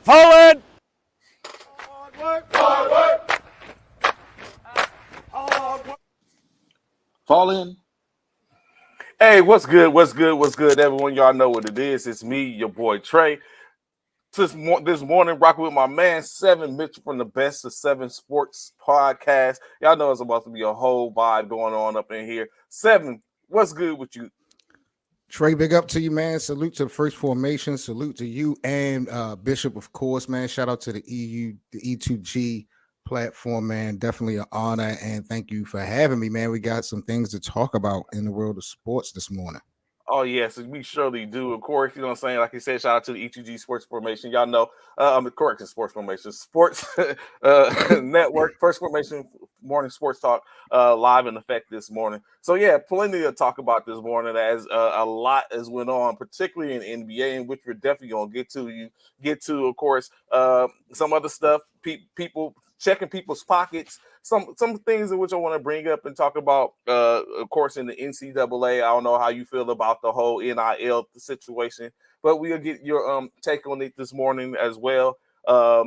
Poland! Hard work, hard work. Hard work. Fall in. Hey, what's good? What's good? What's good, everyone? Y'all know what it is. It's me, your boy Trey. This morning, rocking with my man, Seven Mitchell from the Best of Seven Sports Podcast. Y'all know it's about to be a whole vibe going on up in here. Seven, what's good with you? Trey, big up to you, man. Salute to the First Formation. Salute to you and Bishop, of course, man. Shout out to the E2G platform, man. Definitely an honor, and thank you for having me, man. We got some things to talk about in the world of sports this morning. Oh, yes, we surely do. Of course, you know what I'm saying? Like you said, shout out to the E2G Sports Formation. Y'all know, correction, Sports Formation, Sports Network, First Formation Morning Sports Talk, live in effect this morning. So, yeah, plenty to talk about this morning as a lot has went on, particularly in NBA, in which we're definitely going to get to, of course, some other stuff, people checking people's pockets, some things in which I want to bring up and talk about, of course, in the NCAA. I don't know how you feel about the whole NIL situation, but we'll get your take on it this morning as well. A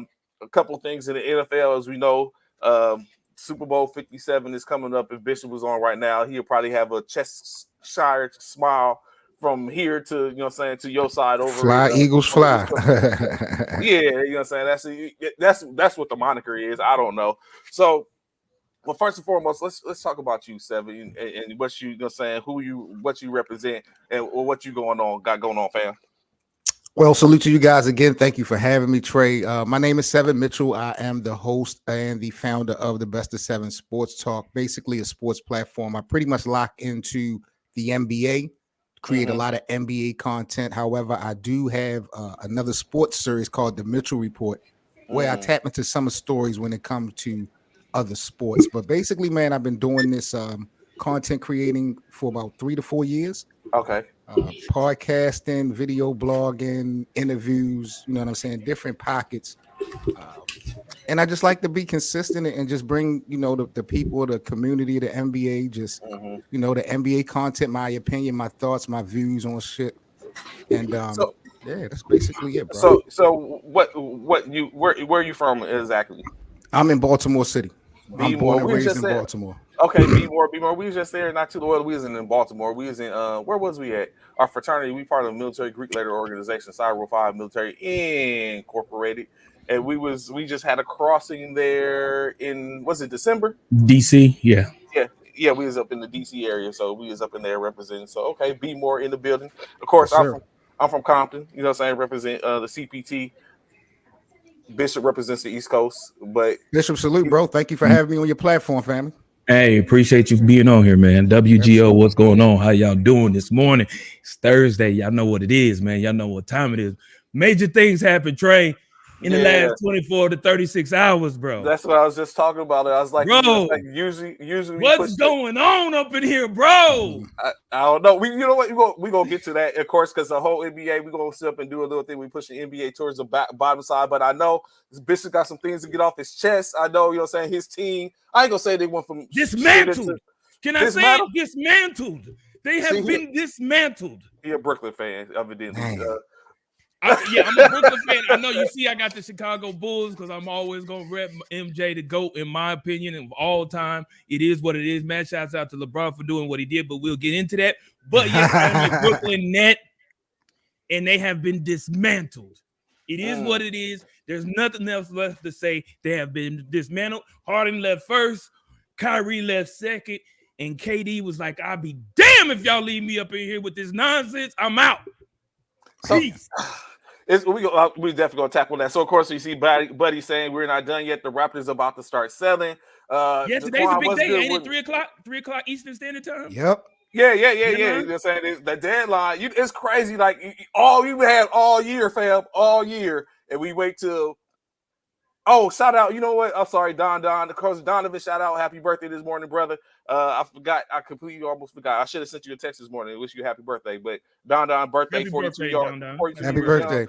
couple of things in the NFL, as we know, Super Bowl 57 is coming up. If Bishop was on right now, he'll probably have a Cheshire smile from here to, you know what I'm saying, to your side over. Fly, Eagles fly. Yeah, you know what I'm saying? That's what the moniker is. I don't know. So, well, first and foremost, let's talk about you, Seven, and what you know what I'm saying, what you represent, and what you got going on, fam. Well, salute to you guys again. Thank you for having me, Trey. My name is Seven Mitchell. I am the host and the founder of the Best of Seven Sports Talk, basically a sports platform. I pretty much lock into the NBA, create a lot of NBA content. However, I do have another sports series called The Mitchell Report, where I tap into some of the stories when it comes to other sports. But basically, man, I've been doing this content creating for about 3 to 4 years. Okay. Podcasting, video blogging, interviews, you know what I'm saying, different pockets. And I just like to be consistent and just bring, you know, the people, the community, the NBA, just, you know, the NBA content, my opinion, my thoughts, my views on shit. And yeah, that's basically it, bro. So where are you from exactly? I'm in Baltimore City. I'm born and raised in there. Baltimore. Okay, be more. We was just there not too long. We was in Baltimore. We was in where was we at? Our fraternity. We part of the military Greek letter organization, Cyber 5 Military Incorporated. And we just had a crossing there in, was it December? DC, yeah. Yeah, we was up in the DC area, so we was up in there representing. So okay, be more in the building. Of course, Yes, I'm from Compton, you know what I'm saying, represent the CPT. Bishop represents the East Coast, but Bishop, salute, bro. Thank you for having me on your platform, family. Hey, appreciate you being on here, man. WGO, what's going on? How y'all doing this morning? It's Thursday. Y'all know what it is, man. Y'all know what time it is. Major things happen, Trey, in the last 24 to 36 hours, bro. That's what I was just talking about. I was like, bro, usually what's going on up in here, bro? I don't know. You know what? We gonna get to that, of course, because the whole NBA, we gonna sit up and do a little thing. We push the NBA towards the bottom side, but I know Bishop got some things to get off his chest. I know, you know what I'm saying, his team. I ain't gonna say they went from dismantled. Can I say it? Dismantled? They have been dismantled. You're a Brooklyn fan, evidently. I'm a Brooklyn fan. I know you see I got the Chicago Bulls because I'm always going to rep MJ the GOAT, in my opinion, of all time. It is what it is, man. Shouts out to LeBron for doing what he did, but we'll get into that. But yes, I'm a Brooklyn net, and they have been dismantled. It is what it is. There's nothing else left to say. They have been dismantled. Harden left first. Kyrie left second. And KD was like, I'll be damn if y'all leave me up in here with this nonsense. I'm out. Peace. We definitely gonna tackle that. So of course you see Buddy saying we're not done yet. The Raptors about to start selling. Yeah, today's a big day. Ain't it 3 o'clock Eastern Standard Time? Yep. Yeah. You know what I'm saying? The deadline. It's crazy. Like you had all year, fam, all year, and we wait till. Oh, shout out! You know what? I'm sorry, Don. Of course, Donovan. Shout out! Happy birthday this morning, brother. I forgot. I completely almost forgot. I should have sent you a text this morning. Wish you a happy birthday. But Don, birthday, happy 42 birthday, years. Happy birthday.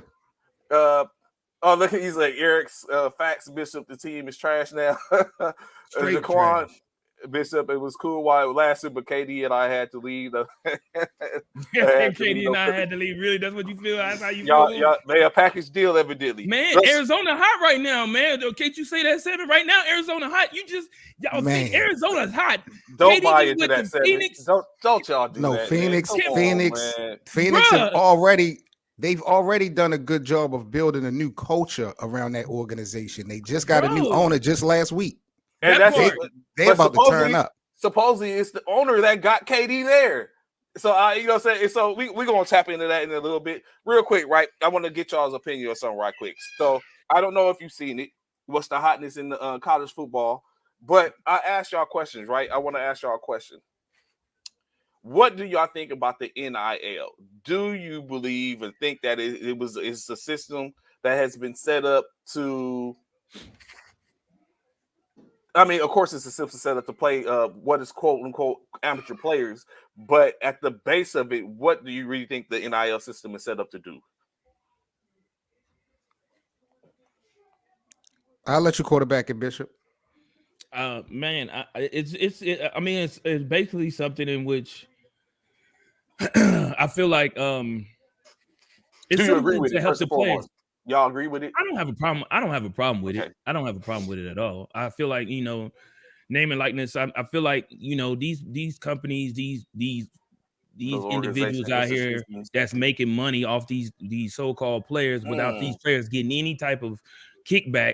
Look, he's like Eric's facts. Bishop, the team is trash now. Straight trash. Bishop, it was cool while it lasted, but KD and I had to leave. KD and I had to leave. Really, that's what you feel? That's how you feel? Y'all made a package deal, evidently. Man, Arizona hot right now, man. Can't you say that, Seven? Right now, Arizona hot. Y'all say Arizona's hot. Don't buy into that, Seven. Phoenix. Don't y'all do that. No, Phoenix they've already done a good job of building a new culture around that organization. They just got a new owner just last week. And they're about to turn up. Supposedly, it's the owner that got KD there. So you know what I'm saying? So we're gonna tap into that in a little bit. Real quick, right? I want to get y'all's opinion on something right quick. So I don't know if you've seen it. What's the hotness in the college football? But I asked y'all questions, right? I want to ask y'all a question. What do y'all think about the NIL? Do you believe and think that it's a system that has been set up to? I mean, of course, it's a system set up to play what is quote unquote amateur players, but at the base of it, what do you really think the NIL system is set up to do? I'll let you quarterback it, Bishop. Man, it's basically something in which I feel like it's do you agree something with to it? help the players. Y'all agree with it? I don't have a problem. I don't have a problem with it. I don't have a problem with it at all. I feel like, name and likeness. I feel like, these companies, these individuals out here that's making money off these so-called players without these players getting any type of kickback,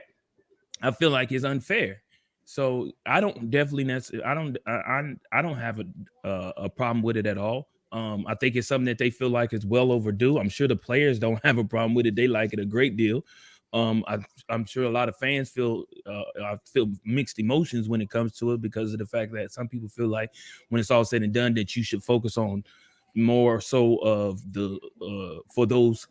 I feel like it's unfair. So I don't have a problem with it at all. I think it's something that they feel like is well overdue. I'm sure the players don't have a problem with it. They like it a great deal. I'm sure a lot of fans feel mixed emotions when it comes to it because of the fact that some people feel like when it's all said and done that you should focus on more so of the for those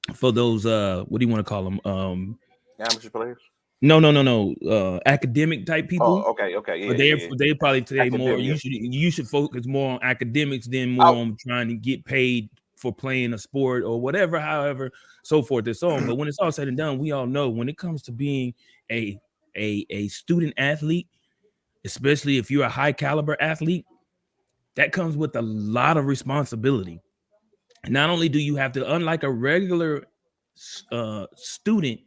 what do you want to call them? Amateur players? No. Academic type people. Oh, okay. Yeah, they probably say academic. More. You should focus more on academics than more on trying to get paid for playing a sport or whatever. However, so forth and so on. But when it's all said and done, we all know when it comes to being a student athlete, especially if you're a high caliber athlete, that comes with a lot of responsibility. Not only do you have to, unlike a regular student,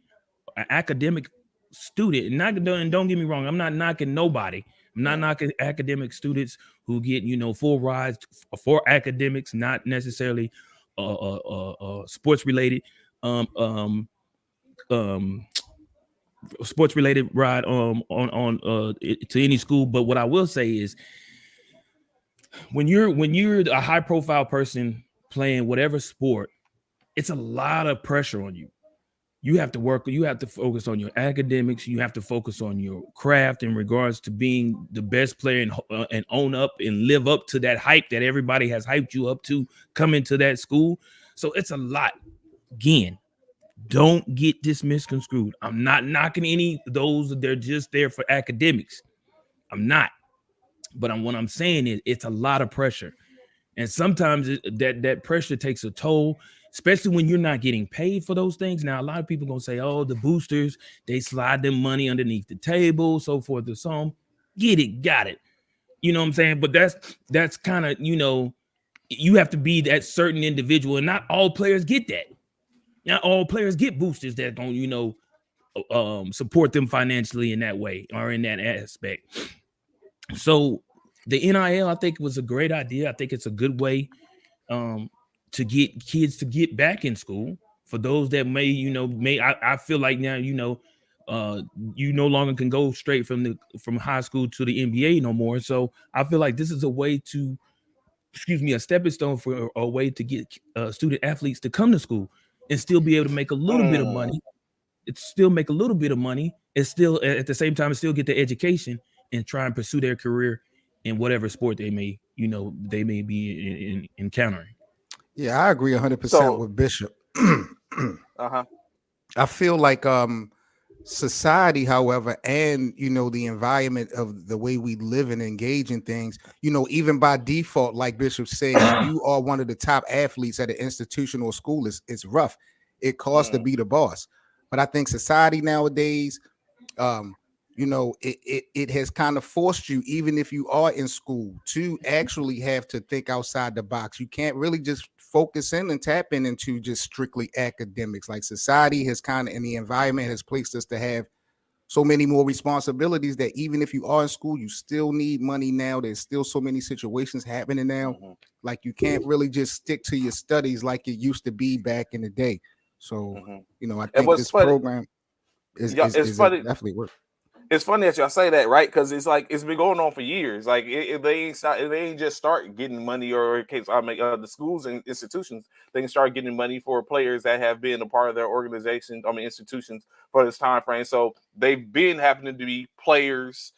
an academic student, and don't get me wrong, I'm not knocking nobody. I'm not knocking academic students who get full rides for academics, not necessarily sports related sports related ride on to any school. But what I will say is when you're a high profile person playing whatever sport, it's a lot of pressure on you. You have to work, you have to focus on your academics, you have to focus on your craft in regards to being the best player and own up and live up to that hype that everybody has hyped you up to come into that school. So it's a lot. Again, don't get this misconstrued. I'm not knocking any of those, they're just there for academics. I'm not. But what I'm saying is it's a lot of pressure. And sometimes that pressure takes a toll, especially when you're not getting paid for those things. Now, a lot of people going to say, oh, the boosters, they slide them money underneath the table, so forth and so on. Get it, got it. You know what I'm saying? But that's kind of, you have to be that certain individual, and not all players get that. Not all players get boosters that don't, support them financially in that way or in that aspect. So the NIL, I think, was a great idea. I think it's a good way to get kids to get back in school. For those that I feel like now, you no longer can go straight from high school to the NBA no more. So I feel like this is a way to, a stepping stone for a way to get student athletes to come to school and still be able to make a little bit of money. It's still make a little bit of money and still at the same time still get the education and try and pursue their career in whatever sport they may be encountering. Yeah, I agree 100% with Bishop. I feel like society, however, and the environment of the way we live and engage in things, even by default, like Bishop said, you are one of the top athletes at an institution or school. It's rough. It costs to be the boss. But I think society nowadays, you know, it has kind of forced you, even if you are in school, to actually have to think outside the box. You can't really just focus in and tap into just strictly academics. Like society has kind of, and the environment has placed us to have so many more responsibilities that even if you are in school, you still need money now. There's still so many situations happening now. Like you can't really just stick to your studies like it used to be back in the day. So, you know, I And think what's this funny, program is it's funny. definitely work. It's funny that y'all say that, right? Because it's like it's been going on for years. Like they ain't just start getting money, or in case I make the schools and institutions, they can start getting money for players that have been a part of their organization. I mean, institutions for this time frame. So they've been happening to be players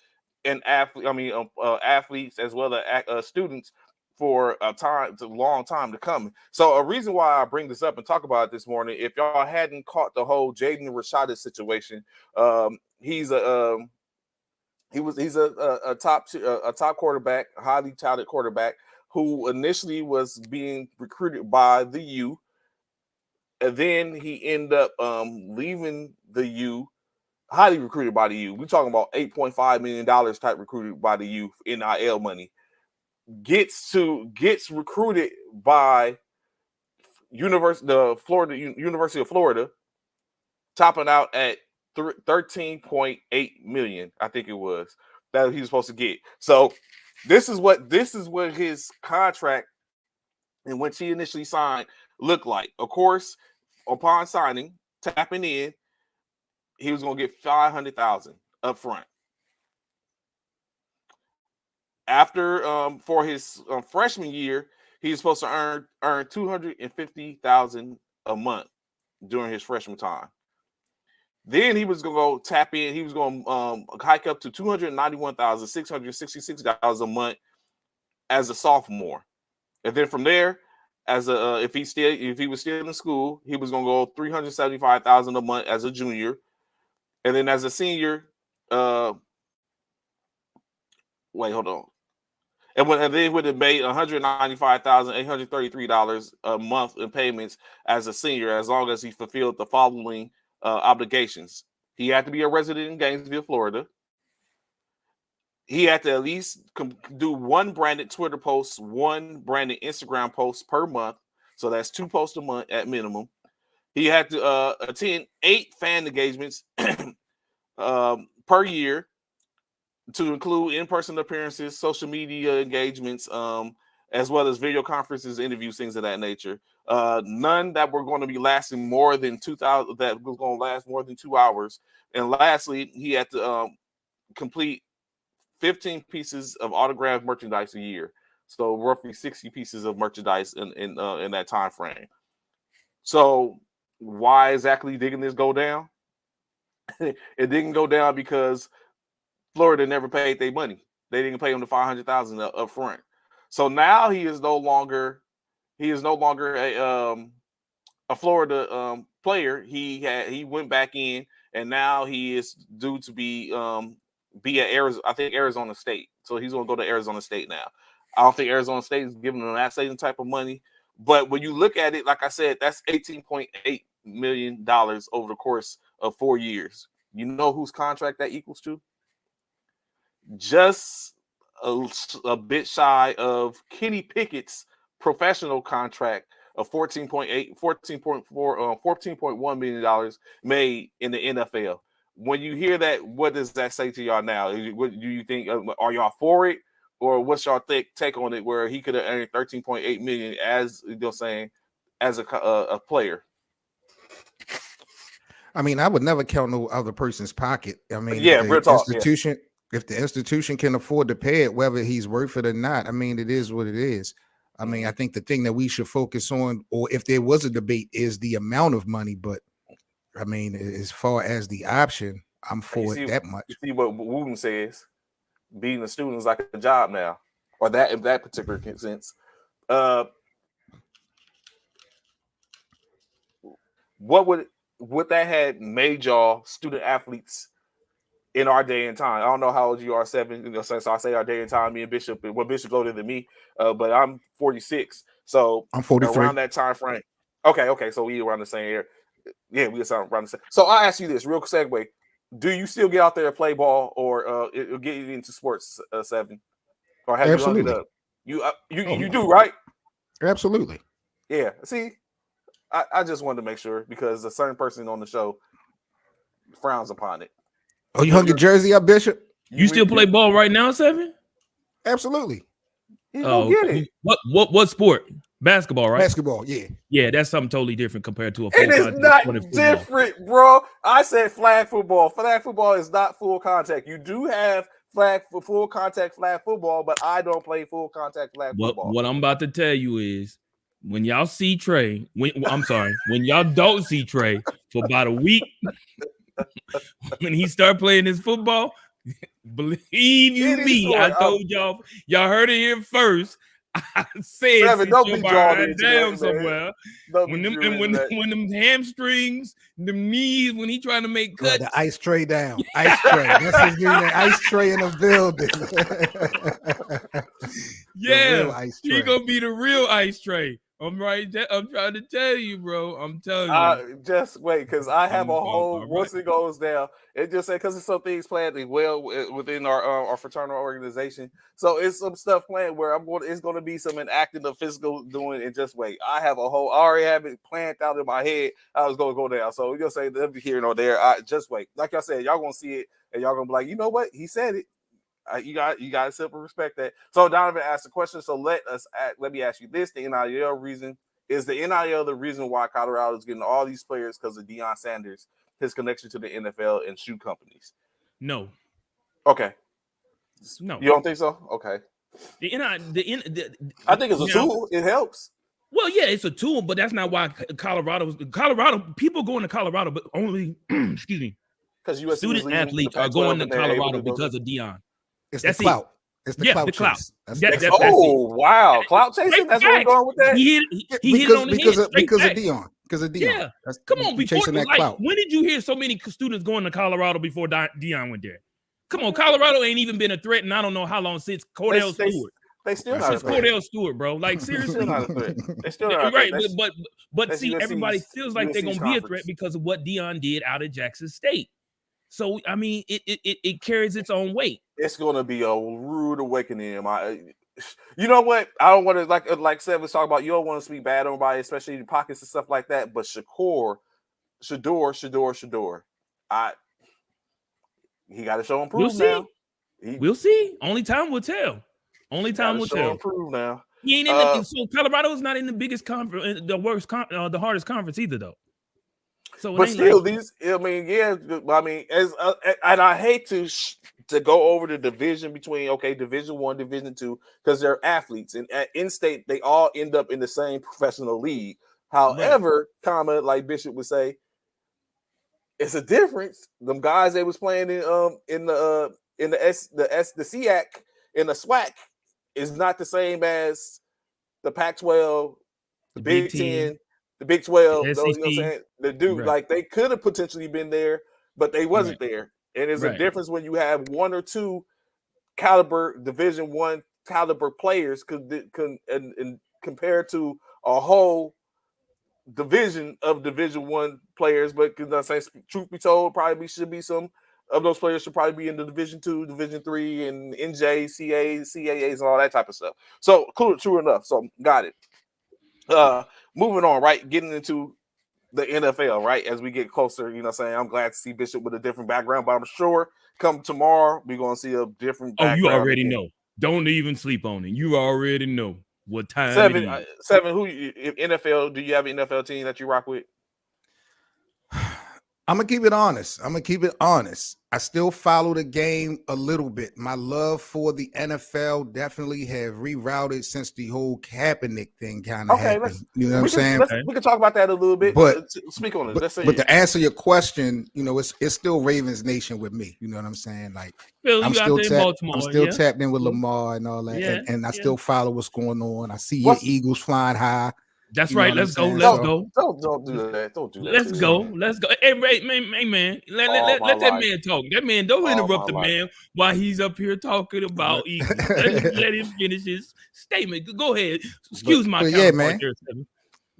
and athletes as well as students for a long time to come. So a reason why I bring this up and talk about it this morning, if y'all hadn't caught the whole Jaden Rashada situation, he's a top quarterback, highly touted quarterback who initially was being recruited by the U, and then he ended up leaving the U, highly recruited by the U. We're talking about $8.5 million type recruited by the U for NIL money. Gets recruited by University of Florida, topping out at 13.8 million, I think it was, that he was supposed to get. So this is what his contract and when he initially signed looked like. Of course, upon signing, tapping in, he was going to get $500,000 up front. After for his freshman year, he was supposed to earn $250,000 a month during his freshman time. Then he was going to go tap in. He was going to hike up to $291,666 a month as a sophomore, and then from there, as a if he was still in school, he was going to go $375,000 a month as a junior, and then as a senior, wait, hold on. And they would have made $195,833 a month in payments as a senior, as long as he fulfilled the following obligations. He had to be a resident in Gainesville, Florida. He had to at least do one branded Twitter post, one branded Instagram post per month. So that's 2 posts a month at minimum. He had to attend 8 fan engagements per year, to include in-person appearances, social media engagements, as well as video conferences, interviews, things of that nature. None that were going to be lasting more than 2,000. That was going to last more than 2 hours. And lastly, he had to complete 15 pieces of autographed merchandise a year. So roughly 60 pieces of merchandise in that time frame. So why exactly didn't this go down? It didn't go down because Florida never paid their money. They didn't pay him the $500,000 up front. So now he is no longer a Florida player. He went back in, and now he is due to be at Arizona. I think Arizona State. So he's going to go to Arizona State now. I don't think Arizona State is giving him that same type of money. But when you look at it, like I said, that's $18.8 million over the course of 4 years. You know whose contract that equals to? Just a bit shy of Kenny Pickett's professional contract of $14.1 million made in the NFL. When you hear that, what does that say to y'all now? What do you think? Are y'all for it, or what's y'all take on it? Where he could have earned $13.8 million as you're saying, as a player. I mean, I would never count no other person's pocket. I mean, yeah, real talk. If the institution can afford to pay it, whether he's worth it or not, I mean, it is what it is. I mean, I think the thing that we should focus on, or if there was a debate, is the amount of money. But I mean, as far as the option, I'm for it that much. You see what Wooten says, being a student is like a job now, or that in that particular sense. What would that had made y'all student athletes in our day and time? I don't know how old you are, 7. So I say our day and time. Me and Bishop, Bishop's older than me, but I'm 46. So I'm 43. Around that time frame. Okay. So we around the same year. Yeah, we around the same. So I'll ask you this real segue. do you still get out there and play ball, or it'll get you into sports 7, or have Absolutely. you hung it up? You do, right? Absolutely. Yeah. See, I just wanted to make sure because a certain person on the show frowns upon it. Oh, you hung your jersey up, Bishop? You still play ball right now, 7? Absolutely. You go get it. What sport? Basketball, right? Basketball, yeah. Yeah, that's something totally different compared to a full It is contact not football. different, bro. I said flag football. Flag football is not full contact. You do have full contact flag football, but I don't play full contact flag football. What I'm about to tell you is when y'all see Trey, when y'all don't see Trey for about a week, when he start playing his football, believe you me, I told y'all heard it here first. I said, Seven, don't be drawn down somewhere. When them hamstrings, the knees, when he trying to make cuts, the ice tray down, ice tray. That's his name. Ice tray in the building. Yeah, he gonna be the real ice tray. I'm trying to tell you, bro. I'm telling you. Just wait, because I have a whole. Once it goes down, it just said because it's some things planned well within our fraternal organization. So it's some stuff planned where it's going to be some enacting of physical doing. And just wait, I already have it planned out in my head. I was going to go down. So you'll say they'll be here or there. Just wait. Like I said, y'all gonna see it, and y'all gonna be like, you know what? He said it. You got to simple respect that. So Donovan asked the question. So let me ask you this: the NIL reason is the NIL the reason why Colorado is getting all these players because of Deion Sanders, his connection to the NFL and shoe companies? No. Okay. No. You don't think so? Okay. I think it's a tool. It helps. Well, yeah, it's a tool, but that's not why Colorado people going to Colorado, but only excuse me. Because student athletes are going to Colorado because of Deion. It's the clout. It's the clout chase. Wow, clout chasing. That's where we're going with that. He hit it on the head because of Deion. Because of Deion. Yeah. Come on, chasing that clout. When did you hear so many students going to Colorado before Deion went there? Come on, Colorado ain't even been a threat, and I don't know how long since Cordell Stewart. They still not since Cordell Stewart, bro. Like seriously, they still not right. But see, everybody feels like they're gonna be a threat because of what Deion did out of Jackson State. So I mean, it carries its own weight. It's gonna be a rude awakening. You know what? I don't want to like Seth was talking about. You don't want to speak bad on anybody, especially in pockets and stuff like that. But Shador, he got to show improve now. We'll see. Only time will tell. Only time will tell. Improve now. He ain't in so Colorado's not in the biggest conference, the hardest conference either, though. So, but still, and I hate to go over the division between Division I, Division II, because they're athletes, and at in-state they all end up in the same professional league. However, like Bishop would say, it's a difference. Them guys they was playing in the SEAC in the SWAC is not the same as the Pac-12, the Big Ten. The Big 12, those, you know what I'm saying? The dude, like they could have potentially been there, but they wasn't there. And there's a difference when you have one or two caliber Division I caliber players and compared to a whole division of Division I players. But because I say, truth be told, probably should be some of those players should probably be in the Division II, Division III, and NJ, CAAs, and all that type of stuff. So true enough. So got it. Moving on, right? Getting into the NFL, right? As we get closer, you know what I'm saying? I'm glad to see Bishop with a different background, but I'm sure come tomorrow, we're going to see a different background. Oh, you already know. Don't even sleep on it. You already know what time Seven, it is. Seven, NFL, do you have an NFL team that you rock with? I'm going to keep it honest. I still follow the game a little bit. My love for the NFL definitely have rerouted since the whole Kaepernick thing kind of happened. You know what I'm saying? We can talk about that a little bit. But speak on it. But to answer your question, you know, it's still Ravens Nation with me. You know what I'm saying? Like I'm still tapped in with Lamar and all that, and I still follow what's going on. I see your Eagles flying high. That's right. Let's go. Don't do that. Don't do that. Let's go. Hey, man. Let that man talk. That man, don't interrupt the man while he's up here talking about Eagles. Let him finish his statement. Go ahead. Excuse my man.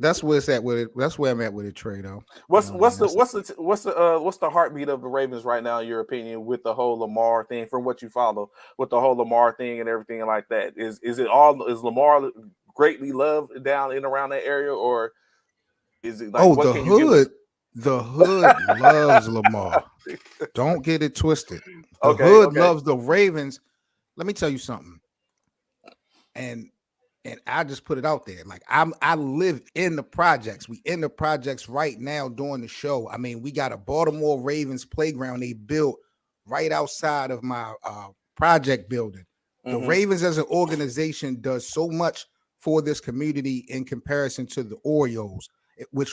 That's where it's at with it. That's where I'm at with it, Trey. Though. What's You know what I mean? what's the heartbeat of the Ravens right now, in your opinion, with the whole Lamar thing, from what you follow, with the whole Lamar thing and everything like that? Is Lamar greatly loved down in around that area, or is it like what can you give us? The hood loves Lamar. Don't get it twisted. The Okay, hood okay. loves the Ravens. Let me tell you something. And I just put it out there. Like I live in the projects. We in the projects right now doing the show. I mean, we got a Baltimore Ravens playground they built right outside of my project building. The Ravens as an organization does so much for this community in comparison to the Orioles,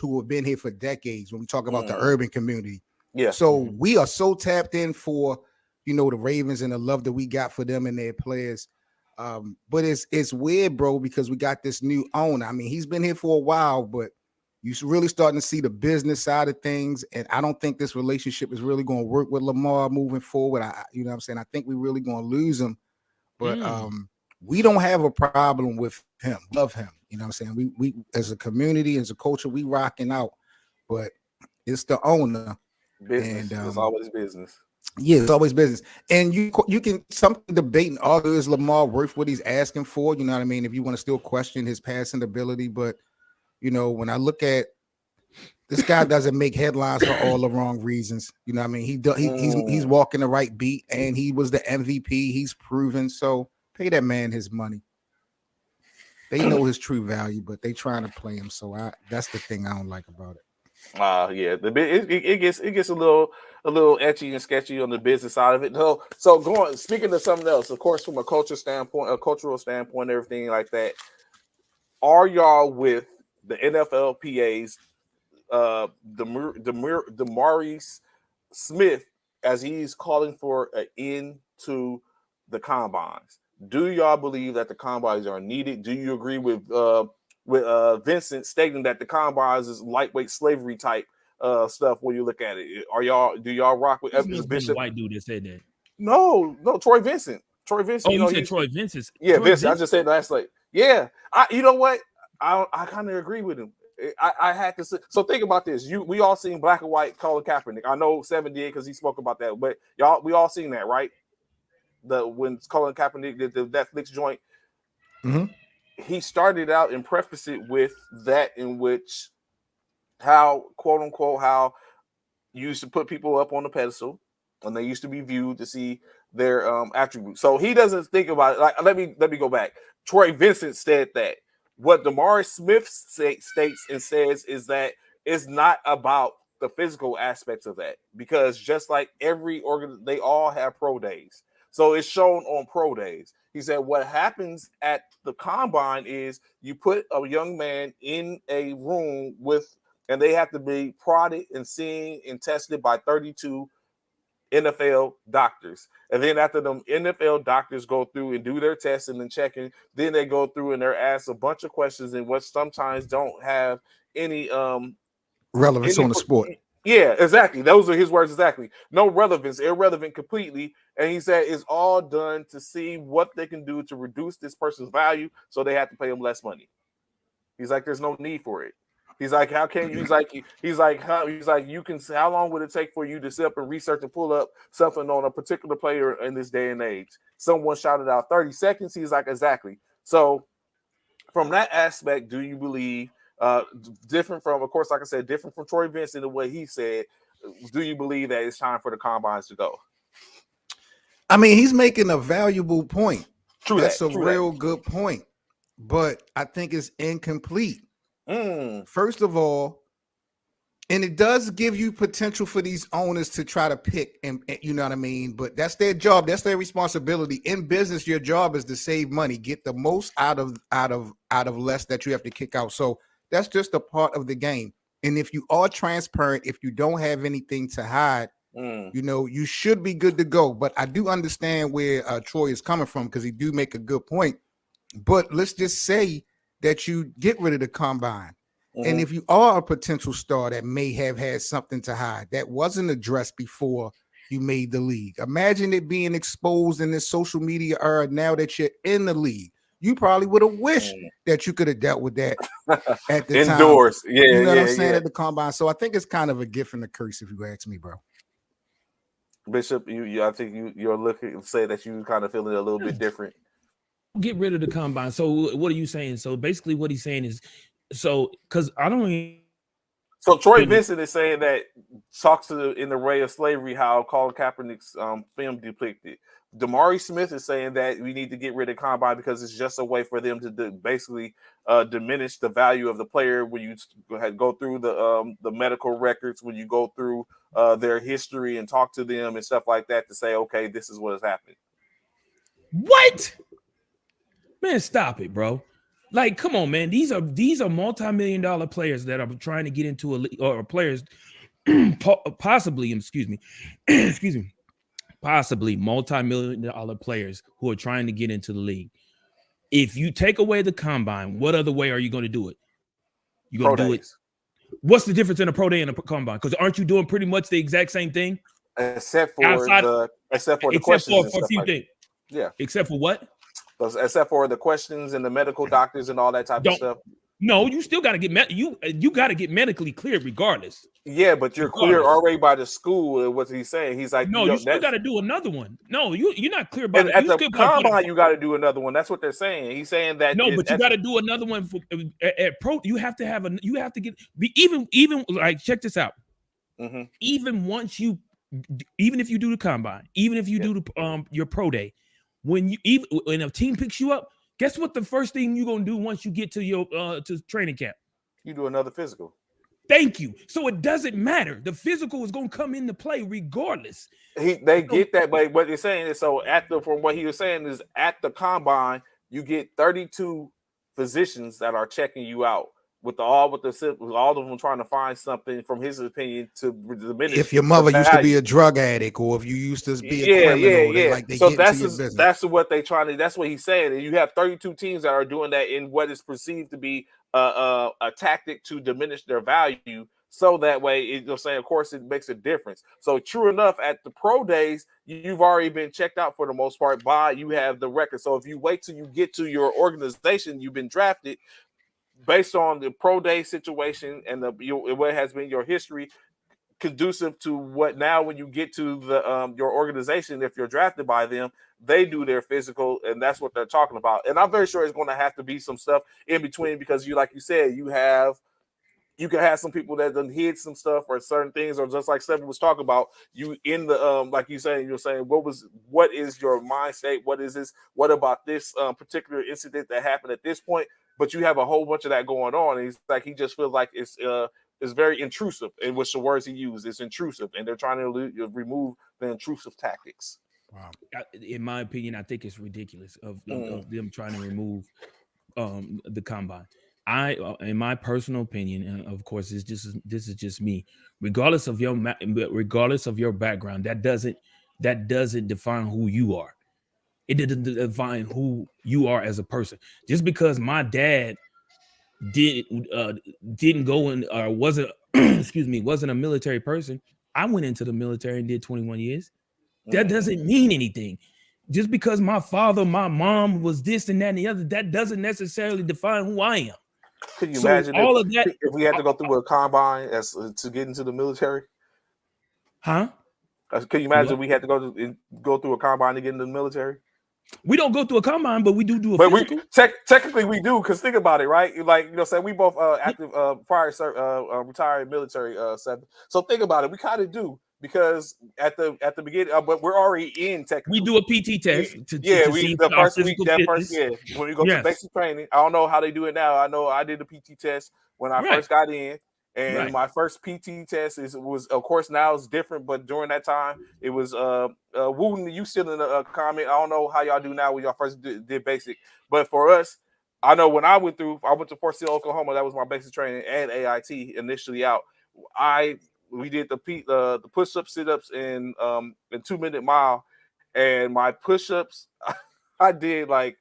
who have been here for decades when we talk about the urban community. Yeah. So we are so tapped in for, the Ravens and the love that we got for them and their players. But it's weird, bro, because we got this new owner. I mean, he's been here for a while, but you're really starting to see the business side of things. And I don't think this relationship is really going to work with Lamar moving forward. You know what I'm saying? I think we're really going to lose him. But we don't have a problem with him. Love him. You know what I'm saying? We as a community, as a culture, we rocking out. But it's the owner. Business. And, it's always business. Yeah, it's always business. And you can something debate and argue, is Lamar worth what he's asking for? You know what I mean? If you want to still question his passing ability, but when I look at this guy, doesn't make headlines for all the wrong reasons. You know what I mean? He's walking the right beat, and he was the MVP. He's proven. So pay that man his money. They know his true value, but they trying to play him. So that's the thing I don't like about it. Yeah, it gets a little etchy and sketchy on the business side of it. So speaking of something else, of course, from a cultural standpoint, everything like that. Are y'all with the NFLPA's Maurice Smith, as he's calling for an end to the combines? Do y'all believe that the combines are needed? Do you agree with Vincent stating that the combines is lightweight slavery type stuff when you look at it? Do y'all rock with This must be the Bishop? white dude that said that. No, Troy Vincent. Oh, you said Troy Vincent. Yeah, Troy Vincent. I just said that's like, yeah. You know what? I kind of agree with him. I had to say, so think about this. We all seen Black and White Colin Kaepernick. I know 7 did because he spoke about that, but we all seen that, right? When Colin Kaepernick did the Netflix joint. He started out and prefaced it with that, in which how, quote unquote, how you used to put people up on the pedestal and they used to be viewed to see their attributes. So he doesn't think about it. Like, let me go back. Troy Vincent said that. What DeMaurice Smith states and says is that it's not about the physical aspects of that, because just like every they all have pro days. So it's shown on pro days. He said what happens at the combine is you put a young man in a room and they have to be prodded and seen and tested by 32 NFL doctors. And then after them NFL doctors go through and do their testing and checking, then they go through and they're asked a bunch of questions in which sometimes don't have any relevance on the sport. Yeah, exactly. Those are his words exactly. No relevance, irrelevant completely. And he said it's all done to see what they can do to reduce this person's value, so they have to pay him less money. He's like, there's no need for it. He's like, how can you? He's like, you can. How long would it take for you to sit up and research and pull up something on a particular player in this day and age? Someone shouted out 30 seconds. He's like, exactly. So, from that aspect, do you believe? Different from, of course, like I said, different from Troy Vincent, the way he said, do you believe that it's time for the combines to go? I mean, he's making a valuable point. That's a real good good point, but I think it's incomplete. First of all, and it does give you potential for these owners to try to pick, and you know what I mean, but that's their job, that's their responsibility. In business, your job is to save money, get the most out of less that you have to kick out. So that's just a part of the game. And if you are transparent, if you don't have anything to hide, you should be good to go. But I do understand where Troy is coming from, because he do make a good point. But let's just say that you get rid of the combine. And if you are a potential star that may have had something to hide that wasn't addressed before you made the league, imagine it being exposed in this social media era now that you're in the league. you probably would have wished that you could have dealt with that at the time. Indoors. Yeah, You know yeah, what I'm saying, yeah. at the combine. So I think it's kind of a gift and a curse, if you ask me, bro. Bishop, I think you're looking say that you kind of feeling a little bit different. Get rid of the combine. So what are you saying? So basically what he's saying is, so because I don't even. So Troy Vincent is saying that talks to in the ray of slavery how Colin Kaepernick's film depicted. Damari Smith is saying that we need to get rid of combine because it's just a way for them to basically diminish the value of the player when you go through the medical records, when you go through their history and talk to them and stuff like that to say, okay, this is what is happening. What? Man, stop it, bro. Like, come on, man. These are multi-million-dollar players that are trying to get into a league, or players possibly, excuse me, possibly multi-million-dollar players who are trying to get into the league. If you take away the combine, what other way are you going to do it? You're going to do it. What's the difference in a pro day and a combine? Because aren't you doing pretty much the exact same thing? Except for the questions for a few things. Yeah. Except for what? Except for the questions and the medical doctors and all that type of stuff. No, you still got to get you got to get medically cleared regardless. Yeah, but you're clear already by the school. What's he saying? He's like, no, you still got to do another one. No, you're not clear by at the combine. You got to do another one. That's what they're saying. He's saying that no, but you got to do another one for at pro. You have to even like check this out. Mm-hmm. Even if you do the combine, even if you do the your pro day. When a team picks you up, guess what the first thing you're gonna do once you get to your to training camp? You do another physical. Thank you. So it doesn't matter. The physical is gonna come into play regardless. They get that, but what they're saying is from what he was saying is at the combine, you get 32 physicians that are checking you out. With all of them trying to find something from his opinion to diminish. If your mother used to be a drug addict, or if you used to be a criminal, so that's what they trying to. That's what he's saying. And you have 32 teams that are doing that in what is perceived to be a tactic to diminish their value. So that way, you're saying, of course, it makes a difference. So true enough, at the pro days, you've already been checked out for the most part you have the record. So if you wait till you get to your organization, you've been drafted. Based on the pro day situation and what has been your history, conducive to what now when you get to the your organization, if you're drafted by them, they do their physical, and that's what they're talking about. And I'm very sure it's going to have to be some stuff in between because like you said, you can have some people that done hid some stuff or certain things, or just like Stephen was talking about, you in the like you're saying, what is your mind state? What is this? What about this particular incident that happened at this point? But you have a whole bunch of that going on. And he's like, he just feels like it's very intrusive, in which the words he used is intrusive, and they're trying to remove the intrusive tactics. Wow. In my opinion, I think it's ridiculous of them trying to remove the combine. In my personal opinion, and of course, this is just me. Regardless of your background, that doesn't define who you are. It didn't define who you are as a person. Just because my dad didn't go in or wasn't wasn't a military person, I went into the military and did 21 years. That doesn't mean anything. Just because my father, my mom was this and that and the other, that doesn't necessarily define who I am. Could you imagine if we had to go through a combine to get into the military? Huh? Can you imagine if we had to go through a combine to get into the military? We don't go through a combine, but we do a physical. Technically we do, because think about it, right? Like, say we both active prior retired military so think about it. We kind of do, because at the beginning, but we're already in technically. We do a PT test. When we go to basic training, I don't know how they do it now. I know I did a PT test when I first got in. And my first PT test was, of course, now it's different, but during that time, it was Wooten. You still in a comment? I don't know how y'all do now when y'all first did basic, but for us, I know when I went to Fort Sill, Oklahoma. That was my basic training and AIT initially out. We did the push-ups, sit-ups, in 2-minute mile, and my push-ups, I did like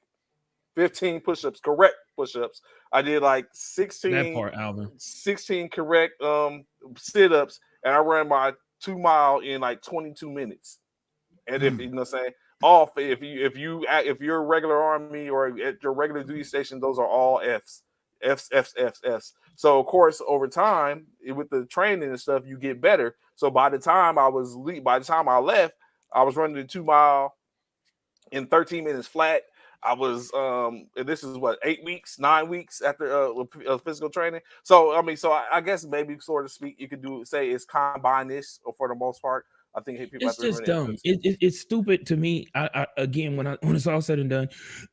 15 push-ups, correct push-ups. I did like 16 correct sit-ups, and I ran my 2 mile in like 22 minutes. And if you know what I'm saying, off. If you're a regular Army or at your regular duty station, those are all Fs. Fs. So of course, over time, with the training and stuff, you get better. So by the time I left, I was running the 2 mile in 13 minutes flat. I was and this is what 9 weeks after physical training. So I mean, I guess maybe sort of speak, you could say it's combine-ish for the most part. I think people it's just dumb. It's stupid to me. Again, when it's all said and done,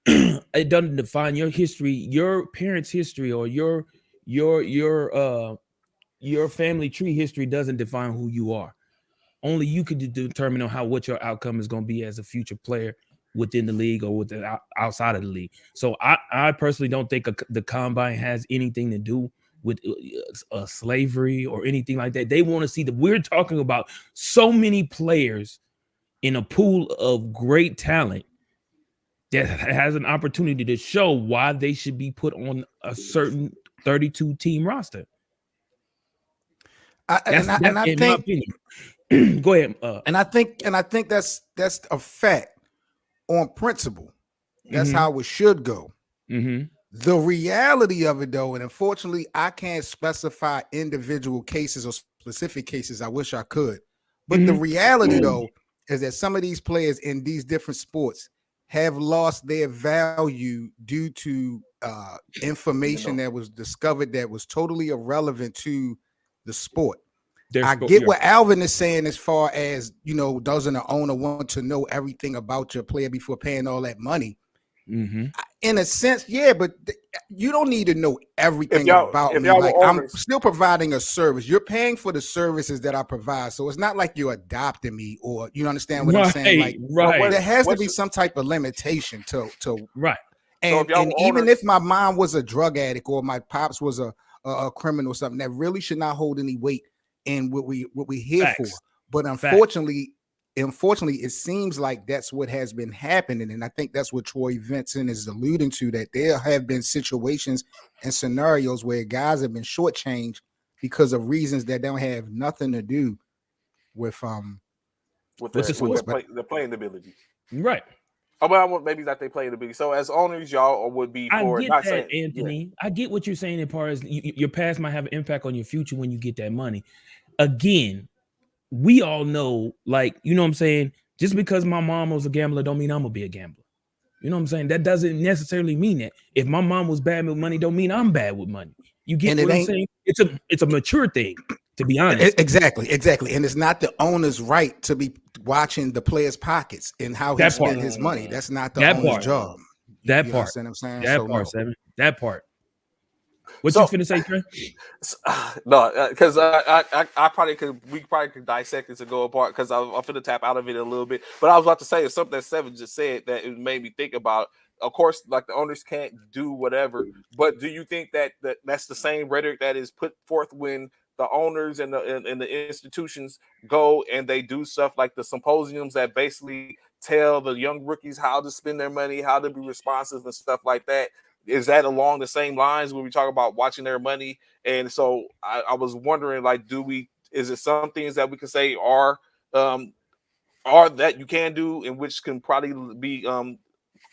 it doesn't define your history, your parents' history, or your family tree history doesn't define who you are. Only you can determine on what your outcome is going to be as a future player within the league or outside of the league. So I personally don't think the combine has anything to do with slavery or anything like that. They want to see we're talking about so many players in a pool of great talent that has an opportunity to show why they should be put on a certain 32 team roster. In my opinion. Go ahead. And I think that's a fact on principle. That's how it should go. Mm-hmm. The reality of it, though, and unfortunately, I can't specify individual cases or specific cases. I wish I could. But the reality, though, is that some of these players in these different sports have lost their value due to information that was discovered that was totally irrelevant to the sport. I get what Alvin is saying as far as, doesn't the owner want to know everything about your player before paying all that money? Mm-hmm. In a sense, yeah, but you don't need to know everything about me. Like, I'm still providing a service. You're paying for the services that I provide. So it's not like you're adopting me, or you understand what I'm saying? Like, there has to be some type of limitation to right. And even if my mom was a drug addict or my pops was a criminal or something, that really should not hold any weight in what we here for. But unfortunately, it seems like that's what has been happening. And I think that's what Troy Vincent is alluding to, that there have been situations and scenarios where guys have been shortchanged because of reasons that don't have nothing to do with the playing ability. Right. Oh, well, maybe that they play the ability. So as owners, y'all would be for I get that, Anthony. Yeah. I get what you're saying as far as your past might have an impact on your future when you get that money. Again, we all know, like, you know what I'm saying? Just because my mom was a gambler don't mean I'm gonna be a gambler. You know what I'm saying? That doesn't necessarily mean that. If my mom was bad with money, don't mean I'm bad with money. You get what I'm saying? It's a mature thing, to be honest. Exactly. And it's not the owner's right to be watching the player's pockets and how he spent his money. That's not the owner's job. That part. You know what I'm saying? That part. What you finna say, Trey? No, because we probably could dissect it to go apart, because I'm finna tap out of it a little bit. But I was about to say something that Seven just said that it made me think about. Of course, like, the owners can't do whatever, but do you think that's the same rhetoric that is put forth when the owners and the institutions go and they do stuff like the symposiums that basically tell the young rookies how to spend their money, how to be responsive and stuff like that? Is that along the same lines when we talk about watching their money? And so I was wondering, like, is it some things that we can say are that you can do, and which can probably be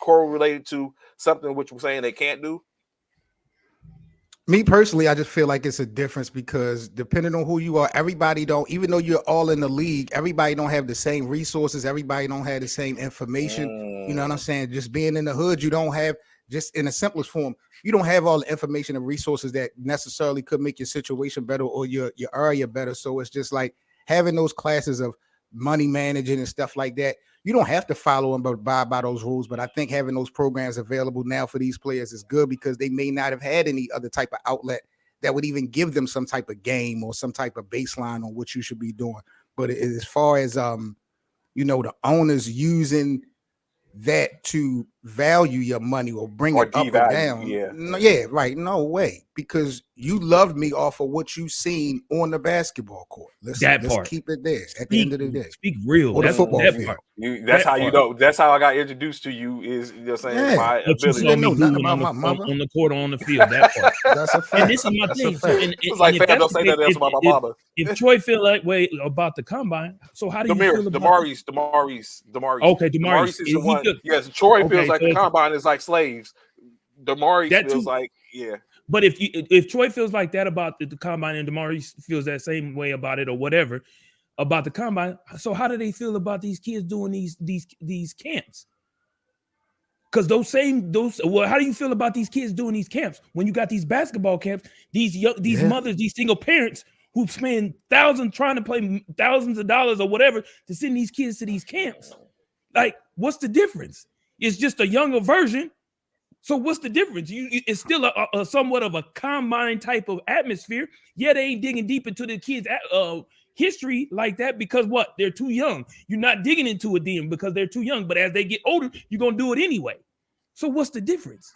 correlated to something which we're saying they can't do? Me personally, I just feel like it's a difference, because depending on who you are, everybody don't, even though you're all in the league, everybody don't have the same resources. Everybody don't have the same information. You know what I'm saying? Just being in the hood, you don't have, just in the simplest form, you don't have all the information and resources that necessarily could make your situation better or your area better. So it's just like having those classes of money managing and stuff like that. You don't have to follow them, but abide by those rules. But I think having those programs available now for these players is good, because they may not have had any other type of outlet that would even give them some type of game or some type of baseline on what you should be doing. But as far as the owners using that to value your money or bring Or it up or devalue, down. yeah. No, yeah, right. No way. Because you loved me off of what you seen on the basketball court. Let's part. keep it there at the end of the day. Speak real. Or the That's football that field. part. That's That how you part. know. That's how I got introduced to you. Is saying Yeah. my What you ability. saw didn't me know nothing doing about on my the, mother. on the court or on the field. That part. That's a fact. And this is my That's a thing. So, fact. and It's like, if fam, that's don't say the that else case, about my mama. if Troy feel like way about the combine, so how do you feel about Demaris. Okay, Demaris. Is the one. Feel, Yes, Troy okay, feels like so the combine is like slaves. Demaris that feels too, like, yeah. But if Troy feels like that about the combine and Demaris feels that same way about it or whatever about the combine, so how do they feel about these kids doing these camps? Because how do you feel about these kids doing these camps when you got these basketball camps, these mothers, these single parents who spend thousands trying to play thousands of dollars or whatever to send these kids to these camps? Like, what's the difference? It's just a younger version. So what's the difference? It's still a somewhat of a combine type of atmosphere. Yeah, they ain't digging deep into the kids' history like that because what? They're too young. You're not digging into it then because they're too young. But as they get older, you're gonna do it anyway. So what's the difference?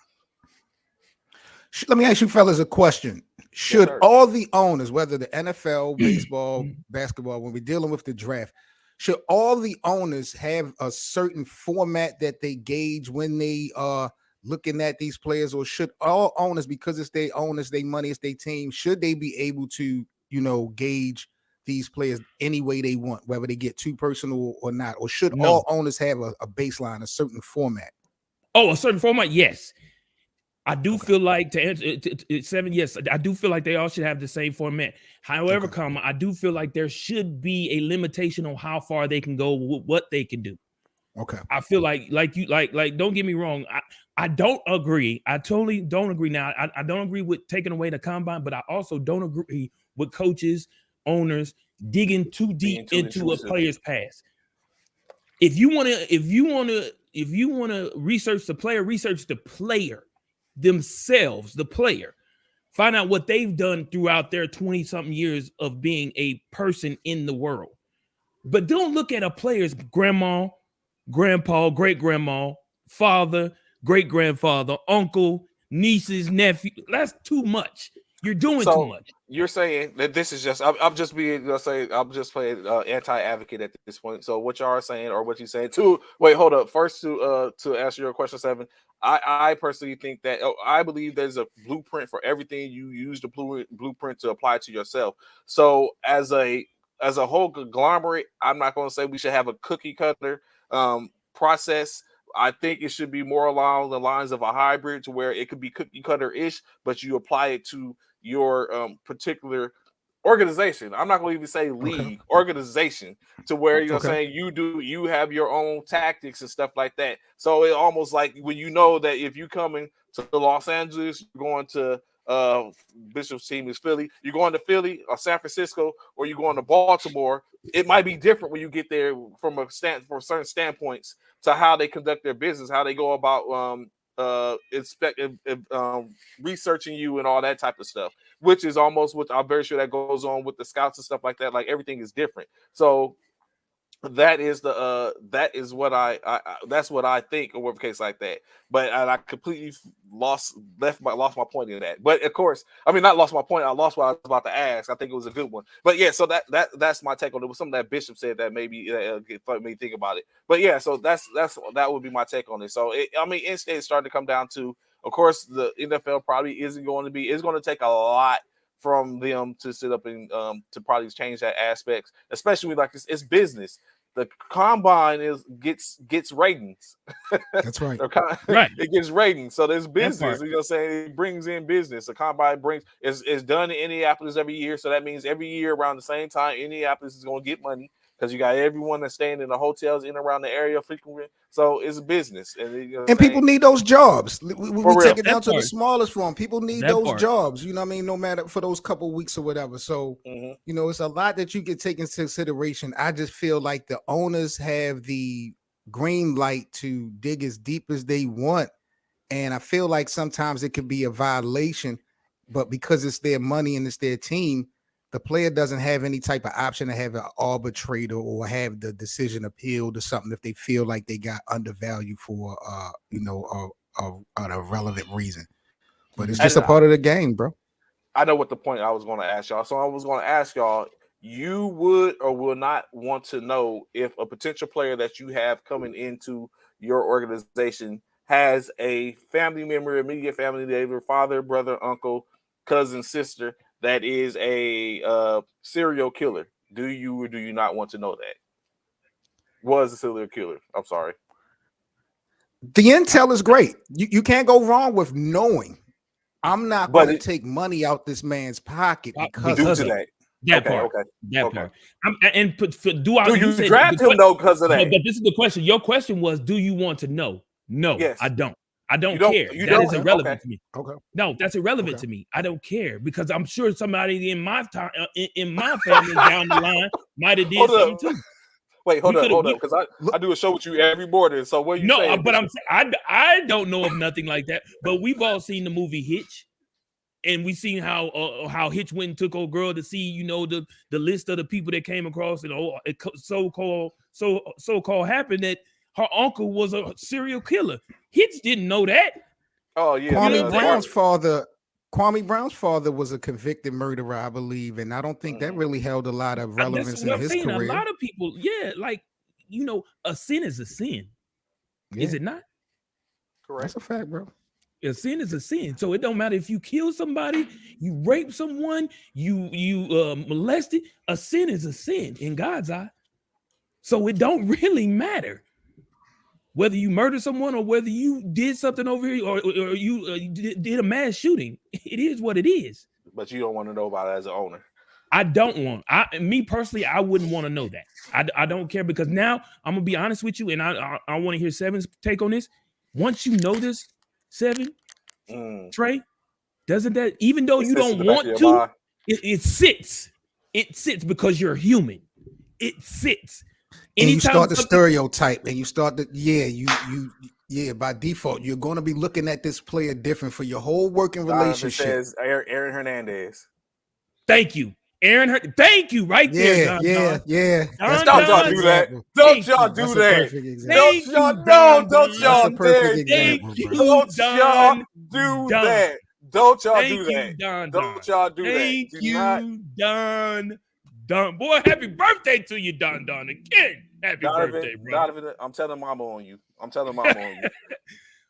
Let me ask you fellas a question. Should all the owners, whether the NFL, baseball, basketball, when we're dealing with the draft, should all the owners have a certain format that they gauge when they are looking at these players, or should all owners, because it's their owners, their money, it's their team, should they be able to, gauge these players any way they want, whether they get too personal or not? Or should all owners have a baseline, a certain format? Oh, a certain format? Yes. I do feel like, to answer Seven, yes, I do feel like they all should have the same format. However, I do feel like there should be a limitation on how far they can go, what they can do. Okay. I feel like don't get me wrong. I don't agree. I totally don't agree. Now, I don't agree with taking away the combine, but I also don't agree with coaches, owners digging too deep into a player's past. If you want to research the player themselves, the player. Find out what they've done throughout their 20-something years of being a person in the world. But don't look at a player's grandma, grandpa, great-grandma, father, great-grandfather, uncle, nieces, nephew. That's too much. You're doing too much. You're saying that this is just, I'm just being, I'm just playing anti-advocate at this point. So what y'all are saying, or what you saying hold up. First, to answer your question, Seven, I personally think that, I believe there's a blueprint for everything. You use the blueprint to apply to yourself. So as a whole conglomerate, I'm not going to say we should have a cookie cutter process. I think it should be more along the lines of a hybrid, to where it could be cookie cutter-ish, but you apply it to your particular organization. I'm not going to even say league, organization, to where saying you have your own tactics and stuff like that. So it almost like when that if you coming to Los Angeles, you're going to Bishop's team is Philly, you're going to Philly or San Francisco, or you're going to Baltimore. It might be different when you get there from certain standpoints to how they conduct their business, how they go about researching you and all that type of stuff, which is almost what I'm very sure that goes on with the scouts and stuff like that. Like, everything is different. So that is what that's what I think, or whatever case like that. But I completely lost my point in that. But of course, I mean, not lost my point. I lost what I was about to ask. I think it was a good one. But yeah, so that's my take on it. It was something that Bishop said that maybe made me think about it. But yeah, so that would be my take on it. So instead, it's starting to come down to, of course, the NFL probably it's going to take a lot from them to sit up and to probably change that aspect, especially like it's business. The combine gets ratings. That's right. Right. It gets ratings. So there's business. It brings in business. The combine it's done in Indianapolis every year. So that means every year around the same time, Indianapolis is going to get money, because you got everyone that's staying in the hotels in and around the area frequently. So it's business, and people need those jobs. We take it down to the smallest form. People need those jobs. You know what I mean? No matter for those couple weeks or whatever. So it's a lot that you can take into consideration. I just feel like the owners have the green light to dig as deep as they want, and I feel like sometimes it could be a violation, but because it's their money and it's their team, the player doesn't have any type of option to have an arbitrator or have the decision appealed or something if they feel like they got undervalued for a relevant reason. But it's just a part of the game, bro. I know what the point I was going to ask y'all. So I was going to ask y'all, you would or will not want to know if a potential player that you have coming into your organization has a family member, immediate family neighbor, father, brother, uncle, cousin, sister that is a serial killer. Do you or do you not want to know that? Was a serial killer. I'm sorry. The intel is great. You can't go wrong with knowing. I'm not going to take money out this man's pocket because of that. That part. Do you draft him though because of that? But this is the question. Your question was, do you want to know? No, yes. I don't care. That is irrelevant to me. Okay. No, that's irrelevant to me. I don't care because I'm sure somebody in my time in my family down the line might have did something too. Wait, hold up, because I do a show with you every morning. So what you saying? No, but I don't know of nothing like that. But we've all seen the movie Hitch, and we've seen how Hitch went and took old girl to see the list of the people that came across, and it so-called happened that her uncle was a serial killer. Hitch didn't know that. Oh yeah, Kwame Brown's father was a convicted murderer, I believe, and I don't think that really held a lot of relevance in his career. A lot of people, a sin is a sin, is it not? Correct. That's a fact, bro. A sin is a sin, so it don't matter if you kill somebody, you rape someone, you molested. A sin is a sin in God's eye, so it don't really matter whether you murder someone or whether you did something over here or you did a mass shooting. It is what it is. But you don't want to know about it as an owner. I don't want. Me personally, I wouldn't want to know that. I don't care because now I'm gonna be honest with you, and I want to hear Seven's take on this. Once you know this, Seven, Trey, doesn't that even though you don't want to, it sits. It sits because you're human. It sits. And you start the stereotype, and you start the by default, you're going to be looking at this player different for your whole working relationship. Says Aaron Hernandez. Thank you, Aaron. Thank you, right there. Yeah. Don't y'all do that. Don't y'all do that. Don't y'all dare. Don't y'all do that. Don't y'all do that. Don't y'all do that. Thank you, Don. Boy, happy birthday to you, Don again. Happy birthday, bro. Donovan, I'm telling Mama on you.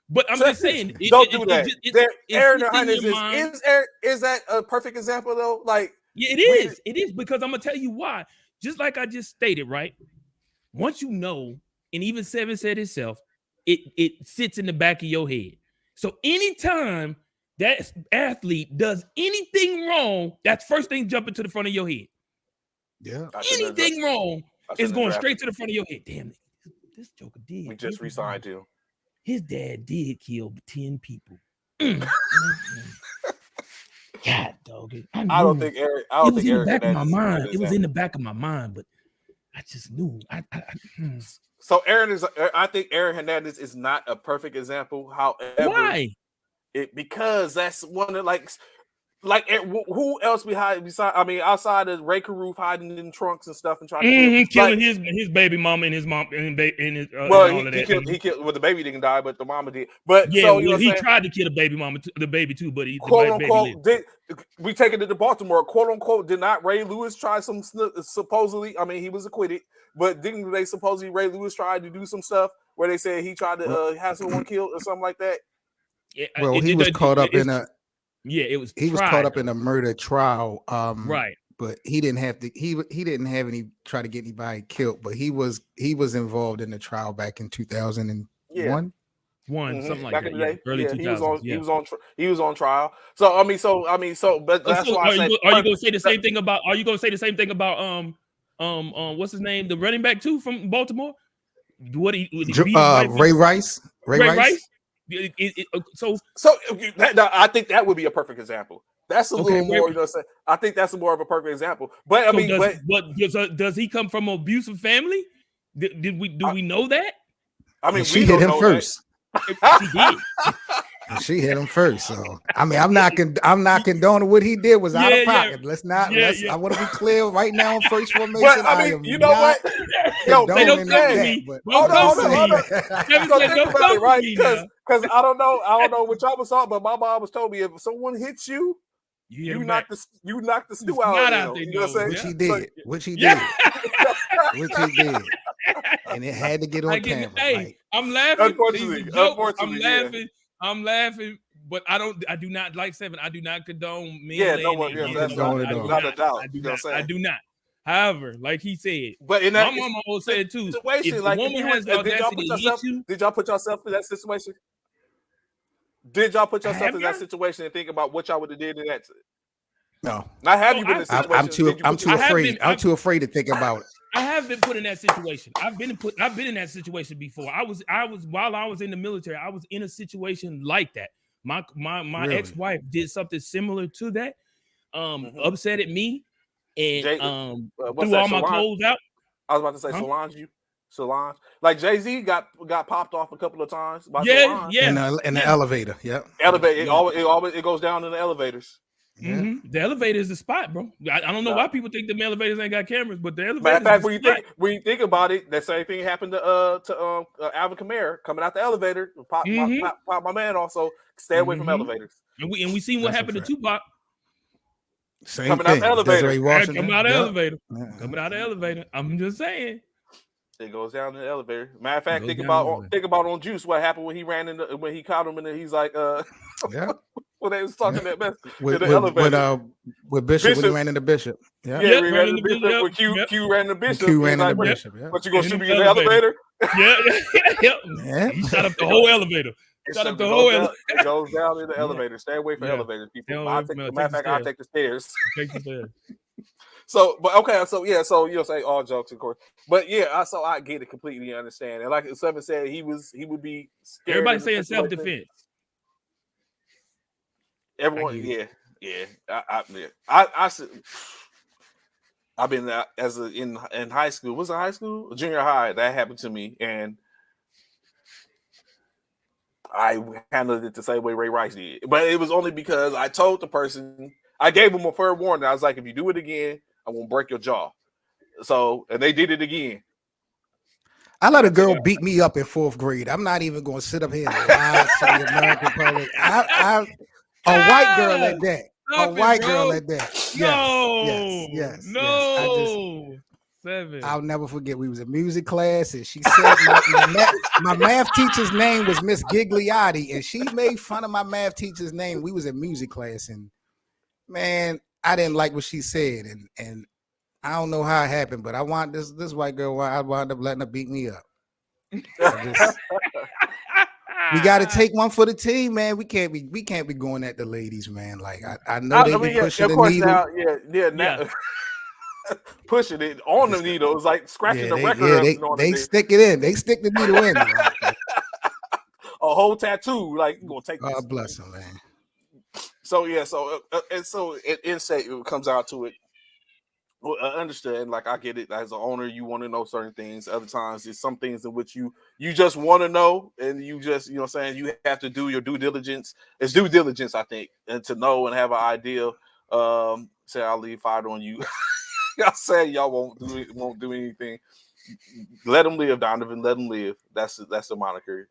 But I'm just saying, don't do that. Aaron Hernandez is that a perfect example though? Like, yeah, it is. It is because I'm gonna tell you why. Just like I just stated, right? Once you know, and even Seven said itself, it sits in the back of your head. So anytime that athlete does anything wrong, that's first thing jumping to the front of your head. Yeah. Anything wrong is going straight to the front of your head. Damn it. This joker did. We just resigned him. His dad did kill 10 people. God, dog. I don't think Eric. I don't think Eric. It was in the back of my mind, but I just knew. So Aaron is. I think Aaron Hernandez is not a perfect example. However, why? Because that's one of like who else outside of Ray Caruth hiding in trunks and stuff and trying to killing his baby mama and his mom and his he killed. Well, the baby didn't die, but the mama did. But yeah, so, he tried to kill the baby too, but he quote unquote we take it to Baltimore, quote unquote. Did not Ray Lewis try some supposedly? I mean, he was acquitted, but didn't they supposedly Ray Lewis tried to do some stuff where they said he tried to have someone killed or something like that? Yeah, well, he was caught up in a. Yeah, it was. He was caught up in a murder trial, right? But he didn't have to. He didn't have any try to get anybody killed. But he was involved in the trial back in 2001. Something like that. Early 2000s. He was on trial. So I mean, but that's why I said. Are you going to say the same thing about? Are you going to say the same thing about what's his name, the running back too from Baltimore? Ray Rice. Ray Rice. So I think that would be a perfect example. That's a little more. I think that's more of a perfect example. But does he come from an abusive family? Do we know that? I mean, she hit him first. She did. And she hit him first. So I mean, I'm not condoning what he did was out of pocket. Let's not. I want to be clear right now on first formation. But I mean, you know what? Yo, say don't come for that, me. but Don't come for me. Kevin said, don't come for me, because I don't know what y'all was talking, but my mom was told me if someone hits you, you knock the stew out of him. You know what I'm saying? Which he did. Which he did. And it had to get on camera. Hey, I'm laughing. Unfortunately, I'm laughing. But I do not like 7. I do not condone men. Yeah, no one. Yeah, that's not a doubt. I do not. However, like he said, but in that my mama always said too. If like, a woman has the audacity to hit you, did y'all put yourself in that situation? Did y'all put yourself in that situation and think about what y'all would have did in that? No. Not have you been in a situation? I'm too afraid. I'm too afraid to think about it. I have been put in that situation. I've been in that situation before. I was while I was in the military, I was in a situation like that. My really? Ex-wife did something similar to that. Upset at me and threw all my clothes out. I was about to say Solange. Like Jay-Z got popped off a couple of times by Solange. In the elevator. Yep. Elevator. It goes down in the elevators. Yeah. Mm-hmm. The elevator is the spot, bro. I don't know why people think the elevators ain't got cameras, but the elevator. Matter of fact, when you think about it, that same thing happened to Alvin Kamara coming out the elevator. Pop my man off. So stay away from elevators. And we seen what happened to Tupac. Same coming thing. out the elevator. Coming out the elevator. Coming out the elevator. I'm just saying. It goes down in the elevator. Matter of fact, think about on Juice what happened when he ran in when he caught him and he's like when they was talking that mess in the elevator. With Bishop when he ran into Bishop. Yeah, he ran into Bishop. When Q ran into Bishop. Q ran into Bishop. But you gonna shoot me in the elevator? Yeah. He shot up the whole elevator. Shut up the whole elevator. It goes down in the elevator. Stay away from elevators, people. Matter of fact, I'll take the stairs. So, but okay, so you'll say all jokes, of course, but so I get it completely, understand. And like Seven said, he would be scared. Everybody saying self-defense. Everyone, I've been in high school. Was it high school? Junior high. That happened to me, and I handled it the same way Ray Rice did. But it was only because I told the person, I gave him a fair warning. I was like, if you do it again, I won't break your jaw. So, and they did it again. I let a girl beat me up in 4th grade. I'm not even going to sit up here and lie to the American public. A white girl like that. Girl like that. Yes. No. 7. I'll never forget. We was in music class, and she said my math teacher's name was Miss Gigliotti, and she made fun of my math teacher's name. We was in music class, and man, I didn't like what she said, and I don't know how it happened, but I want this white girl. I wound up letting her beat me up. We got to take one for the team, man. We can't be going at the ladies, man. Like I know they be pushing the needle. Now, pushing it on the needle. It was like scratching the record. They stick it in. They stick the needle in. A whole tattoo. Like, you're gonna take this. God bless them, man. So it comes out to it. Well, I understand. Like, I get it. As an owner, you want to know certain things. Other times, it's some things in which you just want to know, and you just, you know what I'm saying, you have to do your due diligence. It's due diligence, I think, and to know and have an idea. Say I'll leave fire on you. Y'all say y'all won't do anything. Let them live, Donovan. Let them live. That's the moniker.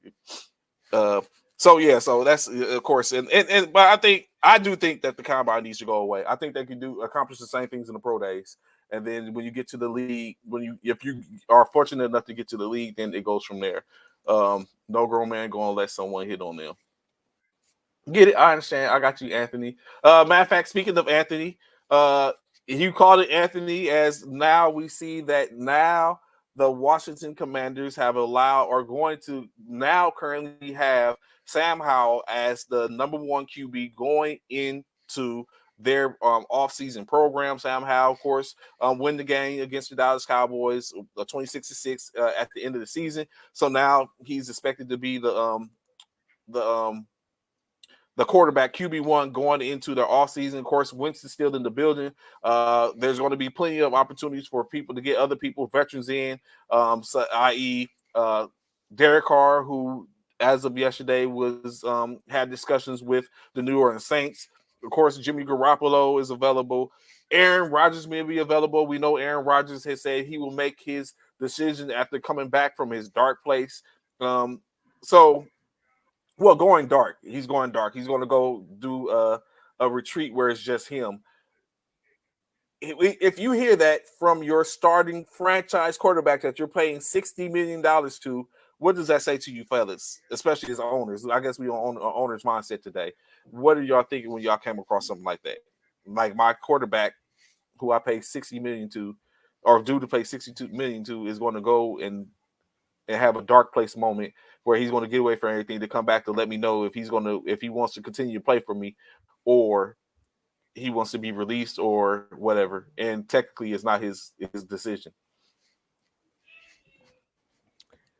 So that's of course, and but I do think that the combine needs to go away. I think they can accomplish the same things in the pro days, and then when you get to the league, if you are fortunate enough to get to the league, then it goes from there. No grown man going to let someone hit on them. Get it? I understand. I got you, Anthony. Matter of fact, speaking of Anthony, you called it Anthony, as now we see that now the Washington Commanders are going to now currently have Sam Howell as the number 1 QB going into their offseason program. Sam Howell, of course, win the game against the Dallas Cowboys, 26-6 at the end of the season. So now he's expected to be the quarterback, QB1, going into their offseason. Of course, Winston's still in the building. There's going to be plenty of opportunities for people to get other people, veterans in, i.e. Derek Carr, who as of yesterday, was had discussions with the New Orleans Saints. Of course, Jimmy Garoppolo is available. Aaron Rodgers may be available. We know Aaron Rodgers has said he will make his decision after coming back from his dark place. Going dark. He's going dark. He's going to go do a retreat where it's just him. If you hear that from your starting franchise quarterback that you're paying $60 million to, what does that say to you, fellas, especially as owners? I guess we on owner's mindset today. What are y'all thinking when y'all came across something like that? Like my quarterback, who I pay $60 million to, or due to pay $62 million to, is going to go and have a dark place moment where he's going to get away from everything to come back to let me know if he wants to continue to play for me, or he wants to be released or whatever. And technically, it's not his decision.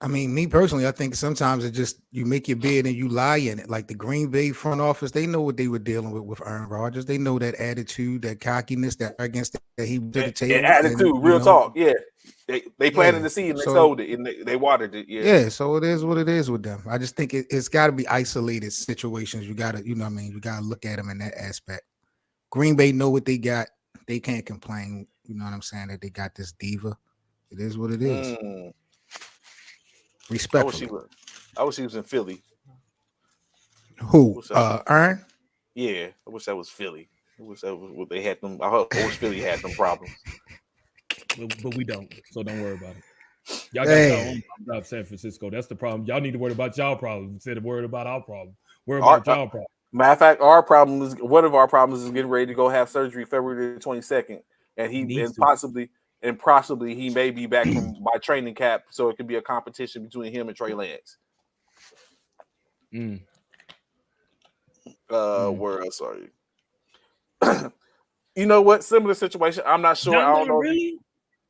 I mean, me personally, I think sometimes it just you make your bed and you lie in it. Like the Green Bay front office, they know what they were dealing with Aaron Rodgers. They know that attitude, that cockiness, that arrogance that he did the table. And attitude, real talk. Yeah. They planted the seed and they sowed it and they watered it. Yeah, so it is what it is with them. I just think it's got to be isolated situations. You got to, you got to look at them in that aspect. Green Bay know what they got. They can't complain. You know what I'm saying? That they got this diva. It is what it is. Respectfully. I wish he was in Philly. Who? Aaron? Yeah, I wish that was Philly. I wish that was what they had them. I wish Philly had them problems. But we don't, so don't worry about it. Y'all got y'all own problems out of San Francisco. That's the problem. Y'all need to worry about y'all problems instead of worried about our problem. Worry about y'all problem. Matter of fact, one of our problems is getting ready to go have surgery February 22nd, and possibly he may be back from my training camp, so it could be a competition between him and Trey Lance. Where else are you? You know what? Similar situation. I'm not sure. I don't know. Really?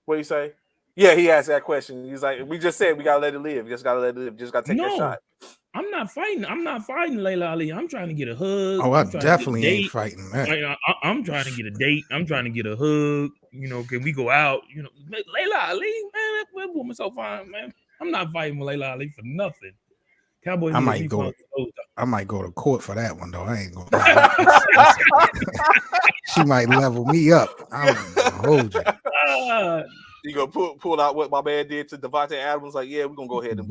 What do you say? Yeah, he asked that question. He's like, we just said we gotta let it live. Just gotta let it live. Just gotta take that shot. I'm not fighting Layla Ali. I'm trying to get a hug. Oh, I definitely ain't fighting that. I'm trying to get a date. I'm trying to get a hug. Can we go out? Layla Ali, man, that woman's so fine, man. I'm not fighting with Layla Ali for nothing. Cowboys. I might go to court for that one though. I ain't gonna. She might level me up. I'm gonna hold you. You gonna pull out what my man did to Devontae Adams? Like, yeah, we're gonna go ahead and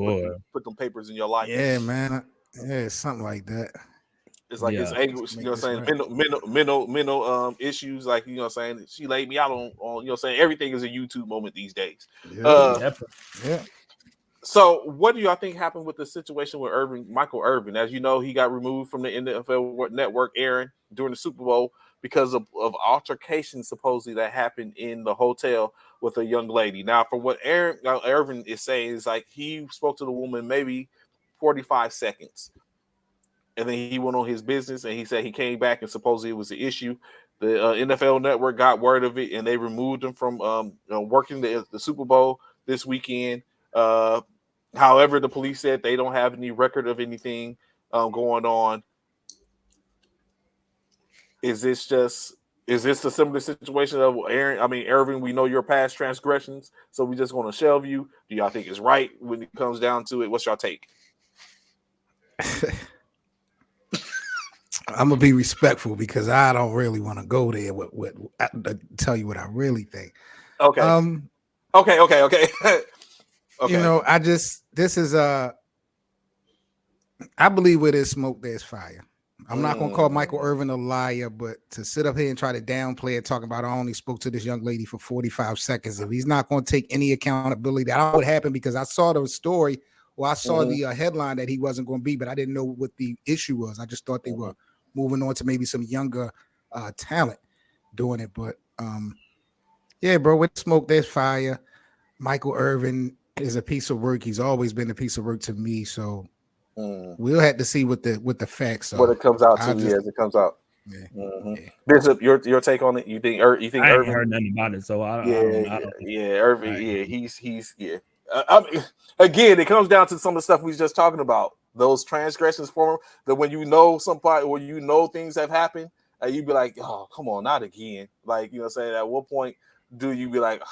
put them papers in your life. Yeah, man. Yeah, something like that. It's like it's anguish, you know what I'm saying? Mental issues, like, you know what I'm saying? She laid me out on you know what I'm saying? Everything is a YouTube moment these days. Yeah. So what do y'all think happened with the situation with Michael Irvin? As you know, he got removed from the NFL Network, Aaron, during the Super Bowl because of altercations supposedly that happened in the hotel with a young lady. Now, for what Irvin is saying is like he spoke to the woman maybe 45 seconds. And then he went on his business and he said he came back and supposedly it was an issue. The NFL Network got word of it and they removed him from working the Super Bowl this weekend. However, the police said they don't have any record of anything going on. Is this a similar situation of Irvin, we know your past transgressions, so we just want to shelve you? Do y'all think it's right when it comes down to it? What's your take? I'm gonna be respectful because I don't really want to go there with tell you what I really think. Okay. Okay. Okay. I believe where there's smoke, there's fire. I'm not gonna call Michael Irvin a liar, but to sit up here and try to downplay it, talking about I only spoke to this young lady for 45 seconds, if he's not gonna take any accountability, that would happen because I saw the story. Well, I saw the headline that he wasn't going to be, but I didn't know what the issue was. I just thought they were moving on to maybe some younger talent doing it. But yeah, bro, with smoke, there's fire. Michael Irvin is a piece of work. He's always been a piece of work to me. So we'll have to see what the facts are. What it comes out to, as it comes out. Yeah. Yeah. Bishop, your take on it? You think I Irvin? haven't heard nothing about it, so I don't. Irvin. Yeah, he's again, it comes down to some of the stuff we was just talking about. Those transgressions for that when you know somebody or you know things have happened, and you be like, oh, come on, not again. Like, you know what I'm saying? At what point do you be like,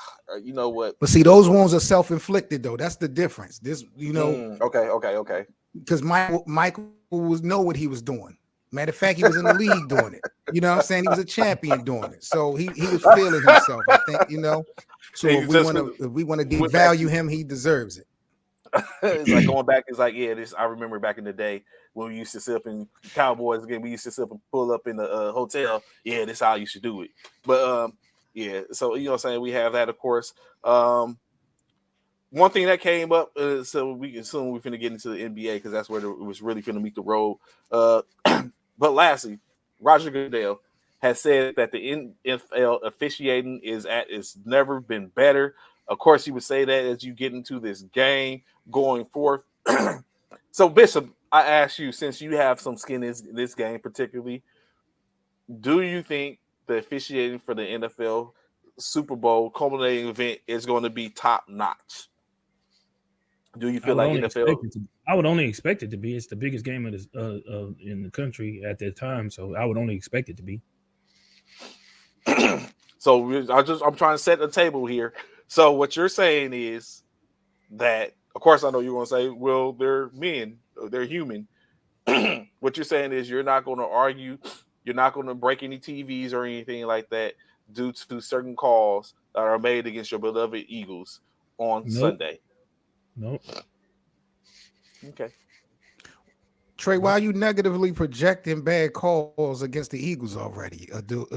you know what? But see, those wounds are self-inflicted though. That's the difference. This, Okay. because Michael was know what he was doing. Matter of fact, he was in the league doing it. You know what I'm saying? He was a champion doing it. So he was feeling himself, I think, you know. So if we want to devalue him, he deserves it. It's like going back, it's like, yeah, this I remember back in the day when we used to sit up in Cowboys again, we used to sit up and pull up in the hotel. Yeah, this is how you should do it. But yeah, so you know what I'm saying, we have that, of course. One thing that came up, so we can soon we're finna get into the NBA because that's where it was really finna meet the road. But lastly, Roger Goodell has said that the NFL officiating it's never been better. Of course, he would say that as you get into this game going forth. So, Bishop, I ask you, since you have some skin in this game particularly, do you think the officiating for the NFL Super Bowl culminating event is going to be top notch? Do you feel like NFL? I would only expect it to be. It's the biggest game in the country at that time, so I would only expect it to be. So I'm trying to set the table here. So what you're saying is that, of course, I know you're going to say, well, they're men, they're human. What you're saying is you're not going to argue, you're not going to break any TVs or anything like that due to certain calls that are made against your beloved Eagles on Sunday. Nope. Okay. Trey, why are you negatively projecting bad calls against the Eagles already? Do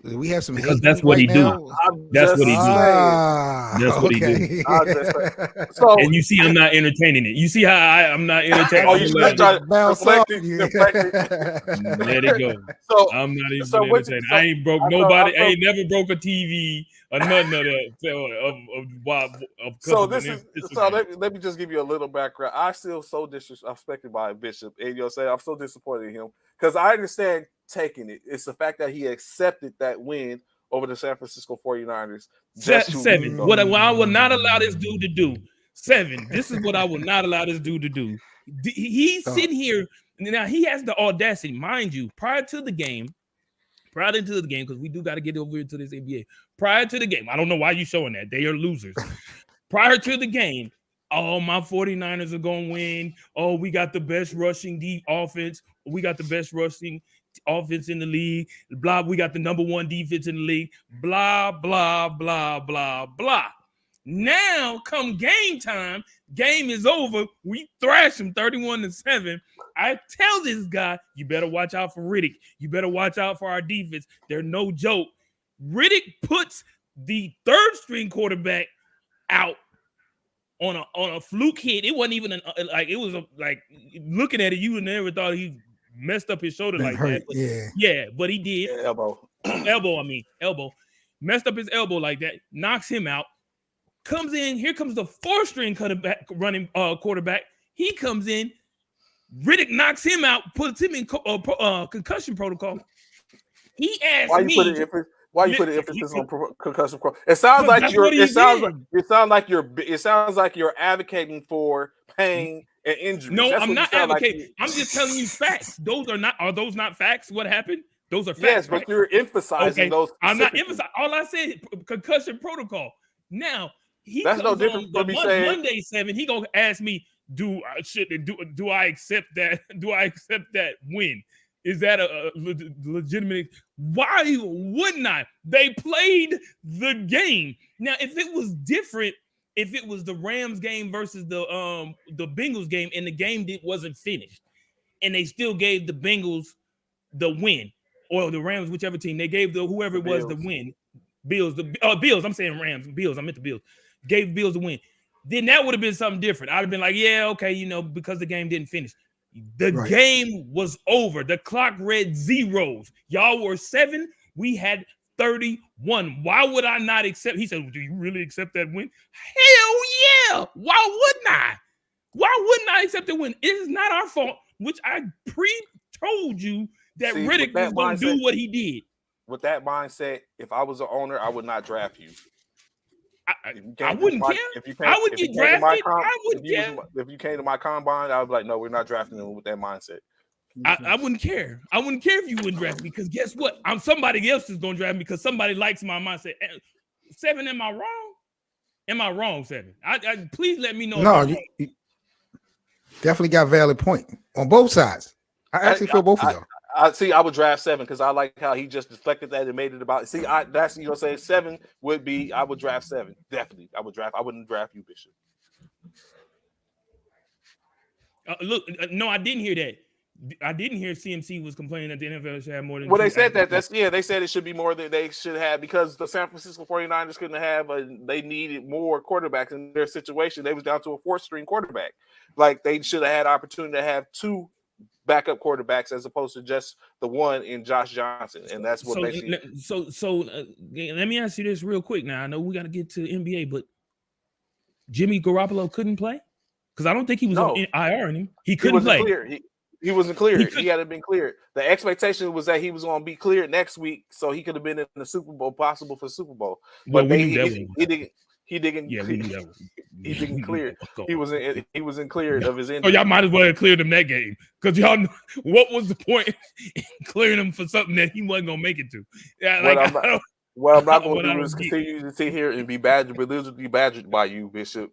we have some? Because that's what he do. That's what he do. That's what he do. So, and you see, I'm not entertaining it. You see how I'm not entertaining. Oh, you should try to let it go. So I'm not even entertaining. I ain't broke nobody. I ain't never broke a TV or nothing of that. So this is. So let me just give you a little background. I feel so disrespected by Bishop. And you'll say I'm so disappointed in him because I understand taking it. It's the fact that he accepted that win over the San Francisco 49ers. Seven. What I will not allow this dude to do. 7. This is what I will not allow this dude to do. He's sitting here now. He has the audacity, mind you, prior to the game, because we do got to get over into this NBA. Prior to the game, I don't know why you showing that. They are losers. Prior to the game, oh, my 49ers are going to win. Oh, we got the best rushing offense. We got the best rushing offense in the league. Blah, we got the number 1 defense in the league. Blah, blah, blah, blah, blah. Now, come game time, game is over. We thrash them 31-7. I tell this guy, you better watch out for Riddick. You better watch out for our defense. They're no joke. Riddick puts the 3rd string quarterback out on a fluke hit. It wasn't even like looking at it, you would never thought he messed up his shoulder like that. But, but he did. Yeah, elbow. Messed up his elbow like that, knocks him out. Comes in, here comes the 4th string quarterback. He comes in, Riddick knocks him out, puts him in concussion protocol. He asked why you put emphasis on concussion protocol? It sounds like you're advocating for pain and injury. No, I'm not advocating. I'm just telling you facts. Are those not facts? What happened? Those are facts. Yes, but you're emphasizing those. I'm not emphasizing. All I said, concussion protocol. Now that's no different from me saying Monday 7. He gonna ask me, do I accept that? Do I accept that win? Is that a legitimate? Why wouldn't I? They played the game. Now, if it was different, if it was the Rams game versus the Bengals game, and the game wasn't finished, and they still gave the Bengals the win, or the Rams, whichever team, they gave whoever it was the win. Bills. I'm saying Rams. Bills. I meant the Bills. Gave Bills the win. Then that would have been something different. I'd have been like, yeah, okay, because the game didn't finish. The game was over. The clock read zeros. Y'all were 7. We had 31. Why would I not accept? He said, do you really accept that win? Hell yeah. Why wouldn't I? Why wouldn't I accept the win? It is not our fault, which I pre-told you that Riddick was going to do what he did. With that mindset, if I was an owner, I would not draft you. I wouldn't care. I would get drafted. I wouldn't care. If you came to my combine, I would be like, no, we're not drafting him with that mindset. I wouldn't care. I wouldn't care if you wouldn't draft me, because guess what? Somebody else is going to draft me because somebody likes my mindset. 7, am I wrong? Am I wrong, 7? I please let me know. No, Definitely got valid point on both sides. I actually feel both of y'all. I see. I would draft 7 because I like how he just deflected that and made it about. See, that's saying 7 would be. I would draft 7 definitely. I wouldn't draft you, Bishop. Look, no, I didn't hear that. I didn't hear CMC was complaining that the NFL should have more than. Well, they said that. They said it should be more than they should have because the San Francisco 49ers couldn't have. They needed more quarterbacks in their situation. They was down to a 4th-string quarterback. Like they should have had opportunity to have 2 backup quarterbacks as opposed to just the one in Josh Johnson, and that's what basically. Let me ask you this real quick. Now I know we got to get to NBA, but Jimmy Garoppolo couldn't play because I don't think he was on IR anymore. He couldn't play. He wasn't cleared. He hadn't been cleared. The expectation was that he was going to be cleared next week, so he could have been in the Super Bowl, possible for Super Bowl. But he didn't. Yeah, he didn't clear. He wasn't cleared of his injury. Oh, y'all might as well have cleared him that game because y'all know what was the point in clearing him for something that he wasn't gonna make it to. Yeah, what I'm not going to do is continue to sit here and be badgered, but literally be badgered by you, Bishop.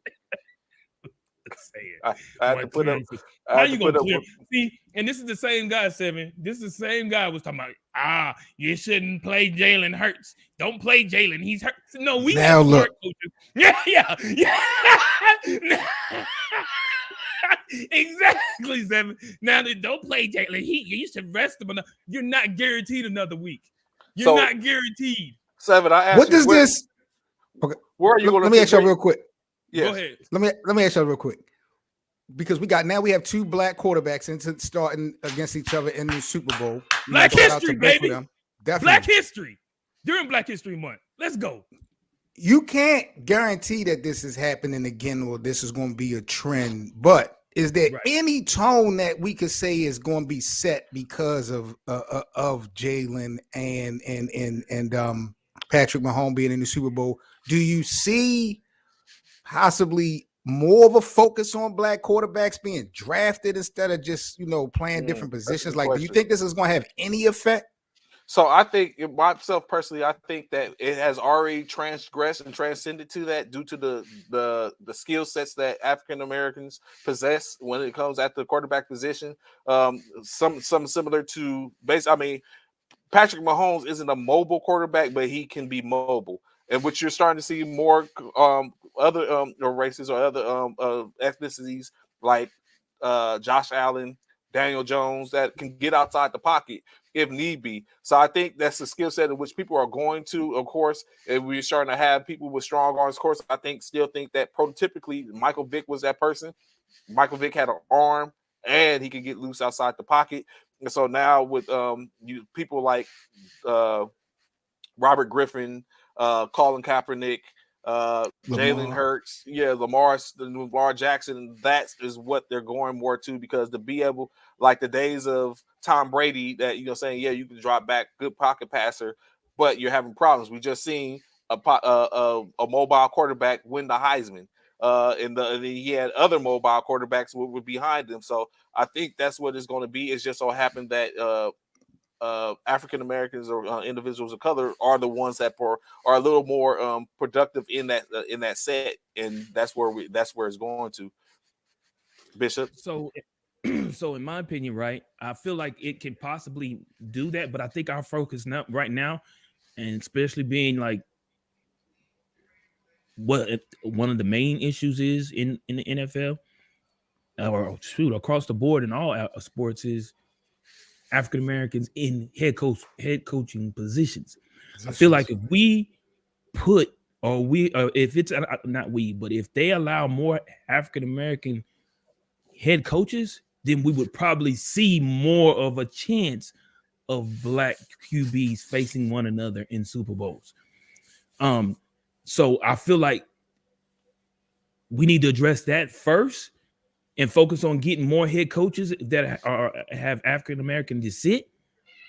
I had to put up. How you gonna clear? See, and this is the same guy, 7. This is the same guy was talking about. You shouldn't play Jalen Hurts. Don't play Jalen. He's hurt. No, we now look. Yeah. Exactly, 7. Now don't play Jalen. You should rest him enough. You're not guaranteed another week. You're not guaranteed. 7. I asked what does this? Okay, where are you going? Let me ask you real quick. Yes. Go ahead. Let me ask you real quick, because we have 2 black quarterbacks into starting against each other in the Super Bowl. Black history, baby. Definitely. Black history during Black History Month. Let's go. You can't guarantee that this is happening again or this is going to be a trend, but is there any tone that we could say is going to be set because of Jalen and Patrick Mahomes being in the Super Bowl? Do you see possibly more of a focus on black quarterbacks being drafted instead of just playing different positions? Like, do you think this is going to have any effect? So I think myself personally, I think that it has already transgressed and transcended to that due to the skill sets that African Americans possess when it comes at the quarterback position. Some similar to Patrick Mahomes isn't a mobile quarterback, but he can be mobile. And what you're starting to see more other races or other ethnicities like Josh Allen, Daniel Jones that can get outside the pocket if need be. So I think that's the skill set in which people are going to, of course, and we're starting to have people with strong arms. Of course, I still think that prototypically Michael Vick was that person. Michael Vick had an arm and he could get loose outside the pocket. And so now with people like Robert Griffin, Colin Kaepernick, Jalen Hurts, Lamar Jackson, that is what they're going more to, because to be able, like the days of Tom Brady, that you can drop back, good pocket passer, but you're having problems. We just seen a mobile quarterback win the Heisman, and he had other mobile quarterbacks were behind him. So I think that's what it's going to be. It's just so happened that African Americans or individuals of color are the ones that are a little more productive in that set, and that's where it's going to. Bishop. So in my opinion, right, I feel like it can possibly do that, but I think our focus now, right now, and especially being like what one of the main issues is in the NFL or across the board in all sports is African Americans in head coaching positions. I feel like if we put, if it's not we, but if they allow more African American head coaches, then we would probably see more of a chance of black QBs facing one another in Super Bowls. So I feel like we need to address that first and focus on getting more head coaches that have African American descent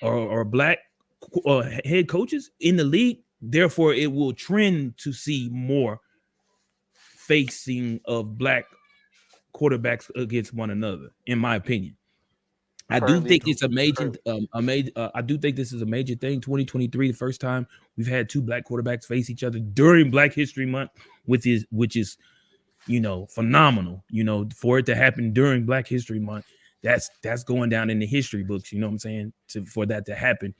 or black head coaches in the league. Therefore, it will trend to see more facing of black quarterbacks against one another. In my opinion, I do think it's a major. I do think this is a major thing. 2023, the first time we've had 2 black quarterbacks face each other during Black History Month, which is phenomenal. For it to happen during Black History Month, that's going down in the history books. You know what I'm saying? For that to happen.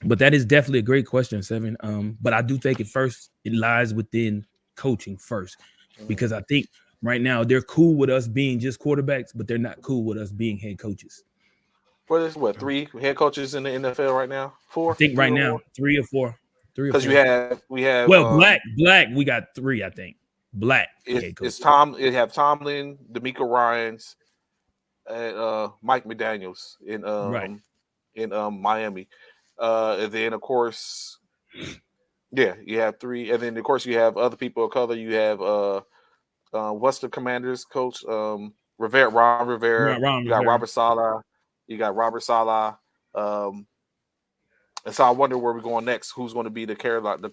But that is definitely a great question, Seven. But I do think it lies within coaching first, because I think right now they're cool with us being just quarterbacks, but they're not cool with us being head coaches. What is 3 head coaches in the NFL right now? 4? I think right now more? 3 or 4. 3 or 4. Because we have Black. We got 3, I think. Black. It's Tom. It have Tomlin, D'Amico Ryans, and Mike McDaniels in Miami. And then of course, you have 3, and then of course you have other people of color. You have what's the Commanders coach? Ron Rivera. You got Robert Saleh. And so I wonder where we're going next. Who's going to be the Carolina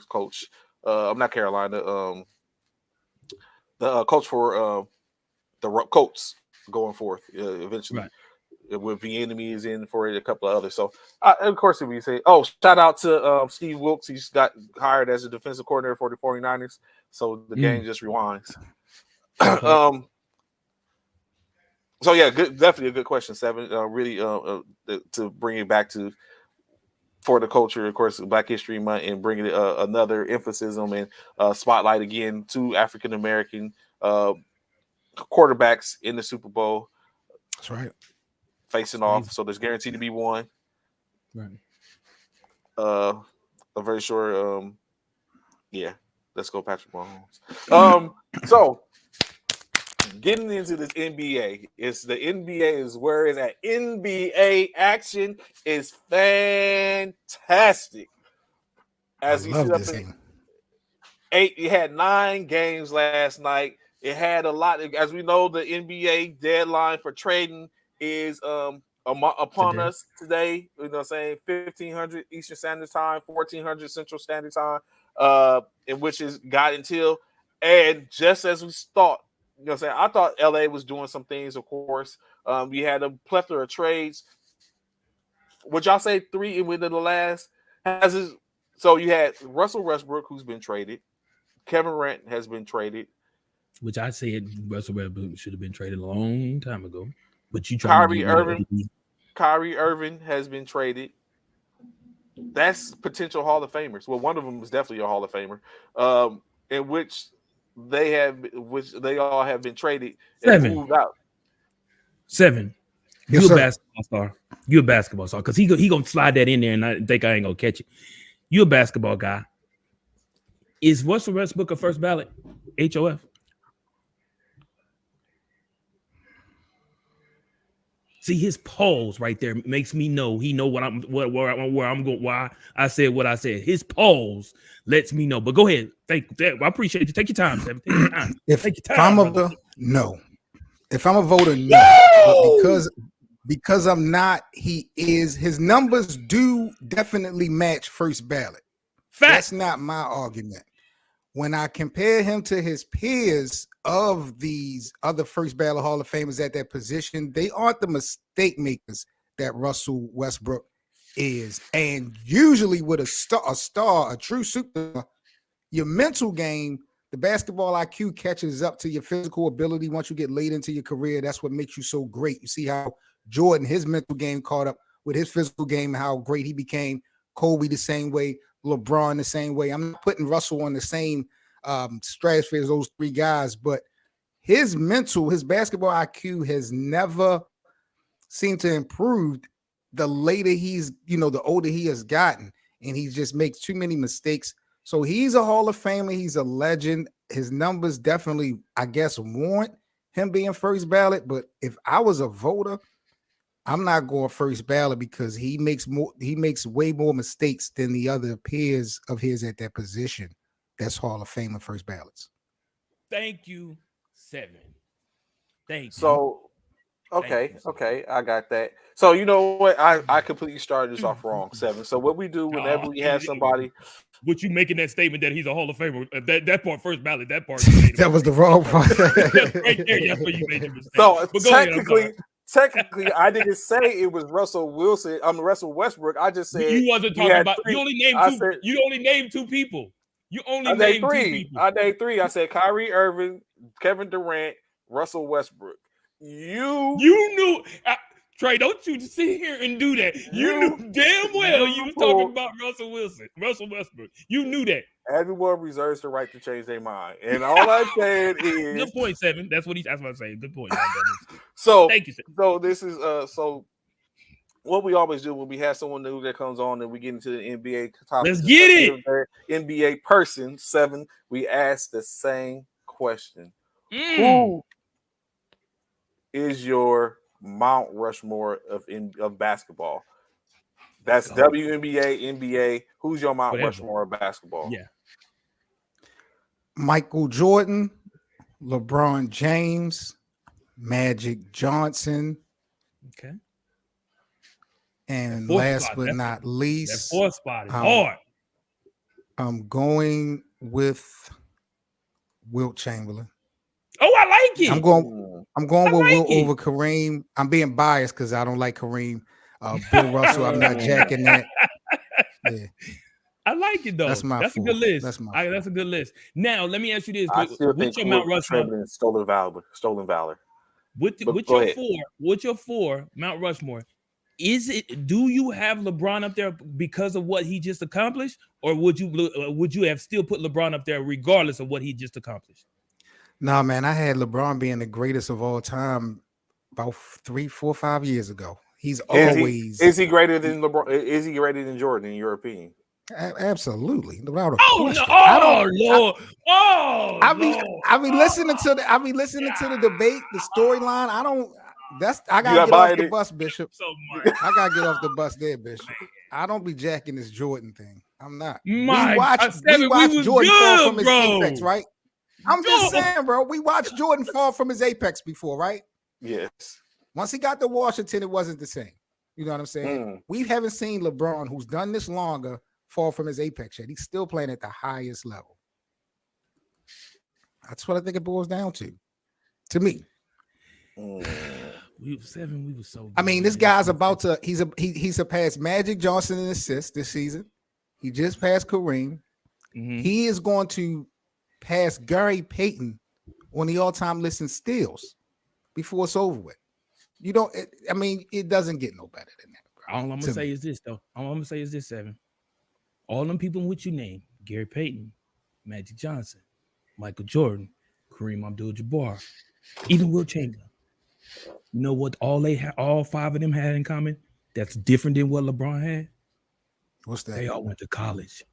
coach? I'm not Carolina. The coach for the Colts going forth eventually. Right. With the enemy is in for a couple of others. So, of course, if we say, shout out to Steve Wilkes. He's got hired as a defensive coordinator for the 49ers. So the game just rewinds. So, yeah, definitely a good question, Seven. Really, to bring it back to for the culture, of course, Black History Month, and bringing another emphasis on and spotlight again to African-American quarterbacks in the Super Bowl. That's right. Facing off, so there's guaranteed to be one. Right. I'm very sure. Let's go, Patrick Mahomes. So getting into this NBA, the NBA is where is at. NBA action is fantastic. As you see up in 8, you had 9 games last night. It had a lot. As we know, the NBA deadline for trading is upon us today. You know what I'm saying? 1500 Eastern Standard Time, 1400 Central Standard Time, in which is got until. And just as we thought, you know what I'm saying? I thought LA was doing some things, of course. You had a plethora of trades. Would y'all say 3 within the last? So you had Russell Westbrook, who's been traded. Kevin Durant has been traded. Which I said Russell Westbrook should have been traded a long time ago. But you Kyrie Irving has been traded. That's potential Hall of Famers. Well, one of them is definitely a Hall of Famer. In which they all have been traded and moved out. 7. Yes, You're a basketball star. You're a basketball star because he gonna slide that in there, and I think I ain't gonna catch it. You're a basketball guy. Is Russell Westbrook a first ballot HOF? See, his pause right there makes me know he know where I'm going. Why I said what I said. His pause lets me know. But go ahead. I appreciate you. Take your time, Seven. Take your time. If I'm a voter, no. If I'm a voter, no. But because I'm not, his numbers do definitely match first ballot. Fact. That's not my argument. When I compare him to his peers of these other first ballot Hall of Famers at that position, they aren't the mistake makers that Russell Westbrook is. And usually with a true super, your mental game, the basketball IQ catches up to your physical ability once you get late into your career. That's what makes you so great. You see how Jordan, his mental game caught up with his physical game and how great he became. Kobe the same way. LeBron the same way. I'm not putting Russell on the same stratosphere as those 3 guys, but his basketball IQ has never seemed to improve the later the older he has gotten, and he just makes too many mistakes. So he's a Hall of Famer. He's a legend. His numbers definitely, I guess, warrant him being first ballot. But if I was a voter, I'm not going first ballot because he makes way more mistakes than the other peers of his at that position. That's Hall of Fame and first ballots. Thank you, 7. Thank you. So, okay, I got that. So you know what? I completely started this off wrong, 7. So what we do whenever we have somebody, what you making that statement that he's a Hall of Famer? That part first ballot. That part. That was the wrong part. Right there. That's where you made your mistake. So technically, I didn't say it was Russell Westbrook. I just said you wasn't talking about. You only named 2. You only named 2 people. You only I named named 2 three. people. I named three. I said Kyrie Irving, Kevin Durant, Russell Westbrook. You knew. Trey, don't you sit here and do that. You knew damn well you was talking about Russell Westbrook. You knew that. Everyone reserves the right to change their mind, and all I said is good point, 7. That's what I'm saying. Good point. So thank you. So this is so. What we always do when we have someone new that comes on and we get into the NBA topic. Let's get it. NBA person 7. We ask the same question: Who is your Mount Rushmore of basketball? That's WNBA, NBA. Who's your Mount Rushmore of basketball? Yeah. Michael Jordan, LeBron James, Magic Johnson. Okay. And last but not least, that 4th spot is hard. I'm going with Wilt Chamberlain. Oh, I like it. I'm going with Wilt over Kareem. I'm being biased because I don't like Kareem. Bill Russell, I'm not jacking that. Yeah. I like it though. That's a good list. That's a good list. Now let me ask you this: what's your Mount Rushmore? Stolen valor. What's your 4 Mount Rushmore? Do you have LeBron up there because of what he just accomplished, or would you have still put LeBron up there regardless of what he just accomplished? No, man, I had LeBron being the greatest of all time about 3, 4, 5 years ago. He's always is he greater than LeBron? Is he greater than Jordan in your opinion? Absolutely, without a question. I be listening to the debate, the storyline. I gotta get off the bus, Bishop. I gotta get off the bus there, Bishop. I don't be jacking this Jordan thing. I'm not. We watch Jordan fall from his apex, right? I'm just saying, bro. We watched Jordan fall from his apex before, right? Yes. Once he got to Washington, it wasn't the same. You know what I'm saying? We haven't seen LeBron, who's done this longer, fall from his apex yet. He's still playing at the highest level. That's what I think it boils down to me. We were 7. We were so good. I mean, this guy's about to. He surpassed Magic Johnson in assists this season. He just passed Kareem. Mm-hmm. He is going to pass Gary Payton on the all-time list in steals before it's over with. You don't. It doesn't get no better than that. Bro, all I'm gonna say is this, though. All I'm gonna say is this, 7. All them people in which you name: Gary Payton, Magic Johnson, Michael Jordan, Kareem Abdul-Jabbar, even Wilt Chamberlain. You know what? All 5 of them had in common that's different than what LeBron had. What's that? They all went to college.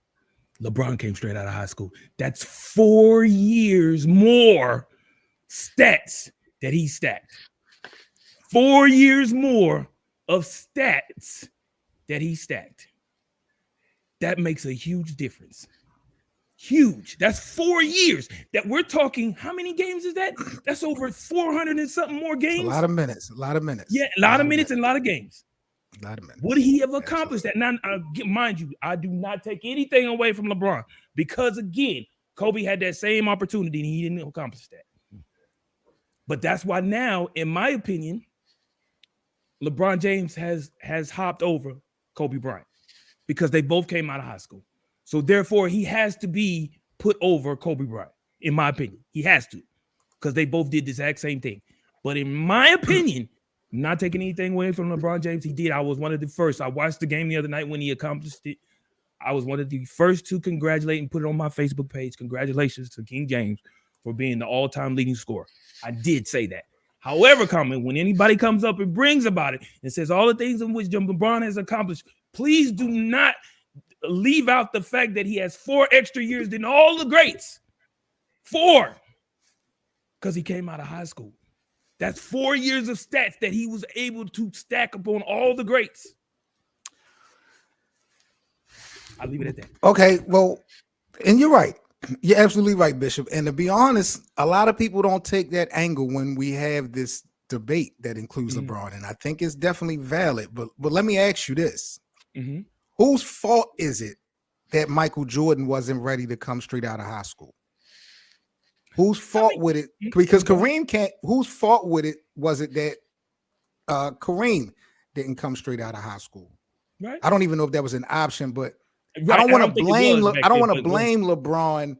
LeBron came straight out of high school. That's 4 years more stats that he stacked. 4 years more of stats that he stacked. That makes a huge difference. Huge. That's 4 years that we're talking. How many games is that? That's over 400 and something more games. A lot of minutes. Yeah, a lot of minutes and a lot of games. A lot of minutes. Would he have accomplished that? Now, mind you, I do not take anything away from LeBron because, again, Kobe had that same opportunity and he didn't accomplish that. But that's why now, in my opinion, LeBron James has hopped over Kobe Bryant because they both came out of high school. So therefore, he has to be put over Kobe Bryant, in my opinion. He has to, because they both did the exact same thing. But in my opinion, I'm not taking anything away from LeBron James. He did. I was one of the first. I watched the game the other night when he accomplished it. I was one of the first to congratulate and put it on my Facebook page. Congratulations to King James for being the all-time leading scorer. I did say that. However, when anybody comes up and brings about it and says all the things in which LeBron has accomplished, please do not leave out the fact that he has 4 extra years than all the greats. 4. Because he came out of high school. That's 4 years of stats that he was able to stack upon all the greats. I'll leave it at that. Okay, well, and you're right. You're absolutely right, Bishop. And to be honest, a lot of people don't take that angle when we have this debate that includes LeBron. And I think it's definitely valid. But let me ask you this. Mm-hmm. Whose fault is it that Michael Jordan wasn't ready to come straight out of high school? Whose fault with it? Because Kareem can't. Whose fault with it was it that Kareem didn't come straight out of high school? Right. I don't even know if that was an option, but I don't want to think it blame. was back I don't then, want to but- blame LeBron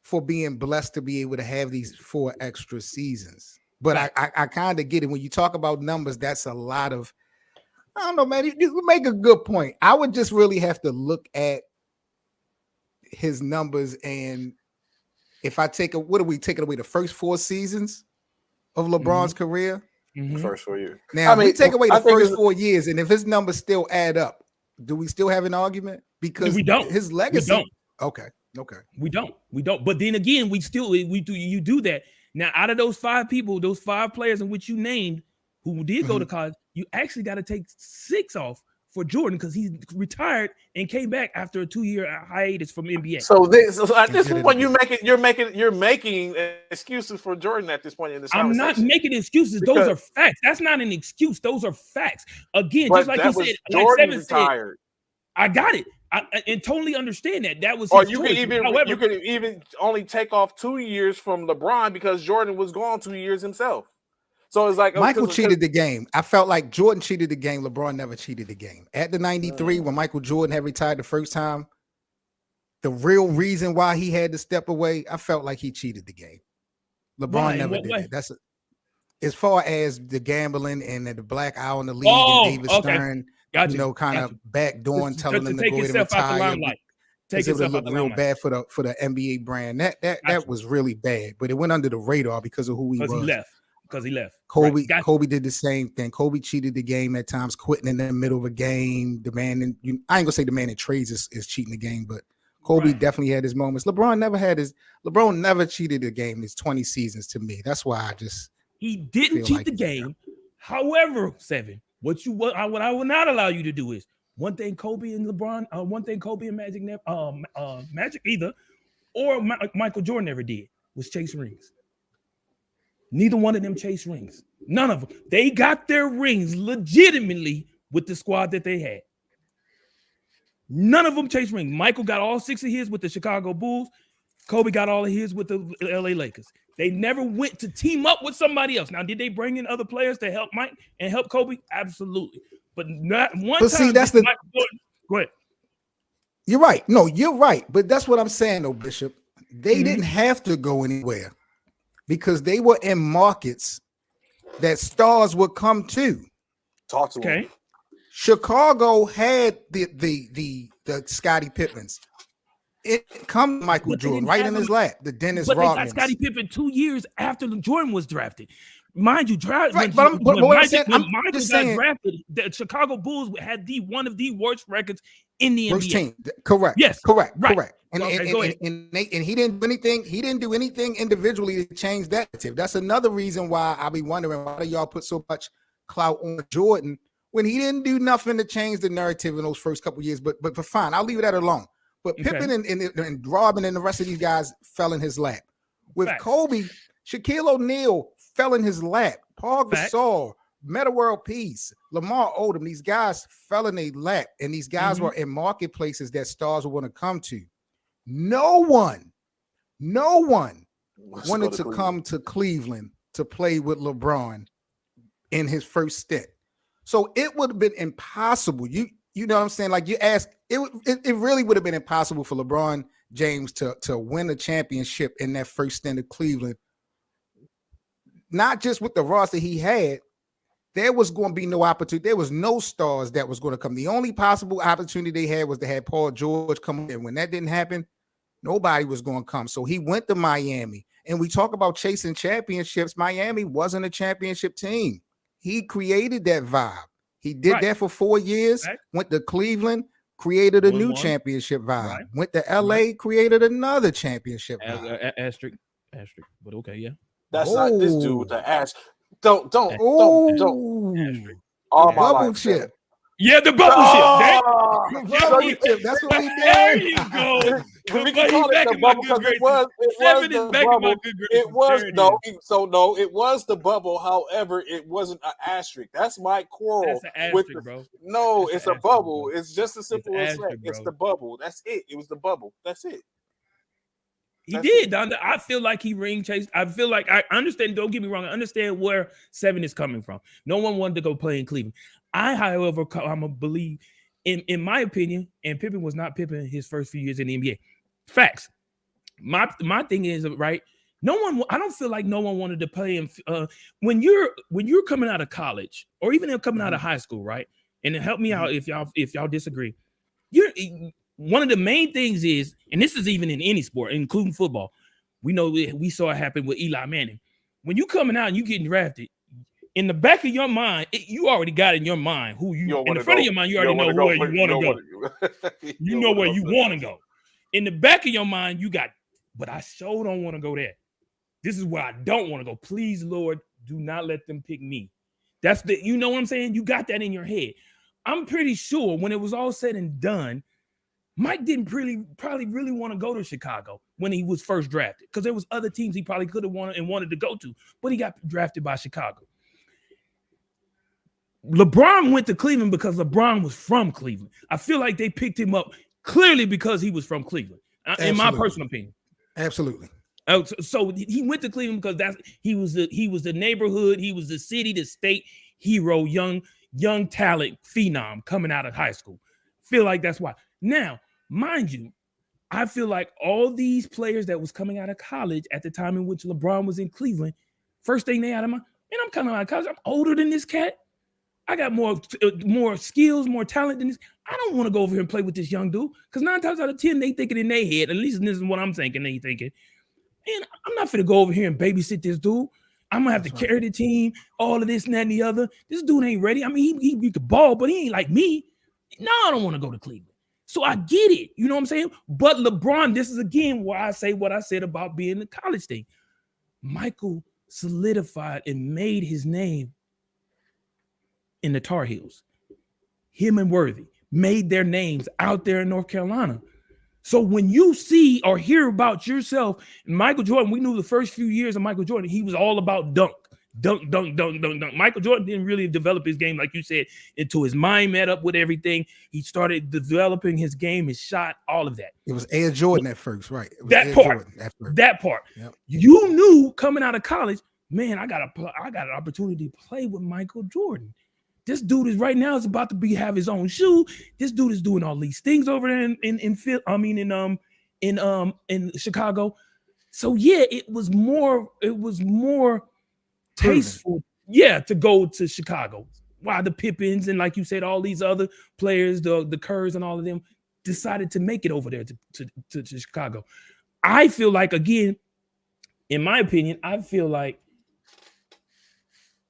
for being blessed to be able to have these 4 extra seasons. But I kind of get it when you talk about numbers. That's a lot of. I don't know, man. You make a good point. I would just really have to look at his numbers, and if I take what are we taking away the first 4 seasons of LeBron's career? Mhm. First 4 years. Now, if we take away the first it's- 4 years, and if his numbers still add up, do we still have an argument? Because We don't. his We legacy. don't. Okay. We don't. But then again, we do. You do that now. Out of those 5 people, those 5 players in which you named who did go to college, you actually got to take 6 off for Jordan because he retired and came back after a 2-year hiatus from NBA. So at this point, you're making excuses for Jordan at this point in this I'm conversation. not making excuses. Because- Those are facts. That's not an excuse. Those are facts. Again, But just like that you was said, Jordan like Seven retired. said, I got it. And totally understand that. That was Or his you choice. could even However, you could even only take off 2 years from LeBron because Jordan was gone 2 years himself. So it's like Michael cheated the game. I felt like Jordan cheated the game. LeBron never cheated the game. At the 93, when Michael Jordan had retired the first time, the real reason why he had to step away, I felt like he cheated the game. LeBron never did it. That's as far as the gambling and the black eye on the league and David Stern, kind of backdooring, telling them to go ahead and retire. It would look real bad for the NBA brand. That was really bad, but it went under the radar because of who he was. Because he left. Kobe did the same thing. Kobe cheated the game at times, quitting in the middle of a game, demanding. I ain't gonna say demanding trades is cheating the game, but Kobe definitely had his moments. LeBron never cheated the game. His 20 seasons to me. That's why he didn't cheat the game. However, what I would not allow you to do is one thing Kobe and Magic Magic either or Michael Jordan never did was chase rings. Neither one of them chased rings. None of them. They got their rings legitimately with the squad that they had. None of them chased rings. Michael got all 6 of his with the Chicago Bulls. Kobe got all of his with the LA Lakers. They never went to team up with somebody else. Now, did they bring in other players to help Mike and help Kobe? Absolutely. But not one time. See, that's Michael Jordan. Go ahead. You're right. No, you're right. But that's what I'm saying, though, Bishop. They didn't have to go anywhere, because they were in markets that stars would come to. Talk to him. Chicago had the Scottie Pippens. It come Michael Jordan right in his lap. The Dennis Rodmans. They got Scottie Pippen 2 years after Jordan was drafted. Mind you, When Michael got drafted, the Chicago Bulls had one of the worst records in the NBA. Team. Correct. Yes. Correct. Right. Correct. And he didn't do anything. He didn't do anything individually to change that. That's another reason why I'll be wondering why do y'all put so much clout on Jordan when he didn't do nothing to change the narrative in those first couple of years. But fine, I'll leave that alone. But Pippen and Robin and the rest of these guys fell in his lap. With Kobe, Shaquille O'Neal fell in his lap. Paul Gasol, Metta World Peace, Lamar Odom, these guys fell in their lap, and these guys were in marketplaces that stars would want to come to. No one wanted to come to Cleveland to play with LeBron in his first stint. So it would have been impossible. You know what I'm saying? Like you asked, it really would have been impossible for LeBron James to win a championship in that first stint of Cleveland. Not just with the roster he had, there was going to be no opportunity. There was no stars that was going to come. The only possible opportunity they had was to have Paul George come in. When that didn't happen, nobody was going to come. So he went to Miami. And we talk about chasing championships. Miami wasn't a championship team. He created that vibe. He did that for 4 years, went to Cleveland, created a new championship vibe. Went to LA, created another championship vibe. Asterisk. But okay, yeah. That's not this dude with the ass. Don't. All my bubble life, chip. Yeah, the bubble chip. Bubble chip. That's what we did. There you go. We can call it the bubble because it was the bubble. It was it was the bubble. However, it wasn't an asterisk. That's my quarrel with the bro. No, it's a bubble. Bro. It's just as simple as that. It's the bubble. That's it. It was the bubble. That's it. He did. I feel like he ring chased. I feel like I understand. Don't get me wrong. I understand where Seven is coming from. No one wanted to go play in Cleveland. I, however, I'm a believe in my opinion, and Pippen was not Pippen his first few years in the NBA. Facts. My thing is, right, I don't feel like no one wanted to play him when you're coming out of college or even coming out of high school, right? And help me out if y'all disagree. One of the main things is, and this is even in any sport, including football, we saw it happen with Eli Manning. When you coming out and you getting drafted, in the back of your mind, you already got in your mind who you in the front of your mind, you already know where you want to go. You know where you want to go. In the back of your mind, you got, but I sure don't want to go there. This is where I don't want to go. Please, Lord, do not let them pick me. That's you know what I'm saying? You got that in your head. I'm pretty sure when it was all said and done, Mike didn't probably really want to go to Chicago when he was first drafted because there was other teams he probably could have wanted to go to, but he got drafted by Chicago. LeBron went to Cleveland because LeBron was from Cleveland. I feel like they picked him up clearly because he was from Cleveland, in my personal opinion. Absolutely. So he went to Cleveland because he was the neighborhood, he was the city, the state hero, young talent phenom coming out of high school. Feel like that's why. Now, mind you, I feel like all these players that was coming out of college at the time in which LeBron was in Cleveland, first thing they out of my, man, I'm coming out of college. I'm older than this cat. I got more skills, more talent than this. I don't want to go over here and play with this young dude because 9 times out of 10, they thinking in their head, at least this is what I'm thinking, they thinking, man, I'm not finna go over here and babysit this dude. I'm gonna have to carry the team, all of this and that and the other. This dude ain't ready. I mean, he could ball, but he ain't like me. No, I don't want to go to Cleveland. So I get it. You know what I'm saying? But LeBron, this is again why I say what I said about being the college thing. Michael solidified and made his name in the Tar Heels. Him and Worthy made their names out there in North Carolina. So when you see or hear about yourself, Michael Jordan, we knew the first few years of Michael Jordan, he was all about dunk. Michael Jordan didn't really develop his game, like you said, until his mind met up with everything. He started developing his game, his shot, all of that. It was Air Jordan at first, right? It was That part. Yep. You knew coming out of college, man, I got an opportunity to play with Michael Jordan. This dude is right now is about to have his own shoe. This dude is doing all these things over there in Chicago. So yeah, it was more tasteful, to go to Chicago. Why the Pippins and like you said, all these other players, the Kerrs and all of them decided to make it over there to Chicago. I feel like, again, in my opinion, I feel like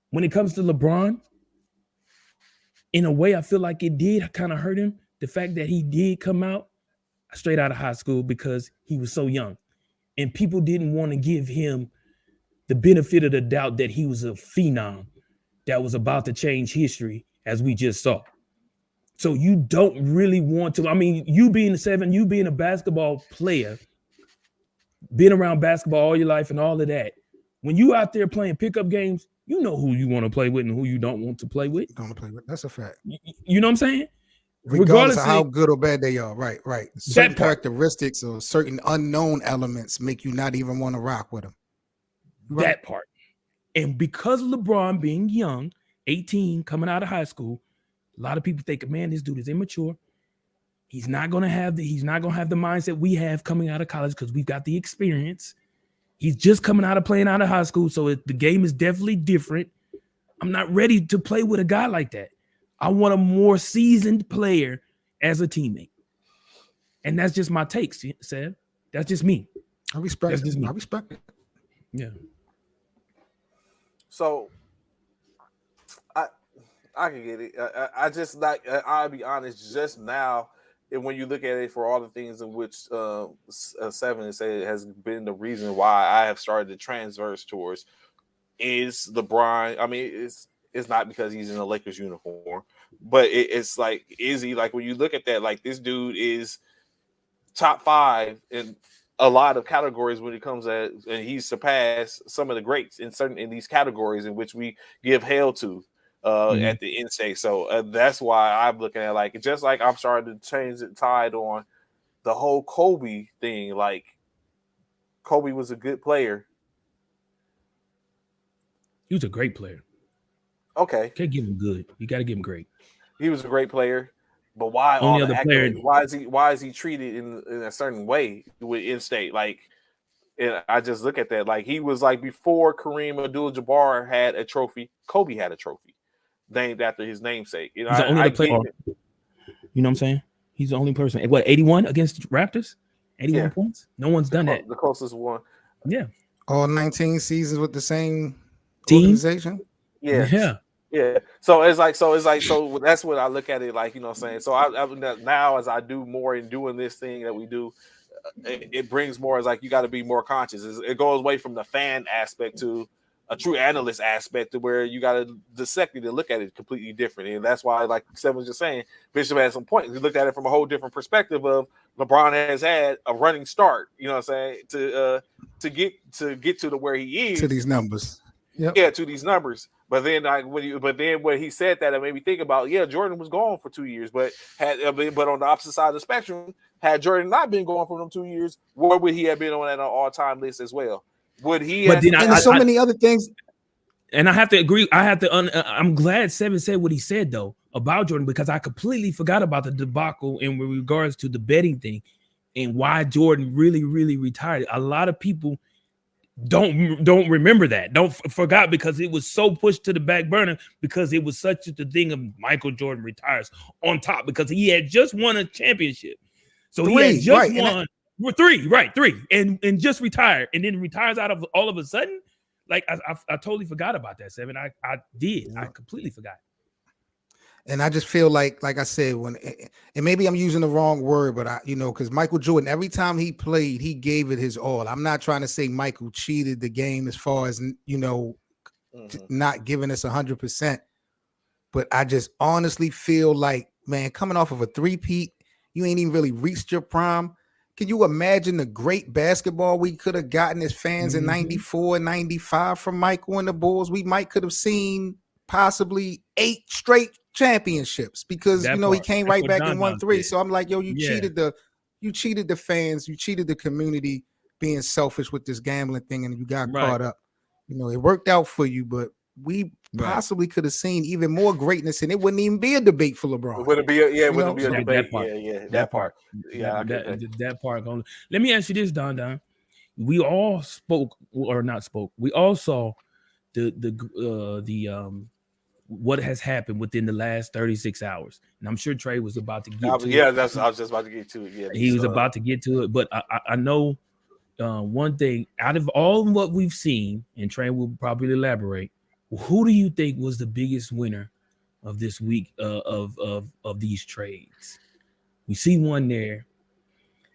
when it comes to LeBron, in a way, I feel like it did kind of hurt him. The fact that he did come out straight out of high school because he was so young. And people didn't want to give him the benefit of the doubt that he was a phenom that was about to change history, as we just saw. So you don't really want to, I mean, you being a basketball player, been around basketball all your life and all of that, when you out there playing pickup games, you know who you want to play with and who you don't want to play with. That's a fact. You know what I'm saying? Regardless of how good or bad they are. Right. Certain characteristics or certain unknown elements make you not even want to rock with them. Right? That part. And because of LeBron being young, 18, coming out of high school, a lot of people think, man, this dude is immature. He's not gonna have the mindset we have coming out of college because we've got the experience. He's just coming out of playing out of high school, so the game is definitely different. I'm not ready to play with a guy like that. I want a more seasoned player as a teammate. And that's just my take, Seb. That's just me. I respect it. Yeah. So I can get it. I just like, I'll be honest, just now, and when you look at it for all the things in which Seven said has been the reason why I have started to transverse towards is LeBron. I mean, it's not because he's in a Lakers uniform, but it's like, is he, like, when you look at that, like, this dude is top 5 in a lot of categories when it comes to, and he's surpassed some of the greats in these categories in which we give hell to at the end stage. So that's why I'm looking at, like, just like I'm starting to change the tide on the whole Kobe thing. Like, Kobe was a good player. He was a great player. Okay. Can't give him good. You got to give him great. He was a great player, But why Only all the other player. accolades? Why is he treated in a certain way with in-state? Like, and I just look at that. Like, he was like, before Kareem Abdul-Jabbar had a trophy, Kobe had a trophy named after his namesake. You know, He's the only other player. get it. You know what I'm saying? He's the only person. What, 81 against the Raptors? 81 points? No one's done that. The closest one. Yeah. All 19 seasons with the same Team? organization. Yeah. So it's like that's what I look at it like, you know what I'm saying? So I now, as I do more in doing this thing that we do, it brings more as like, you got to be more conscious. It goes away from the fan aspect to a true analyst aspect, to where you got to dissect it and look at it completely different. And that's why, like Seven was just saying, Bishop had some points. He looked at it from a whole different perspective of LeBron has had a running start, you know what I'm saying, to get to where he is, to these numbers. Yeah, to these numbers. But then when he said that, it made me think about, Jordan was gone for 2 years, but on the opposite side of the spectrum, had Jordan not been gone for them 2 years, where would he have been on an all-time list as well? Would he? But then there's so many other things. And I have to agree. I'm glad Seven said what he said though about Jordan, because I completely forgot about the debacle in regards to the betting thing and why Jordan really, really retired. A lot of people don't remember that. Forgot, because it was so pushed to the back burner, because it was such a thing of Michael Jordan retires on top, because he had just won a championship. So he had just won three, and just retired, and then retires out of all of a sudden. Like, I totally forgot about that, Seven. I did. I completely forgot. And I just feel like I said, and maybe I'm using the wrong word, but because Michael Jordan, every time he played, he gave it his all. I'm not trying to say Michael cheated the game as far as, not giving us 100%, but I just honestly feel like, man, coming off of a three-peat, you ain't even really reached your prime. Can you imagine the great basketball we could have gotten as fans in 94 and 95 from Michael and the Bulls? We might could have seen possibly 8 straight championships, because he came right back and won 3. So I'm like, yo, you cheated the fans, you cheated the community, being selfish with this gambling thing, and you got caught up. It worked out for you, but we possibly could have seen even more greatness, and it wouldn't even be a debate for LeBron. It wouldn't be a debate. That part. That part. Let me ask you this, Don. We all we all saw the what has happened within the last 36 hours. And I'm sure Trey was about to get to it. I was just about to get to it. Yeah, he was about to get to it. But I know one thing, out of all what we've seen, and Trey will probably elaborate, who do you think was the biggest winner of this week of these trades? We see one there.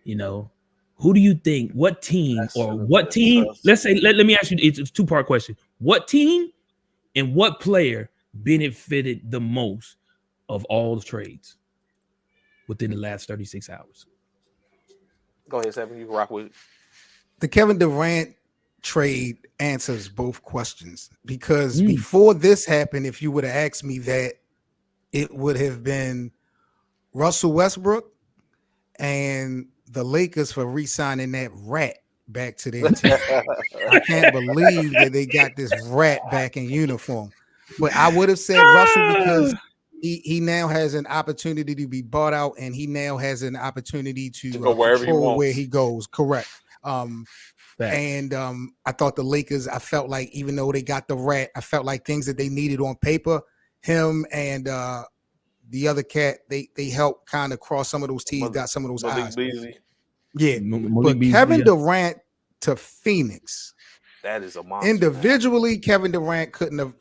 Who do you think? What team? Let's say, let me ask you, it's a 2-part question. What team and what player benefited the most of all the trades within the last 36 hours? Go ahead, Seven. You can rock with it. The Kevin Durant trade answers both questions, because before this happened, if you would have asked me that, it would have been Russell Westbrook and the Lakers for re-signing that rat back to their team. I can't believe that they got this rat back in uniform. But I would have said Russell, because he now has an opportunity to be bought out, and he now has an opportunity to go wherever where he goes. Correct. And I thought the Lakers, I felt like, even though they got the rat, I felt like things that they needed on paper, him and the other cat, they helped kind of cross some of those T's, got some of those eyes. Yeah. But Kevin Durant to Phoenix, that is a monster. Individually, Kevin Durant couldn't have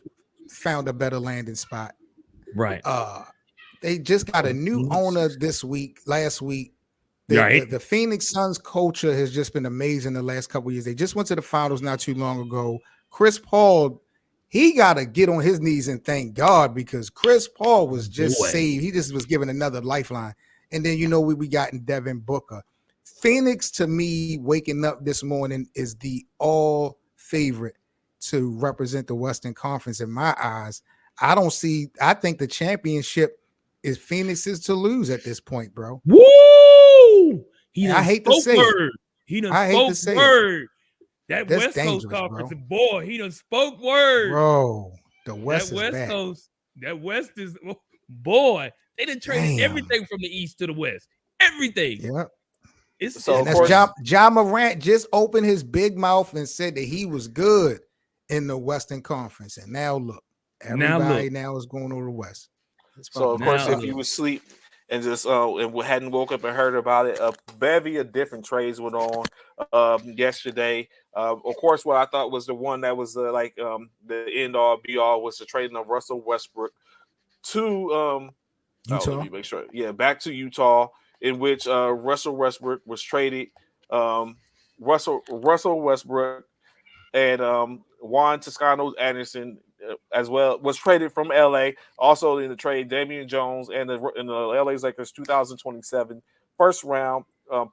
found a better landing spot. Right. They just got a new owner last week. The Phoenix Suns culture has just been amazing the last couple of years. They just went to the finals not too long ago. Chris Paul, he got to get on his knees and thank God, because Chris Paul was just saved. He just was given another lifeline. And then, we got in Devin Booker. Phoenix, to me, waking up this morning, is the all favorite to represent the Western Conference in my eyes. I think the championship is Phoenix's to lose at this point, bro. Woo! I hate to say it. He done spoke word. That's West Coast conference, bro. Boy, he done spoke word. Bro, the West is West back. Coast, that West is, boy, They done traded everything from the East to the West. Everything. Yeah. So, And of that's course, John Morant just opened his big mouth and said that he was good in the Western Conference. And now look, everybody now is going over the West. so of course, if you would sleep and just and hadn't woke up and heard about it, a bevy of different trades went on yesterday. Of course, what I thought was the one that was the end all be all was the trading of Russell Westbrook to Utah. let me make sure. Yeah, back to Utah, in which Russell Westbrook was traded. Russell Westbrook and Juan Toscano Anderson as well was traded from LA. Also in the trade, Damian Jones and the LA Lakers 2027 first round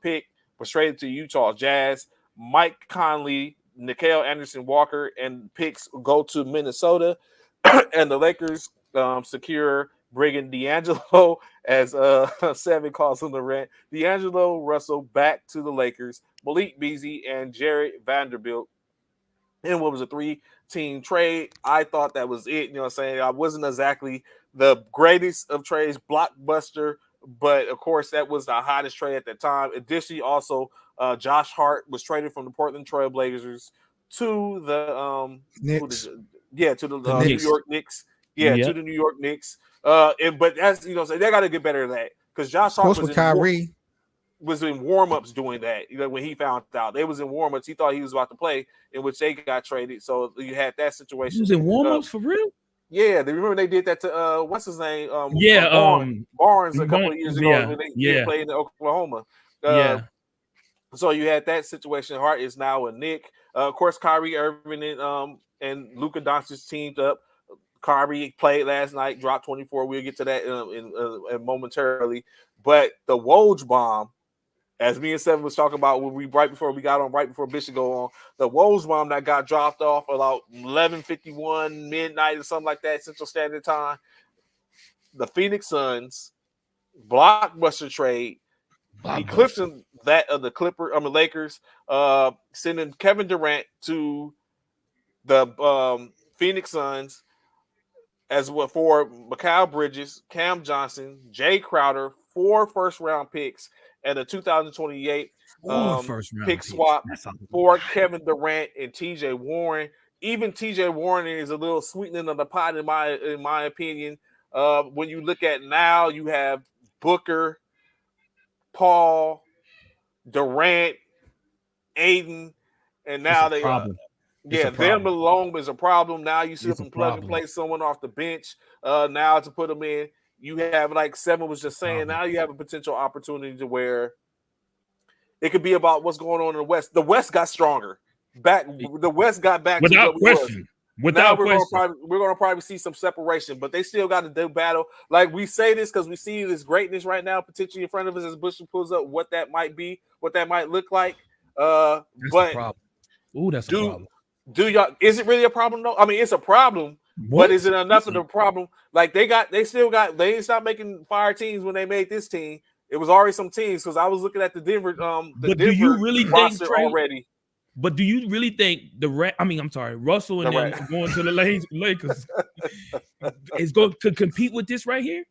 pick was traded to Utah Jazz. Mike Conley, Nickeil Anderson Walker, and picks go to Minnesota, and the Lakers secure bringing D'Angelo, as Seven calls him the rent, D'Angelo Russell back to the Lakers, Malik Beasley and Jared Vanderbilt. And what was a 3-team trade? I thought that was it. You know what I'm saying? I wasn't exactly the greatest of trades, blockbuster, but of course that was the hottest trade at that time. Additionally, also Josh Hart was traded from the Portland Trail Blazers to the Knicks. to the New York Knicks. Yeah, to the New York Knicks. But as you know, so they got to get better at that because Josh Hart was in warm-ups doing that. You know, when he found out they was in warm-ups, he thought he was about to play, in which they got traded. So you had that situation. He was in warm-ups for real? Yeah, they remember they did that to what's his name? Barnes a couple of years ago when they played in Oklahoma. So you had that situation. Hart is now a Knick. Of course, Kyrie Irving and Luka Doncic teamed up. Kyrie played last night, dropped 24. We'll get to that in momentarily. But the Woj bomb, as me and Seven was talking about right before Bishop go on, the Woj bomb that got dropped off about 11:51 midnight or something like that Central Standard Time. The Phoenix Suns blockbuster trade, eclipsing that of the Lakers, sending Kevin Durant to the Phoenix Suns. As well for Mikal Bridges, Cam Johnson, Jay Crowder, 4 first-round picks, and a 2028 pick swap for Kevin Durant and T.J. Warren. Even T.J. Warren is a little sweetening of the pot in my opinion. When you look at now, you have Booker, Paul, Durant, Aiden, and now they them alone is a problem. Now you see them plug and play someone off the bench now to put them in. You have, like Seven was just saying, now you have a potential opportunity to where it could be about what's going on in the West. The West got stronger. The West got back without to what question. Without question. We're gonna probably see some separation, but they still got to do battle. Like we say this because we see this greatness right now potentially in front of us as Bush pulls up what that might be, what that might look like. That's a problem. Ooh, that's a problem. Is it really a problem though? I mean, it's a problem, but is it enough of the problem? Like they ain't stopped making fire teams when they made this team. It was already some teams because I was looking at the Denver do you really think already? But do you really think Russell and them going to the Lakers is going to compete with this right here?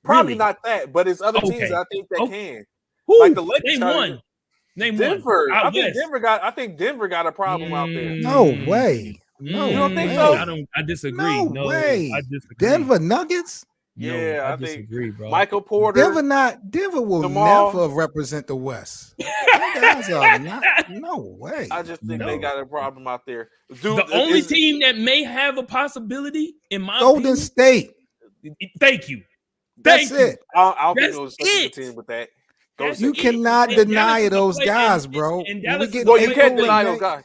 Probably not that, but it's other teams that I think that can. Who? Like the Lakers. Name Denver. one. I think Denver got a problem out there. No way. No, you don't think so? I disagree. No way. I disagree. Denver Nuggets? Yeah, I disagree, bro. Michael Porter. Denver will never represent the West. No way. I just think they got a problem out there. The only team that may have a possibility, in my Golden State. Thank you. That's it. I don't think it was such a team with that. You cannot deny those guys, bro. You can't deny those guys.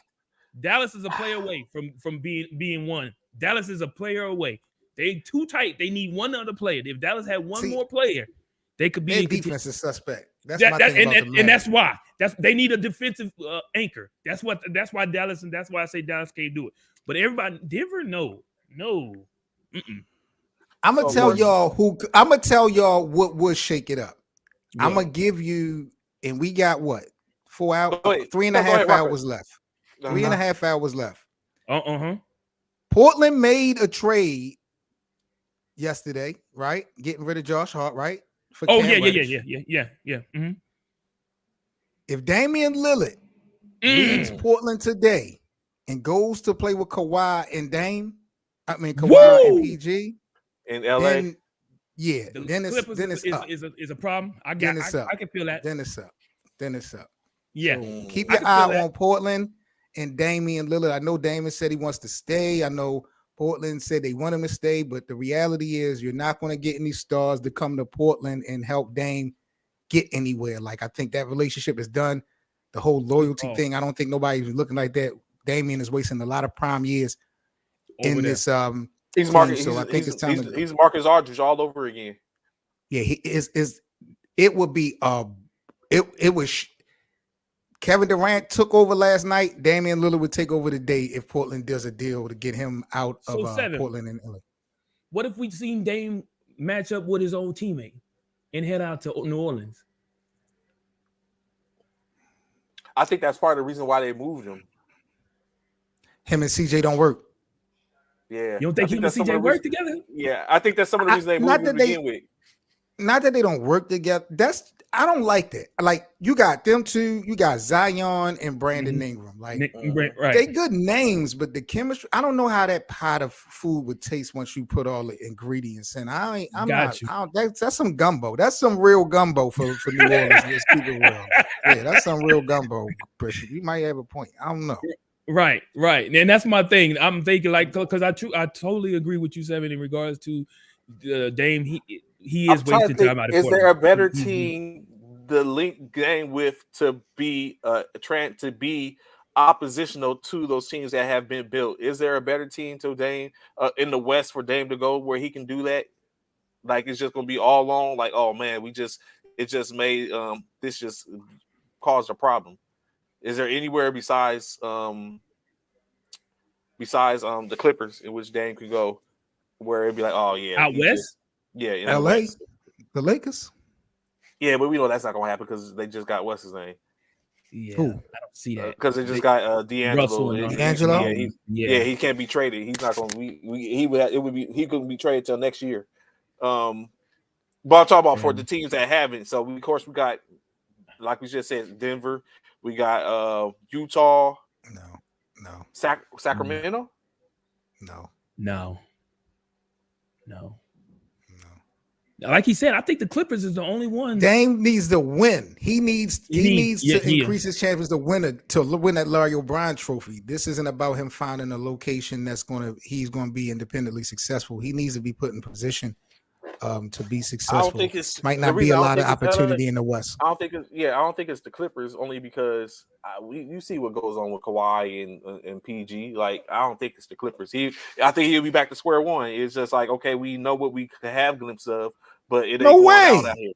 Dallas is a player away from being one. Dallas is a player away. They too tight. They need one other player. If Dallas had one more player, they could be. Their defense is suspect. That's my thing about the and that's why. They need a defensive anchor. That's why Dallas, and that's why I say Dallas can't do it. But everybody, Denver, no. I'm gonna tell y'all what would shake it up. Yeah. I'm gonna give you, and we got what? 4 hours, 3.5 hours left. 3.5 hours left. Uh-huh. Portland made a trade yesterday, right? Getting rid of Josh Hart, right? For Oh, Cam yeah. Reddish. Mm-hmm. If Damian Lillard leaves Mm. Portland today and goes to play with Kawhi and Kawhi and Woo! PG, In LA. then yeah, The then Clippers it's up. is a problem. I Then it's up. can feel that. Then it's up. Then it's up. Yeah. So keep I your can eye feel that. on Portland and Damian Lillard. I know Damian said he wants to stay. I know Portland said they want him to stay, but the reality is you're not going to get any stars to come to Portland and help Dame get anywhere. Like, I think that relationship is done. The whole loyalty thing, I don't think nobody's looking like that. Damian is wasting a lot of prime years Over in there. this He's team, Marcus. so I think it's time to go. He's Marcus Aldridge all over again. Yeah, he is it would be it was Kevin Durant took over last night. Damian Lillard would take over today if Portland does a deal to get him out of Portland and LA. What if we seen Dame match up with his old teammate and head out to New Orleans? I think that's part of the reason why they moved him. Him and CJ don't work. Yeah. You don't think him and CJ work together? Yeah, I think that's some of the reason they moved him to begin with. Not that they don't work together. I don't like that. Like, you got them two, you got Zion and Brandon Ingram. Like, right. They good names, but the chemistry, I don't know how that pot of food would taste once you put all the ingredients in. That's some gumbo. That's some real gumbo for New Orleans. Let's keep it real. Yeah, that's some real gumbo, Bishop. You might have a point. I don't know. Right. And that's my thing. I'm thinking, like, because I totally agree with you, Seven, in regards to Dame. He is wasting time out of Is there a better team the link game with to be oppositional to those teams that have been built? Is there a better team to Dame in the West for Dame to go where he can do that? Like, it's just gonna be all alone. Like, oh man, it just made this just caused a problem. Is there anywhere besides the Clippers in which Dame could go where it'd be like, oh yeah, out west? In LA, West. the Lakers. Yeah, but we know that's not gonna happen because they just got what's his name. Yeah, Who? I don't see that Because they just got D'Angelo. D'Angelo. He can't be traded. He's not gonna be. He couldn't be traded till next year. But I'm talking about for the teams that haven't. So of course we got, like we just said, Denver. We got Utah. No. Sacramento. No. Like he said, I think the Clippers is the only one. Dame needs to win. He needs to increase his chances to win that Larry O'Brien trophy. This isn't about him finding a location he's gonna be independently successful. He needs to be put in position to be successful. I don't think it's might not be a lot of opportunity in the West. I don't think it's the Clippers only because you see what goes on with Kawhi and PG. Like, I don't think it's the Clippers. I think he'll be back to square one. It's just like, okay, we know what we could have glimpse of, but it ain't no way. out here.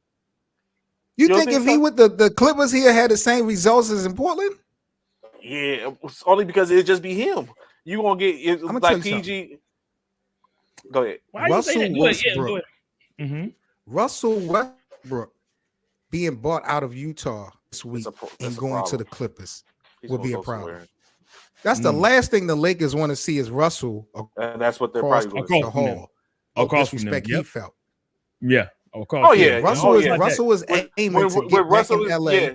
You think if he with the Clippers here had the same results as in Portland? Yeah, only because it'd just be him. You gonna get it, like PG. Go ahead. Why you say that? Go ahead. Russell Westbrook being bought out of Utah this week and going to the Clippers would be a problem. That's the last thing the Lakers want to see is Russell, and that's what they're probably going to the hall. Disrespect he felt. Yeah. Russell was aiming to get back in LA. Yeah.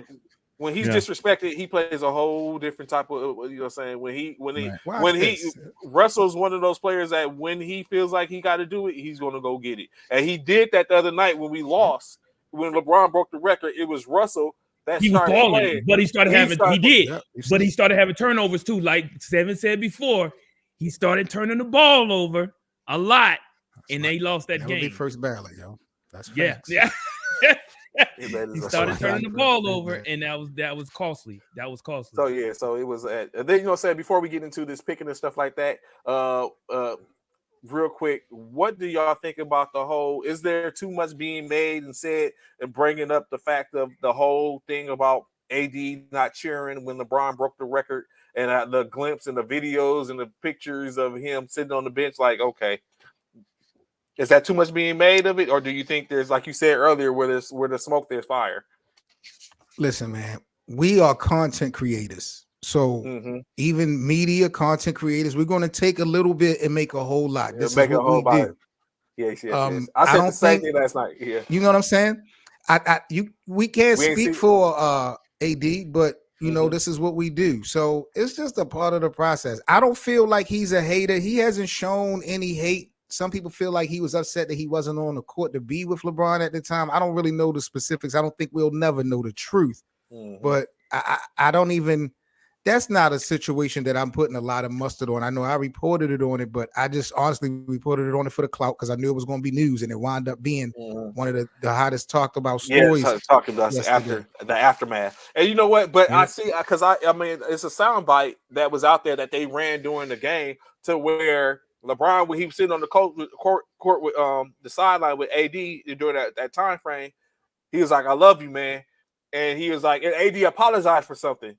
When he's disrespected, he plays a whole different type of, you know what I'm saying? Russell's one of those players that when he feels like he got to do it, he's going to go get it. And he did that the other night when we lost. When LeBron broke the record, it was Russell that he started was falling, playing. but he started having turnovers too. Like Seven said before, he started turning the ball over a lot, and they lost that game. First ballot, yo. That's facts. Yeah. He started turning the ball over, and that was costly. So it was and then, you know, saying before we get into this picking and stuff like that, real quick, what do y'all think about the whole? Is there too much being made and said and bringing up the fact of the whole thing about AD not cheering when LeBron broke the record, and the glimpse and the videos and the pictures of him sitting on the bench? Like, okay. Is that too much being made of it, or do you think there's, like you said earlier, where there's smoke, there's fire? Listen, man, we are content creators. So even media content creators, we're going to take a little bit and make a whole lot. This is what we do. Yes. I said the same thing last night. Yeah. You know what I'm saying? We can't speak for AD, but you know, this is what we do. So it's just a part of the process. I don't feel like he's a hater. He hasn't shown any hate. Some people feel like he was upset that he wasn't on the court to be with LeBron at the time. I don't really know the specifics. I don't think we'll never know the truth. But I don't even, that's not a situation that I'm putting a lot of mustard on. I know I reported it on it, but I just honestly reported it on it for the clout because I knew it was going to be news, and it wound up being one of the hottest talked about stories. Yeah, talking about after the aftermath. And you know what? But I see, because I mean, it's a soundbite that was out there that they ran during the game to where LeBron, when he was sitting on the court with the sideline with AD during that time frame, he was like, "I love you, man," and he was like, and AD apologized for something.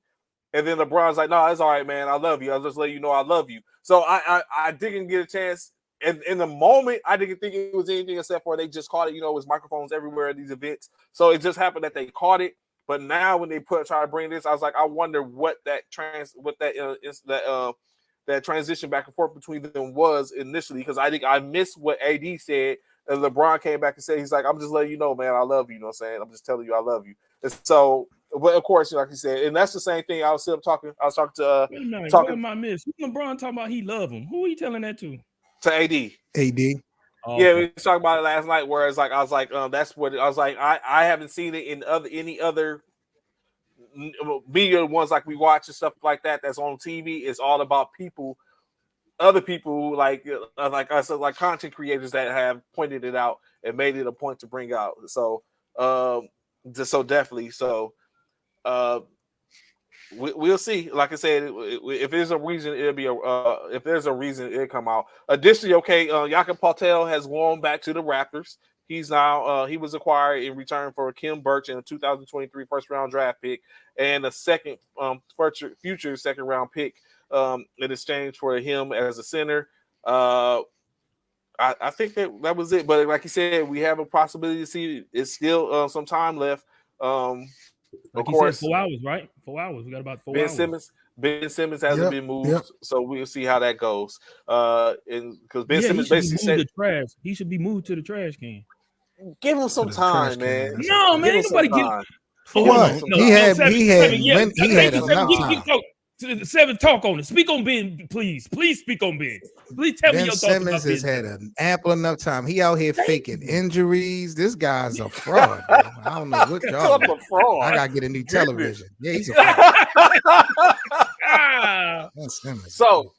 And then LeBron's like, "No, it's all right, man. I love you. I'll just let you know I love you." So I didn't get a chance. And in the moment, I didn't think it was anything except for they just caught it. You know, it was microphones everywhere at these events. So it just happened that they caught it. But now when they try to bring this, I was like, I wonder what that transition back and forth between them was initially, because I think I missed what AD said. And LeBron came back and said, he's like, "I'm just letting you know, man, I love you." You know what I'm saying? "I'm just telling you I love you." And so, but of course, like you said, and that's the same thing. I was talking to Wait a minute, what am I missing? LeBron talking about he love him. Who are you telling that to? To AD. Oh, yeah, we were talking about it last night. Where it's like I was like, that's what I was like. I haven't seen it in any other media ones like we watch and stuff like that. That's on TV. It's all about people, other people like I said, like content creators that have pointed it out and made it a point to bring out. So, definitely. So, we'll see. Like I said, if there's a reason, it'll be if there's a reason, it'll come out. Additionally, Jakob Poeltl has gone back to the Raptors. He's now he was acquired in return for Kim Birch in a 2023 first round draft pick and a second future second round pick in exchange for him as a center. I think that was it. But like you said, we have a possibility to see it's still some time left. Of course, 4 hours, right? 4 hours. We got about 4 hours. Ben Simmons hasn't been moved, so we'll see how that goes. And because Ben Simmons basically said trash, he should be moved to the trash can. Give him some time, man. No, man, nobody give. For what? He had enough time. Seven, talk on it. Speak on Ben, please. Please speak on Ben. Please tell me your thoughts about Ben. Ben Simmons has had an ample enough time. He out here faking injuries. This guy's a fraud. Bro. I don't know what y'all. I gotta get a new television. Yeah, he's a fraud. Ben Simmons. So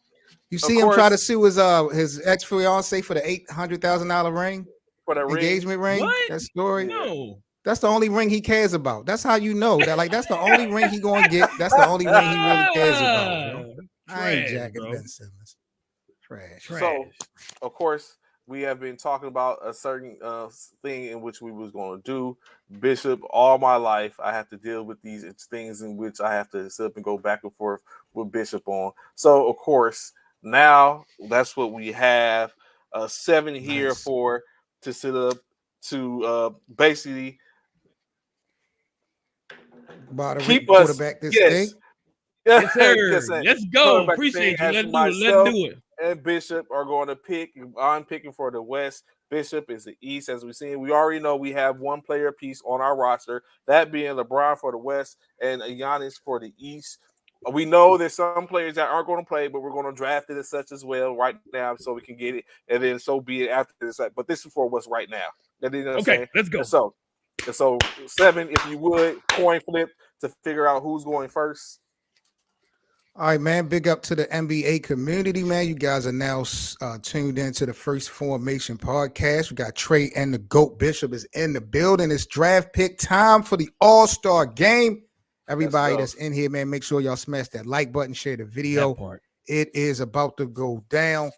you see him try to sue his ex-fiance for the $800,000 ring, for the engagement ring. What? That story. No. That's the only ring he cares about. That's how you know that. Like, that's the only ring he gonna get. That's the only ring he really cares about. Bro. I ain't jacking Ben Simmons. Trash. So, of course, we have been talking about a certain thing in which we was going to do. Bishop, all my life, I have to deal with these things in which I have to sit up and go back and forth with Bishop on. So, of course, now that's what we have. 7 here to sit up to basically keep us quarterback this thing. Yes, sir. Let's go. Appreciate you. Let's do it. And Bishop are going to pick. I'm picking for the West. Bishop is the East, as we've seen. We already know we have one player piece on our roster, that being LeBron for the West and Giannis for the East. We know there's some players that aren't going to play, but we're going to draft it as such as well right now so we can get it, and then so be it after this. But this is for what's right now. Okay, let's go. So 7, if you would, coin flip to figure out who's going first. All right, man. Big up to the NBA community, man. You guys are now tuned into the First Formation podcast. We got Trey and the GOAT. Bishop is in the building. It's draft pick time for the All-Star game. Everybody that's in here, man, make sure y'all smash that like button, share the video. It is about to go down.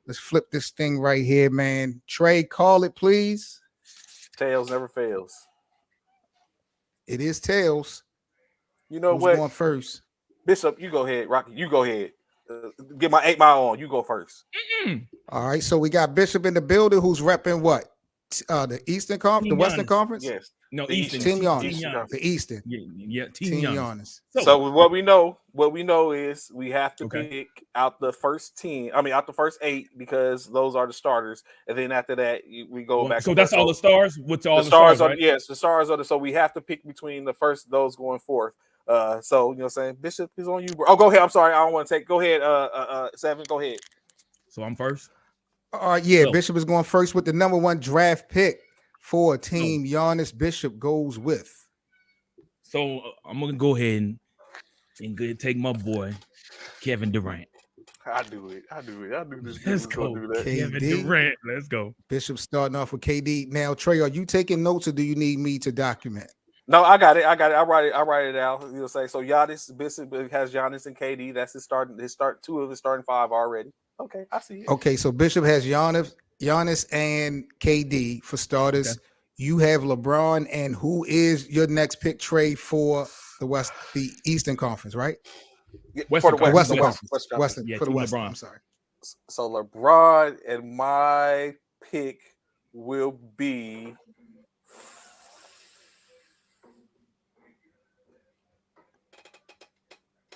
Let's flip this thing right here, man. Trey, call it, please. Tails never fails. It is tails. You know who's what? Going first. Bishop, you go ahead. Rocky, you go ahead. Get my 8 Mile on. You go first. All right, so we got Bishop in the building who's repping what? The Eastern Conference, the Western Conference? Yes. No, The Eastern. Team Team Giannis. Giannis. The Eastern. Yeah, Team Team Giannis. Giannis. So what we know is we have to Okay. pick out the first 10. I mean, out the first 8 because those are the starters, and then after that we go back. So and that's forth. all the stars. What's all The the stars stars, are right? yes, the stars are the. So we have to pick between the first those going forth. So you know, what I'm saying Bishop is on you. Bro. Oh, go ahead. I'm sorry, I don't want to take. Go ahead. 7. Go ahead. So I'm first. Yeah, So- Bishop is going first with the number 1 draft pick for Team No. Giannis. Bishop goes with. So I'm gonna go ahead and go take my boy Kevin Durant. I do it. I knew this dude Let's was going go, to do that. Kevin KD. Durant. Let's go. Bishop starting off with KD. Now, Trey, are you taking notes or do you need me to document? No, I got it. I write it out. You'll say so. Giannis Bishop has Giannis and KD. That's his start. 2 of his starting 5 already. Okay, I see it. Okay, so Bishop has Giannis and KD for starters. Okay. You have LeBron, and who is your next pick, Trey, for the Eastern Conference, right? Yeah, Western for the Conference. Western Conference. Western Western Yeah, for the Team Western. LeBron. I'm sorry. So LeBron and my pick will be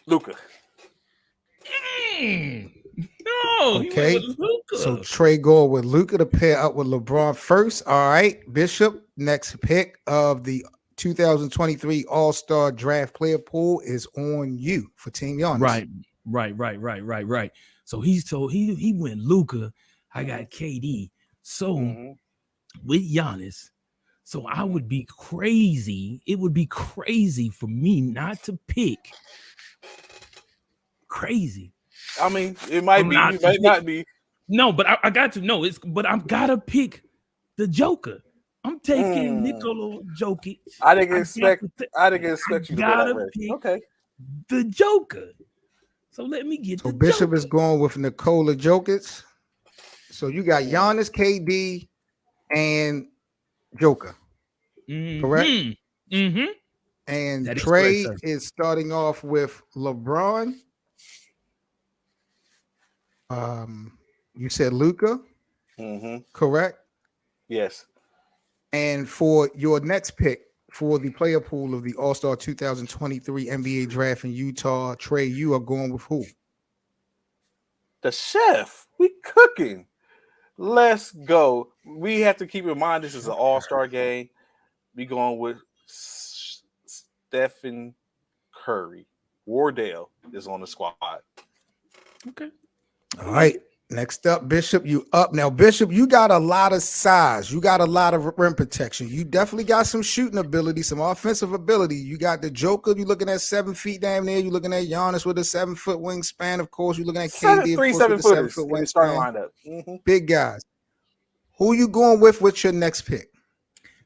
Luka. No, Okay. he went with Luka. So Trey Gore with Luka to pair up with LeBron first. All right, Bishop, next pick of the 2023 All-Star Draft Player Pool is on you for Team Giannis. Right. So he went Luka. I got KD. So with Giannis, so I would be crazy. It would be crazy for me not to pick. Crazy. I mean, it might be. It might not be. No, but I got to know it's. But I've got to pick the Joker. I'm taking Nikola Jokic. I didn't expect you to go that way. Okay. The Joker. So let me get. So the Bishop Joker. is going with Nikola Jokic. So you got Giannis, KD, and Joker. Correct? Mm-hmm. And That is Trey correct, sir. is starting off with LeBron. You said Luka, correct? Yes. And for your next pick for the player pool of the All-Star 2023 NBA Draft in Utah, Trey, you are going with who? The chef. We cooking. Let's go. We have to keep in mind this is an all-star game. We going with Stephen Curry. Wardell is on the squad. Okay. All right. Next up, Bishop, you up. Now, Bishop, you got a lot of size. You got a lot of rim protection. You definitely got some shooting ability, some offensive ability. You got the Joker. You're looking at 7 feet down there. You're looking at Giannis with a 7-foot wingspan. Of course, you're looking at KD. 7-footers in the starting lineup. Big guys. Who you going with your next pick?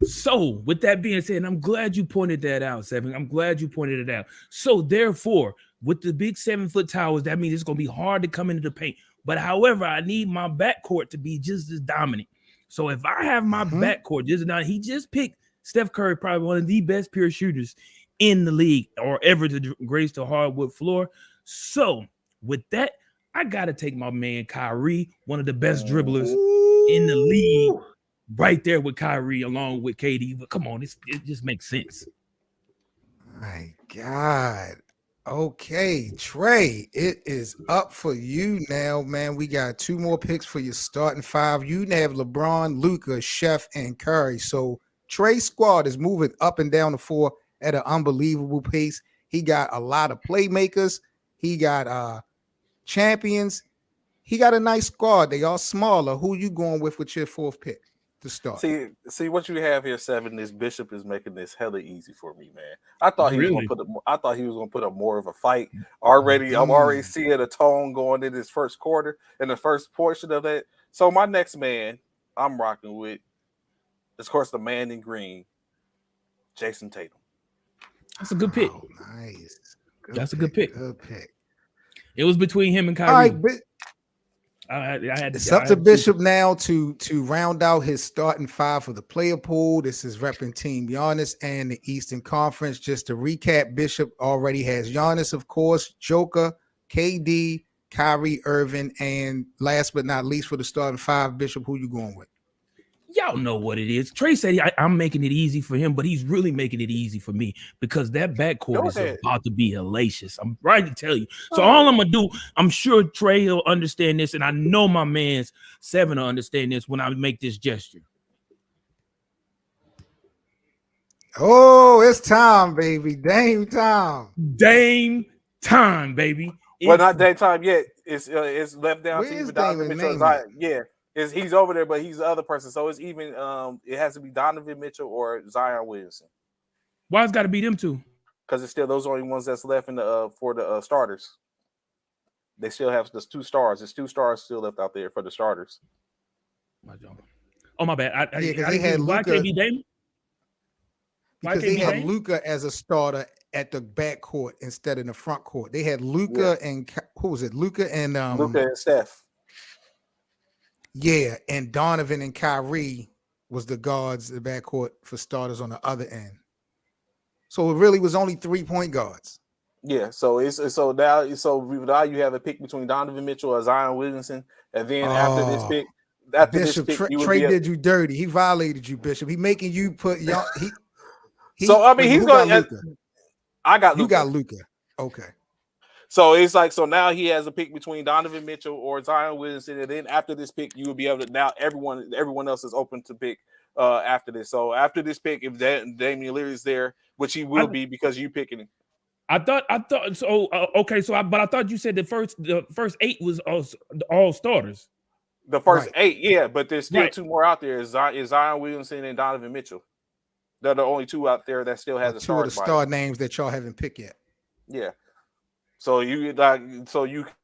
So, with that being said, and I'm glad you pointed that out, Seven. I'm glad you pointed it out. So, therefore, with the big 7-foot towers, that means it's going to be hard to come into the paint. But however, I need my backcourt to be just as dominant. So if I have my backcourt just as dominant, he just picked Steph Curry, probably one of the best pure shooters in the league or ever to grace the hardwood floor. So with that, I got to take my man Kyrie, one of the best dribblers in the league, right there with Kyrie along with KD. But come on, it just makes sense. My God. Okay, Trey, it is up for you now, man. We got 2 more picks for your starting 5. You have LeBron, Luka, Chef, and Curry. So Trey's squad is moving up and down the floor at an unbelievable pace. He got a lot of playmakers. He got champions. He got a nice squad. They all smaller. Who you going with your 4th pick to start? See what you have here, Seven. This Bishop is making this hella easy for me, man. I thought he was going to put up more of a fight already. I'm already seeing a tone going in this first quarter in the first portion of that. So my next man, I'm rocking with, of course, the man in green, Jason Tatum. That's a good pick. Oh, nice. That's a good pick. Good pick. It was between him and Kyrie. All right, It's up to Bishop now to round out his starting 5 for the player pool. This is repping Team Giannis and the Eastern Conference. Just to recap, Bishop already has Giannis, of course, Joker, KD, Kyrie Irving, and last but not least for the starting 5, Bishop, who you going with? Y'all know what it is. Trey said I'm making it easy for him, but he's really making it easy for me because that backcourt is about to be hellacious. I'm right to tell you. So all I'm gonna do, I'm sure Trey will understand this, and I know my man's 7 will understand this when I make this gesture. Oh, it's time, baby. Dame time. Dame time, baby. Well, not daytime yet. It's left down Where to is even Donovan Dame Mitchell. name at? Yeah, he's over there, but he's the other person. So it's even. It has to be Donovan Mitchell or Zion Williamson. Why it's got to be them two? Because it's still those only ones that's left in the for the starters. They still have the 2 stars. There's 2 stars still left out there for the starters. Oh my bad. They had why Luka. can't be Dame? Because they had Luka as a starter at the backcourt instead of the front court. They had Luka and who was it? Luka and Steph. Yeah, and Donovan and Kyrie was the guards, the backcourt for starters on the other end. So it really was only 3 point guards. Yeah, so now you have a pick between Donovan Mitchell or Zion Williamson, and then after this pick, Bishop Trey did you dirty. He violated you, Bishop. He making you put y'all. So I mean, he's going. I got Luka. You got Luka. Okay. So it's like now he has a pick between Donovan Mitchell or Zion Williamson, and then after this pick, you will be able to now everyone else is open to pick after this. So after this pick, if Damian Lillard is there, which he will be because you picking him. I thought so. Okay, but I thought you said the first 8 was all starters. The first 8, yeah, but there's still 2 more out there. Is Zion Williamson and Donovan Mitchell. They're the only 2 out there that still has a star. 2 of the star names that y'all haven't picked yet. Yeah. So you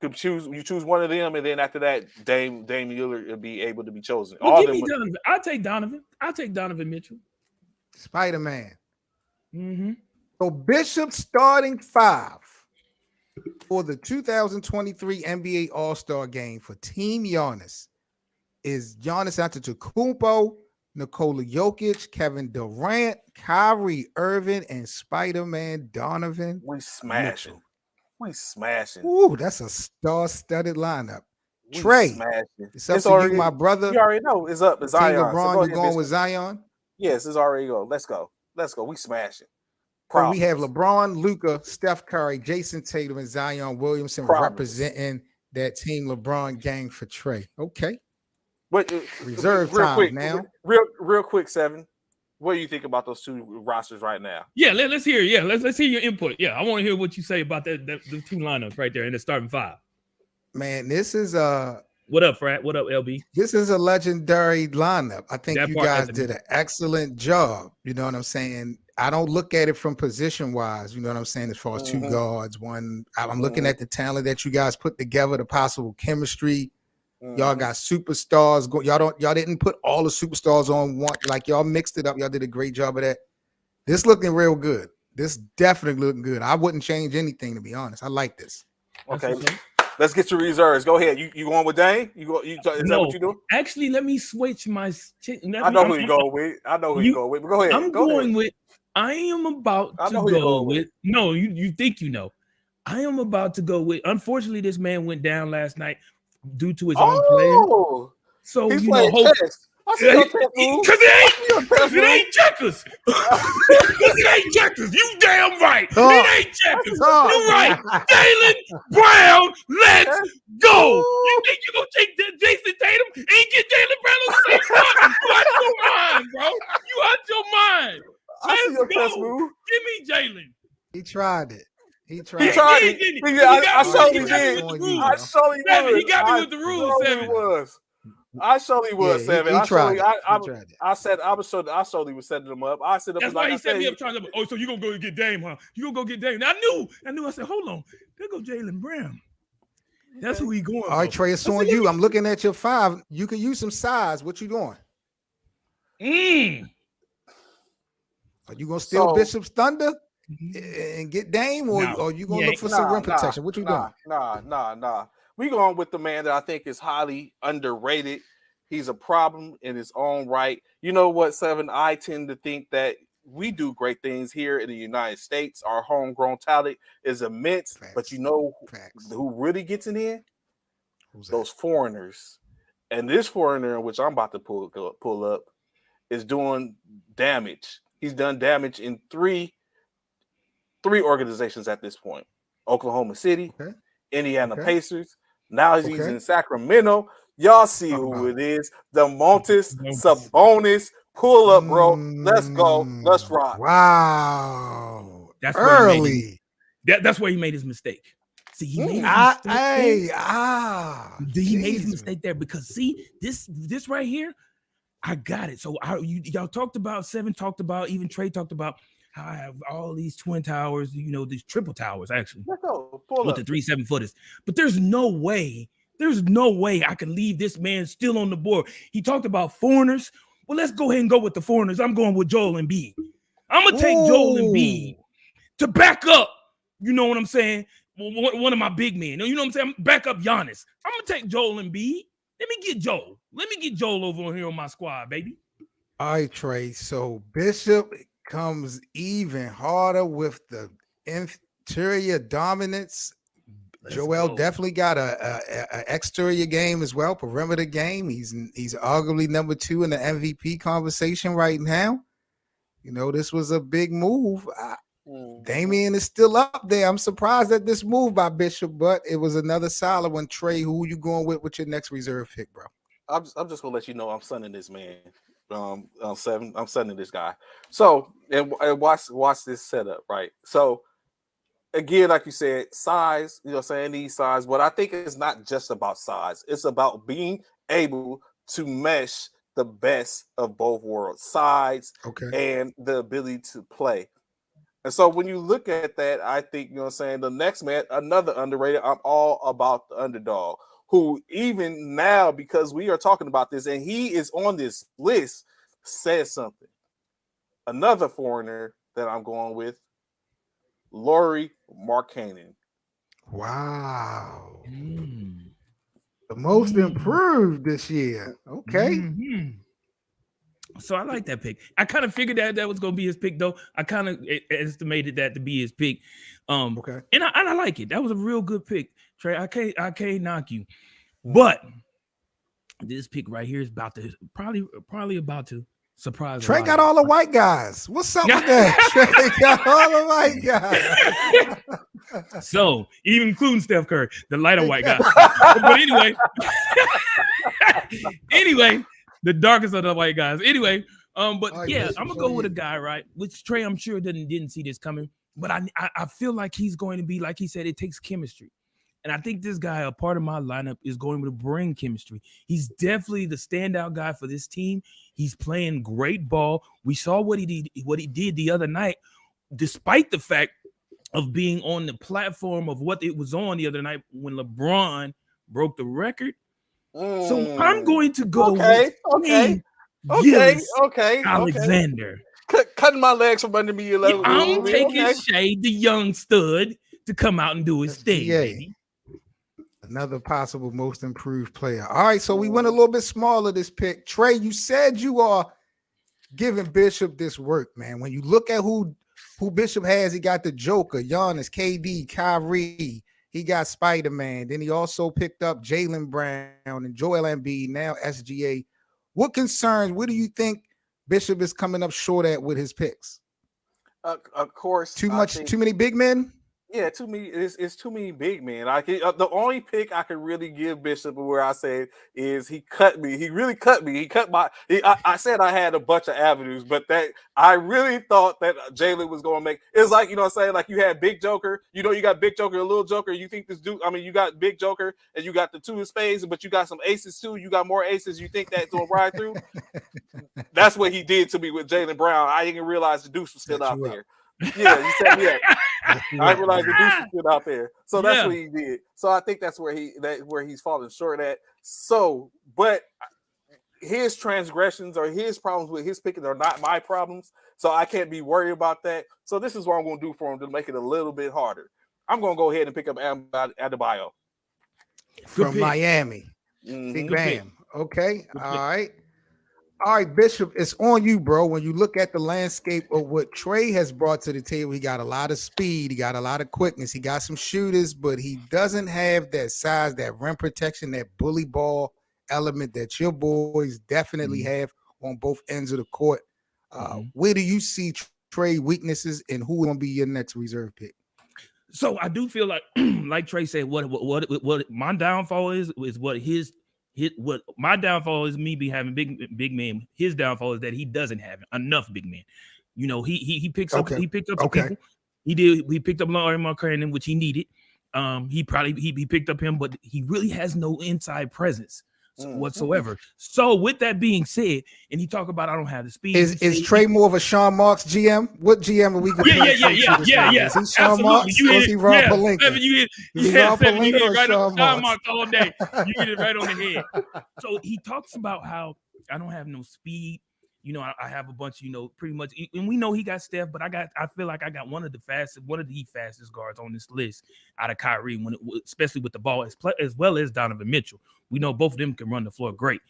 could choose one of them, and then after that, Dame Lillard will be able to be chosen. Well, give me Donovan. I'll take Donovan. I'll take Donovan Mitchell. Spider-Man. Mm-hmm. So Bishop starting 5 for the 2023 NBA All-Star Game for Team Giannis is Giannis Antetokounmpo, Nikola Jokic, Kevin Durant, Kyrie Irving, and Spider-Man Donovan. We smashing. Ooh, that's a star-studded lineup. Trey, it's up to you, my brother. You already know it's up. It's Zion. LeBron, you're going with Zion? Yes, it's already go. Let's go. We smashing. So we have LeBron, Luka, Steph Curry, Jason Tatum, and Zion Williamson representing that Team LeBron gang for Trey. Okay. But reserve time quick, now. Real quick, 7. What do you think about those 2 rosters right now? Yeah, let's hear. Yeah, let's hear your input. Yeah, I want to hear what you say about the 2 lineups right there in the starting 5. Man, this is what up, Frat? What up, LB? This is a legendary lineup. I think you guys did an excellent job. You know what I'm saying? I don't look at it from position wise. You know what I'm saying? As far as 2 guards, one. I'm looking at the talent that you guys put together, the possible chemistry. Y'all got superstars. Y'all didn't put all the superstars on one. Like y'all mixed it up. Y'all did a great job of that. This looking real good. This definitely looking good. I wouldn't change anything, to be honest. I like this. Okay. Let's get your reserves. Go ahead. You going with Dame? Is that what you doing? Actually, let me switch my. I know who you go with. But go ahead. I am about to go with. No, you think you know. I am about to go with. Unfortunately, this man went down last night due to his own play. So he's playing chess. Because it ain't checkers. Because it ain't checkers. You damn right. It ain't checkers. You right. Jaylen Brown, let's go. You think you gonna take Jason Tatum and get Jaylen Brown on the same spot? You out your mind, bro. You out your mind. Let's go. Give me Jaylen. He tried it. He tried it. I surely did. I surely did. He got me with the rules, 7. I surely was, 7. I tried it. I surely was setting them up. I said, that's why he set me up trying to. Oh, so you gonna go get Dame, huh? You gonna go get Dame? I knew. I said, hold on. There go Jaylen Brown. That's who he going. All right, Trey, it's on you. I'm looking at your 5. You can use some size. What you doing? Are you gonna steal Bishop's thunder and get Dame, or you gonna look for some rim protection? What you doing? Nah. We going with the man that I think is highly underrated. He's a problem in his own right. You know what, 7? I tend to think that we do great things here in the United States. Our homegrown talent is immense. Facts. But you know who really gets it in? Those foreigners. And this foreigner, which I'm about to pull up, is doing damage. He's done damage in three organizations at this point: Oklahoma City, Okay. Indiana Okay. Pacers. Now he's Okay. in Sacramento. Y'all see Talk who about it is. Demontis Demontis. Sabonis. Pull up, bro. Let's go. Let's rock. Wow. That's where he made Early. That's where he made his mistake. See, he made his mistake. He made his mistake there because see this right here. I got it. So y'all talked about Seven, talked about even Trey talked about how I have all these twin towers, these triple towers actually. Let's go. Pull with up. the 3 7-footers. But there's no way I can leave this man still on the board. He talked about foreigners. Well, let's go ahead and go with the foreigners. I'm going with Joel Embiid. I'm gonna take Joel Embiid to back up. You know what I'm saying? One of my big men. You know what I'm saying? Back up Giannis. I'm gonna take Joel Embiid. Let me get Joel. Let me get Joel over here on my squad, baby. All right, Trey. So Bishop comes even harder with the interior dominance. Joel definitely got a exterior game as well, perimeter game. He's arguably number 2 in the MVP conversation right now. This was a big move. Damian is still up there. I'm surprised at this move by Bishop, but it was another solid one. Trey, who you going with your next reserve pick, bro? I'm just gonna let you know I'm sunning this man. Seven. I'm sunning this guy. So and watch this setup, right? So again, like you said, size. Need size. But I think it's not just about size. It's about being able to mesh the best of both worlds, size and the ability to play. And so when you look at that, I think, the next man, another underrated, I'm all about the underdog, who even now, because we are talking about this and he is on this list, says something. Another foreigner that I'm going with, Lauri Markkanen. Wow. The most improved this year. Okay. So I like that pick. I kind of figured that was going to be his pick, though. I kind of estimated that to be his pick. And I like it. That was a real good pick, Trey. I can't knock you, but this pick right here is about to probably about to surprise. Trey got all the white guys. What's up with that? Trey got all the white guys. So even including Steph Curry, the lighter white guy. But anyway. The darkest of the white guys. Anyway, I'm gonna go with a guy, right? Which Trey, I'm sure didn't see this coming, but I feel like he's going to be, like he said, it takes chemistry. And I think this guy, a part of my lineup, is going to bring chemistry. He's definitely the standout guy for this team. He's playing great ball. We saw what he did the other night, despite the fact of being on the platform of what it was on the other night when LeBron broke the record. So I'm going to go with Alexander. Cutting my legs from under me. I'm taking Shea, the young stud, to come out and do his thing, baby. Another possible most improved player. All right, so we went a little bit smaller this pick. Trey, you said you are giving Bishop this work, man. When you look at who Bishop has, he got the Joker, Giannis, KD, Kyrie. He got Spider-Man. Then he also picked up Jaylen Brown and Joel Embiid, now SGA. What do you think Bishop is coming up short at with his picks? Of course. Too many big men? Yeah, too many. It's too many big men. The only pick I can really give Bishop, where I say is he cut me. He really cut me. He cut my. I said I had a bunch of avenues, but that I really thought that Jalen was going to make. It's like, you know what I'm saying? Like you had Big Joker. You got Big Joker, a Little Joker. You think this dude? I mean, you got Big Joker and you got the 2 of spades, but you got some aces too. You got more aces. You think that's going to ride through? That's what he did to me with Jaylen Brown. I didn't realize the deuce was still out there. Yeah, you said yeah. I realized the deuce was out there, so that's what he did. So I think that's where he's falling short at. So, but his transgressions or his problems with his picking are not my problems, so I can't be worried about that. So this is what I'm going to do for him to make it a little bit harder. I'm going to go ahead and pick up Adebayo from Miami. Big Bam. Okay, all right, Bishop, it's on you, bro. When you look at the landscape of what Trey has brought to the table, he got a lot of speed, he got a lot of quickness, he got some shooters, but he doesn't have that size, that rim protection, that bully ball element that your boys definitely have on both ends of the court. Where do you see Trey weaknesses, and who will be your next reserve pick? So I do feel like Trey said, what my downfall is what my downfall is me having big men. His downfall is that he doesn't have enough big men. You know, he picked up some people. He picked up Larry Markkinen, which he needed. He picked up him, but he really has no inside presence whatsoever. So with that being said, and he talked about I don't have the speed. Is Trey more of a Sean Marks GM? What GM are we going to Yeah. Is he Sean Marks or is he Rob Pelinka? You hit it right on Sean Marks all day. You hit it right on the head. So he talks about how I don't have no speed. You know, I have a bunch, pretty much, and we know he got Steph, but I feel like I got one of the fastest guards on this list out of Kyrie, especially with the ball, as well as Donovan Mitchell. We know both of them can run the floor great.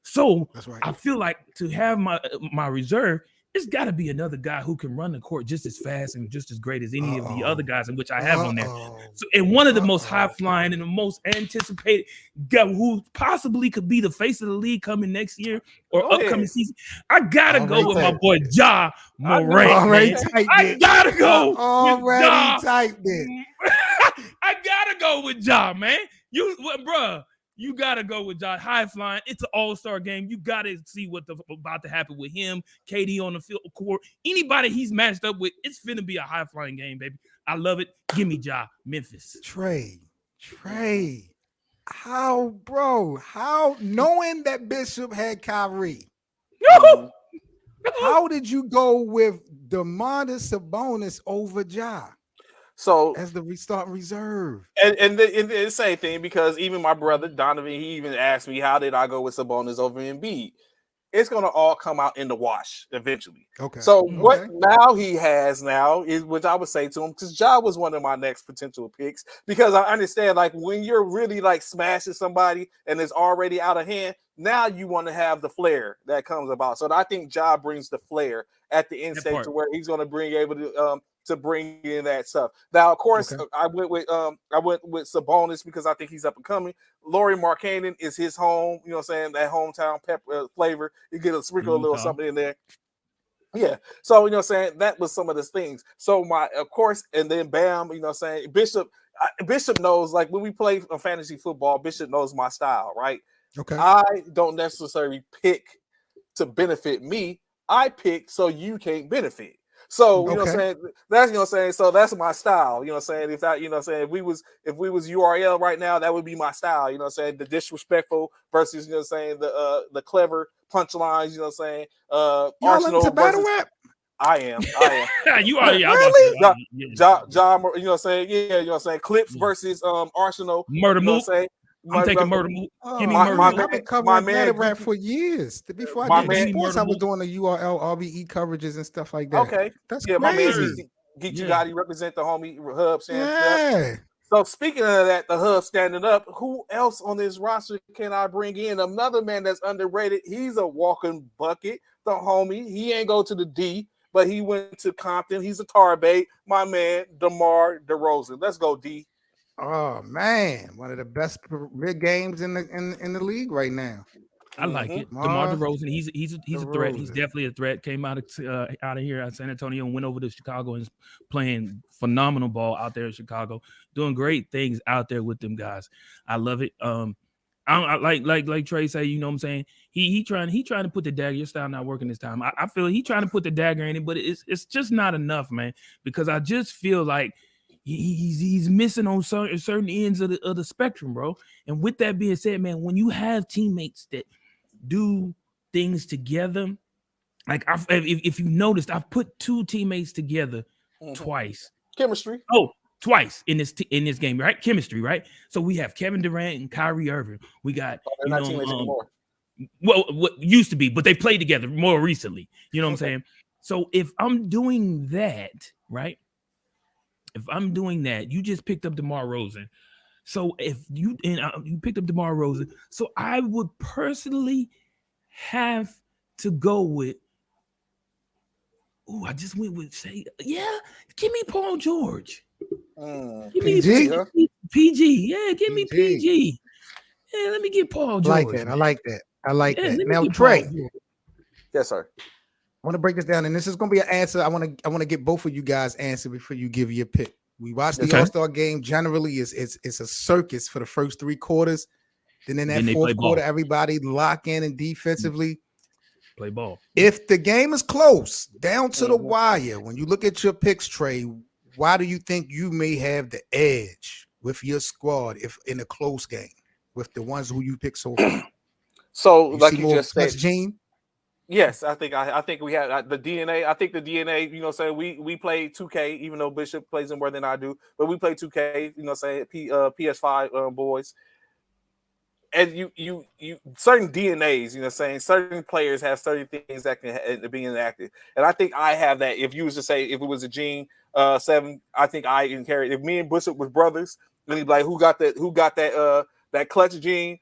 So that's right. I feel like to have my reserve, it's got to be another guy who can run the court just as fast and just as great as any of the other guys in which I have on there. So, and one of the most high flying and the most anticipated guy who possibly could be the face of the league coming next year or upcoming season. I gotta go with my boy Ja Morant. I gotta go with Ja. I gotta go with Ja, man. Bruh. You gotta go with Josh. High flying. It's an all-star game. You gotta see what's about to happen with him, KD on the field court. Anybody he's matched up with, it's finna be a high flying game, baby. I love it. Give me Ja, Memphis. Trey. How knowing that Bishop had Kyrie? How did you go with Domantas Sabonis over Ja? So as the restart reserve, and the same thing, because even my brother Donovan, he even asked me how did I go with Sabonis over Embiid. It's gonna all come out in the wash eventually. Okay. So what now he has now is, which I would say to him, because Ja was one of my next potential picks, because I understand like when you're really like smashing somebody and it's already out of hand, now you want to have the flair that comes about. So I think Ja brings the flair at the end state to where he's gonna bring able to bring in that stuff. Now, of course, I went with Sabonis because I think he's up and coming. Lauri Markkanen is his home, you know what I'm saying, that hometown pepper flavor. You get a sprinkle a little something in there. Yeah. So, you know what I'm saying, that was some of the things. So of course, and then bam, you know what I'm saying, Bishop knows, like when we play fantasy football, Bishop knows my style, right? Okay. I don't necessarily pick to benefit me. I pick so you can't benefit. So, you know what I'm saying? That's, you know what I'm saying? So that's my style. You know what I'm saying? If that, you know what I'm saying, if we was URL right now, that would be my style. You know what I'm saying? The disrespectful versus, you know what I'm saying, the clever punchlines, you know what I'm saying? Y'all into battle rap? I am. You are, really? Ja, you know what I'm saying? Yeah, you know what I'm saying? Clips versus Arsenal. Murder Mook. I'm taking Murder Mook. Give me Murder Mook. I've been covering battle rap for years. Before I did sports, I was doing the URL, RBE coverages and stuff like that. Okay. That's crazy. My man Geeky Gotti represent the homie Hub standing up. So speaking of that, the Hub standing up, who else on this roster can I bring in? Another man that's underrated. He's a walking bucket. The homie. He ain't go to the D, but he went to Compton. He's a tar bait. My man, DeMar DeRozan. Let's go, D. Oh man, one of the best mid games in the league right now. I like it. DeMar DeRozan, he's a threat. He's definitely a threat. Came out of here at San Antonio and went over to Chicago and is playing phenomenal ball out there in Chicago, doing great things out there with them guys. I love it. I like Trey say, you know what I'm saying? He trying to put the dagger. Your style not working this time. I feel he trying to put the dagger in it, but it's just not enough, man. Because I just feel like he's missing on certain ends of the spectrum, bro. And with that being said, man, when you have teammates that do things together, like if you noticed, I've put two teammates together twice. Chemistry. Twice in this game, right? Chemistry, right? So we have Kevin Durant and Kyrie Irving. We got not teammates anymore. Well, what used to be, but they played together more recently. You know what I'm saying? So if I'm doing that, right? If I'm doing that, you just picked up DeMar DeRozan. So if you picked up DeMar DeRozan, so I would personally have to go with. Oh, I just went with give me Paul George. Give me PG. Yeah, give me PG. Yeah, let me get Paul George. I like that. Now, Trey. Yes, sir. I want to break this down, and this is going to be an answer. I want to get both of you guys answer before you give your pick. We watch the Okay. All-Star game. Generally, it's a circus for the first 3 quarters. Then in that Then they fourth play quarter, ball. everybody lock in and defensively. Play ball. If the game is close, down to the Mhm. wire, when you look at your picks, Trey, why do you think you may have the edge with your squad if in a close game with the ones who you pick so far? So, You like see you more just touch said, Gene? yes, I think we had the DNA. I think the DNA, you know, saying we play 2K, even though Bishop plays them more than I do, but we play 2K, you know, saying PS5 boys. And you certain DNAs, you know, saying certain players have certain things that can be enacted, and I think I have that. If you was to say if it was a Gene 7, I think I inherit. If me and Bishop was brothers, then he'd be like, who got that clutch gene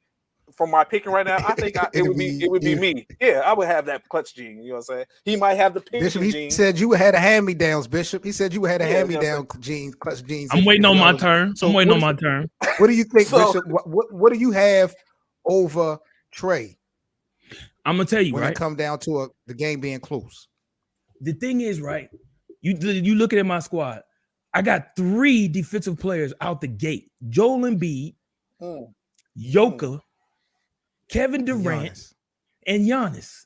from my picking right now? I think it would be me. Yeah, I would have that clutch gene. You know what I'm saying? He might have the Bishop, pinching he gene. said you had a hand-me-downs, Bishop. He said you had a Yeah, hand-me-down jeans, clutch jeans. I'm waiting if on my y'all was- turn. So I'm waiting on what my is- turn. What do you think, So- Bishop? What do you have over Trey I'm gonna tell you, when right? it come down to the game being close? The thing is, right? You looking at my squad. I got 3 defensive players out the gate: Joel Embiid, Mm. Joker, Kevin Durant, Giannis. and Giannis.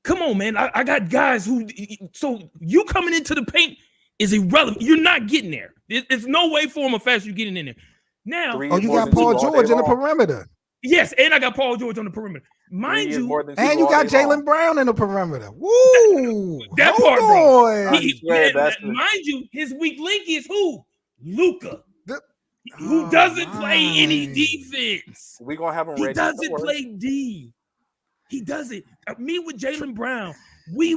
Come on, man. I got guys who. So you coming into the paint is irrelevant. You're not getting there. There's no way, form, or fashion you getting in there. Now, 3 Oh, is you more got than 2 Paul all George day in the long. perimeter, yes, and I got Paul George on the perimeter. 3 Mind is you, more than 2 and you all got day long. Jaylen Brown in the perimeter. Woo! that Hold part, bro. on. I swear that's the- Mind you, his weak link is who? Luka, who Oh, doesn't play any my. defense. we gonna have him He ready. Don't doesn't worry. play D. He doesn't. Me with Jaylen Brown. Me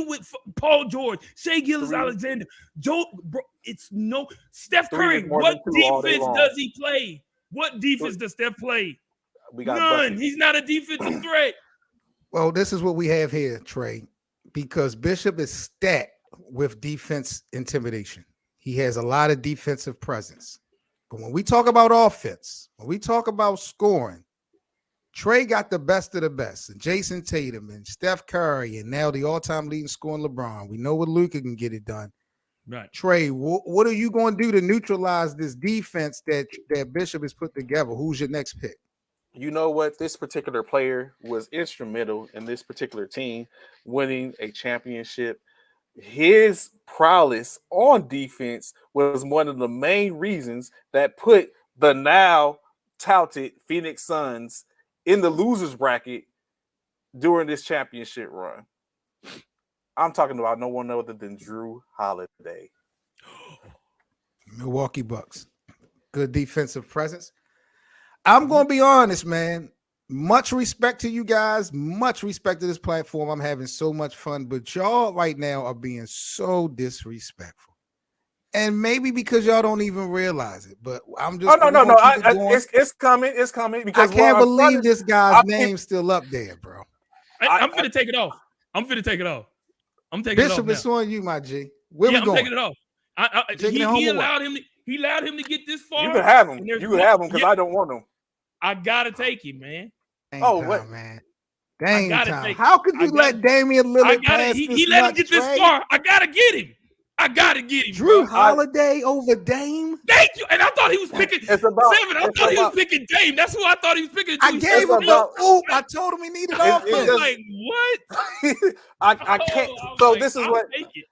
with Paul George, Shea Gillis 3. Alexander, Joe. Bro, it's no Steph 3 Curry. is more What than 2 all day defense long. does he play? What defense does Steph play? We got None. buckets. He's not a defensive threat. Well, this is what we have here, Trey, because Bishop is stacked with defense intimidation. He has a lot of defensive presence. But when we talk about offense, when we talk about scoring, Trey got the best of the best. And Jason Tatum and Steph Curry, and now the all-time leading scoring LeBron. We know what Luka can get it done. Right. Trey, what are you going to do to neutralize this defense that Bishop has put together? Who's your next pick? You know what? This particular player was instrumental in this particular team winning a championship. His prowess on defense was one of the main reasons that put the now touted Phoenix Suns in the losers bracket during this championship run. I'm talking about no one other than Drew Holiday. Milwaukee Bucks. Good defensive presence. I'm going to be honest, man. Much respect to you guys. Much respect to this platform. I'm having so much fun, but y'all right now are being so disrespectful. And maybe because y'all don't even realize it, but I'm just. Oh no! It's coming. It's coming I because can't believe this guy's name's still up there, bro. I'm finna take it off. I'm finna take it off. I'm taking Bishop, it off it's on you, my G. Where we I'm going? taking it off. He allowed him. He allowed him to get this far. You can have him. and there's You can have him because yeah, I don't want him. I gotta take him, man. Dang Oh, time, what? man. Dang gotta time. take it. How could I you gotta- let Damian Lillard pass He this let him nut, get this Trey? far. I gotta get him. I gotta get him, Drew bro. Holiday over Dame? Thank you. And I thought he was picking It's about 7. I thought he was picking Dame. That's who I thought he was picking. I Two. gave him about- the oop. I told him he needed It's offense. just- like what? I can't. Oh, I was So like, this is I'll what. take it.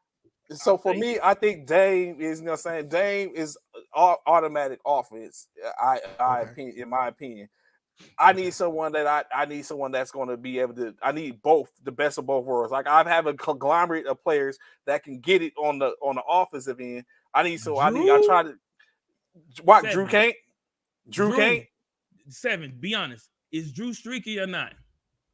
So for take me, I think Dame is. You know, what I'm saying Dame is automatic offense. In my opinion, I need someone that's going to be able to. I need both, the best of both worlds. Like I have a conglomerate of players that can get it on the offensive end. I try to. What 7. Drew can't? Drew can't. 7. Be honest. Is Drew streaky or not?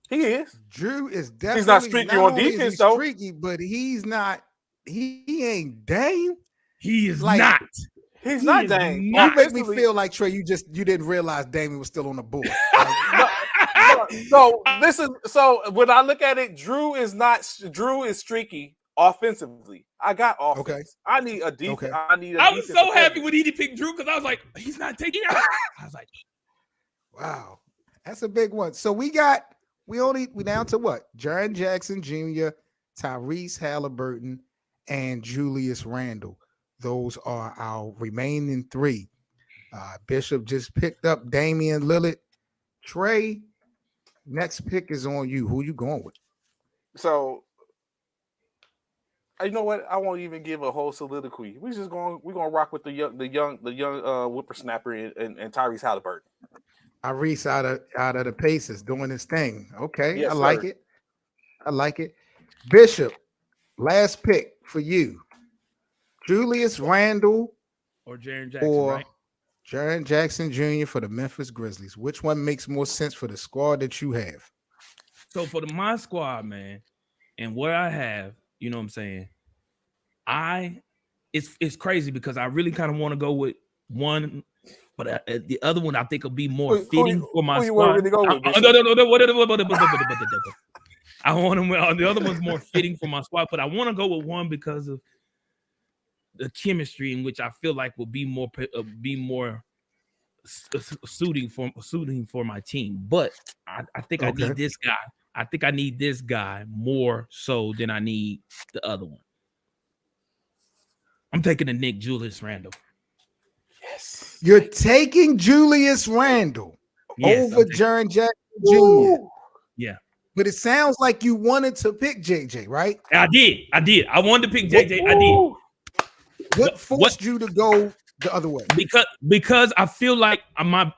He is. Drew is definitely He's not streaky on only is he defense, though. streaky, but he's not. He ain't Dame. He is Like- not. He's He not is Dame. You not. make me feel like Trey. You didn't realize Damian was still on the board. So when I look at it, Drew is streaky offensively. I got offense. Okay. I need a defense. Okay. I I was so happy when he picked Drew because I was like, he's not taking it. I was like, Wow, that's a big one. So we got We down to what? Jaren Jackson Jr., Tyrese Halliburton, and Julius Randle. Those are our remaining three. Bishop just picked up Damian Lillard. Trey, next pick is on you. Who you going with? So you know what? I won't even give a whole soliloquy. We're gonna rock with the young whippersnapper and Tyrese Halliburton. Tyrese out of the Pacers doing his thing. Okay, Yes, I like sir. it. I like it. Bishop, last pick for you. Julius Randle Or Jaren Jackson, or right? Jaren Jackson Jr. for the Memphis Grizzlies. Which one makes more sense for the squad that you have? So for my squad, man, and what I have, you know what I'm saying? It's crazy because I really kind of want to go with one, but the other one I think will be more fitting for my who you squad. want to go with? Bishop? I want him. The other one's more fitting for my squad, but I want to go with one because of the chemistry in which I feel like will be more suiting for my team. But I think I need this guy. I think I need this guy more so than I need the other one. I'm taking the Nick Julius Randle. Yes. You're taking Julius Randle over Jaren Jackson Jr. Yeah. But it sounds like you wanted to pick JJ, right? I did. I wanted to pick JJ. I did. What forced you to go the other way? Because I feel like my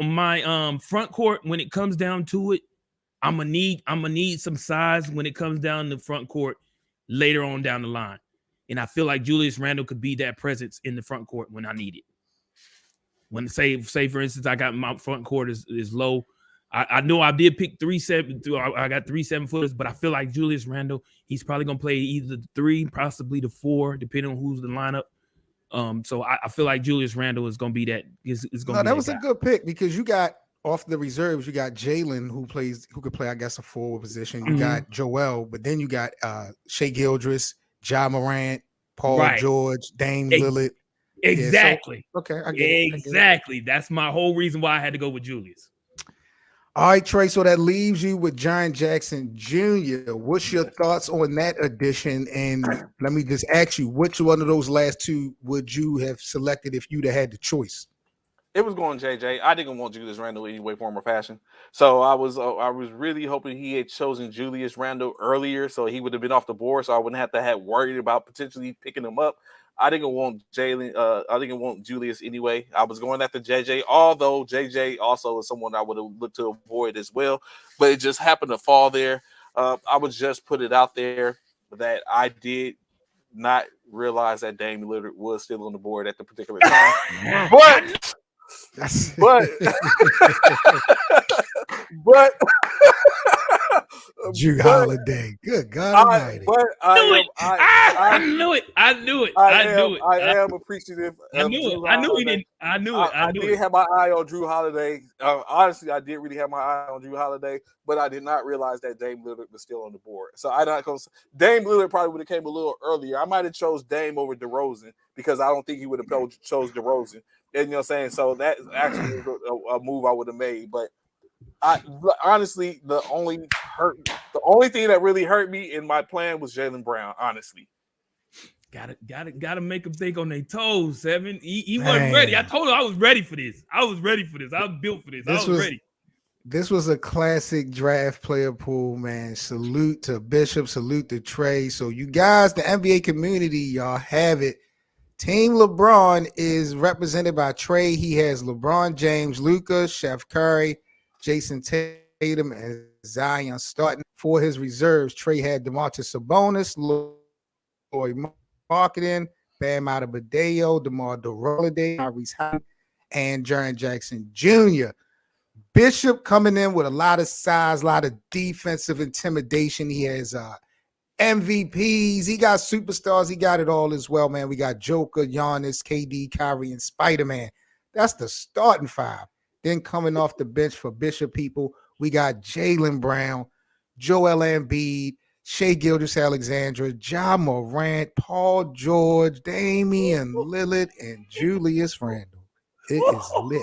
front court, when it comes down to it, I'm gonna need some size when it comes down to the front court later on down the line. And I feel like Julius Randle could be that presence in the front court when I need it. When say for instance, I got my front court is low. I know I did pick 3-7. I got 3 7-footers, but I feel like Julius Randle, he's probably gonna play either the 3, possibly the 4, depending on who's the lineup. So I feel like Julius Randle is gonna be that. Is gonna be that was guy. a good pick because you got off the reserves. You got Jalen who could play, I guess, a forward position. You got Joel, but then you got Shea Gildress, Ja Morant, Paul George, Dame Lillard. Exactly. Yeah, so, okay, I get it. Exactly. That's my whole reason why I had to go with Julius. All right, Trey. So that leaves you with Jaren Jackson Jr. What's your thoughts on that addition? And let me just ask you, which one of those last two would you have selected if you'd have had the choice? It was going JJ. I didn't want Julius Randle any way, form, or fashion. So I was really hoping he had chosen Julius Randle earlier, so he would have been off the board, so I wouldn't have to have worried about potentially picking him up. I didn't want Jalen. I didn't want Julius anyway. I was going after JJ, although JJ also is someone I would have looked to avoid as well. But it just happened to fall there. I would just put it out there that I did not realize that Dame Lillard was still on the board at the particular time. but Drew Holiday, good God Almighty! I knew it. I am appreciative. I knew he didn't. I did have my eye on Drew Holiday. Honestly, I did really have my eye on Drew Holiday, but I did not realize that Dame Lillard was still on the board. So Dame Lillard probably would have came a little earlier. I might have chose Dame over DeRozan because I don't think he would have chose DeRozan. And you know what I'm saying? So that actually was a move I would have made. But honestly, the only thing that really hurt me in my plan was Jaylen Brown, honestly. Gotta make them think on their toes, Seven. He wasn't ready. I told him I was ready for this. I was built for this. I was ready. This was a classic draft player pool, man. Salute to Bishop, salute to Trey. So you guys, the NBA community, y'all have it. Team LeBron is represented by Trey. He has LeBron James, Luka, Steph Curry, Jason Tatum, and Zion starting. For his reserves, Trey had DeMarcus Sabonis, Lloyd Marketing, Bam Adebayo, DeMar DeRozan, Tyrese Halliburton, and Jaren Jackson Jr. Bishop coming in with a lot of size, a lot of defensive intimidation. He has MVPs. He got superstars. He got it all as well, man. We got Joker, Giannis, KD, Kyrie, and Spider-Man. That's the starting 5. Then coming off the bench for Bishop people, we got Jaylen Brown, Joel Embiid, Shea Gilgeous-Alexander, Ja Morant, Paul George, Damian Lillard, and Julius Randle. It is lit.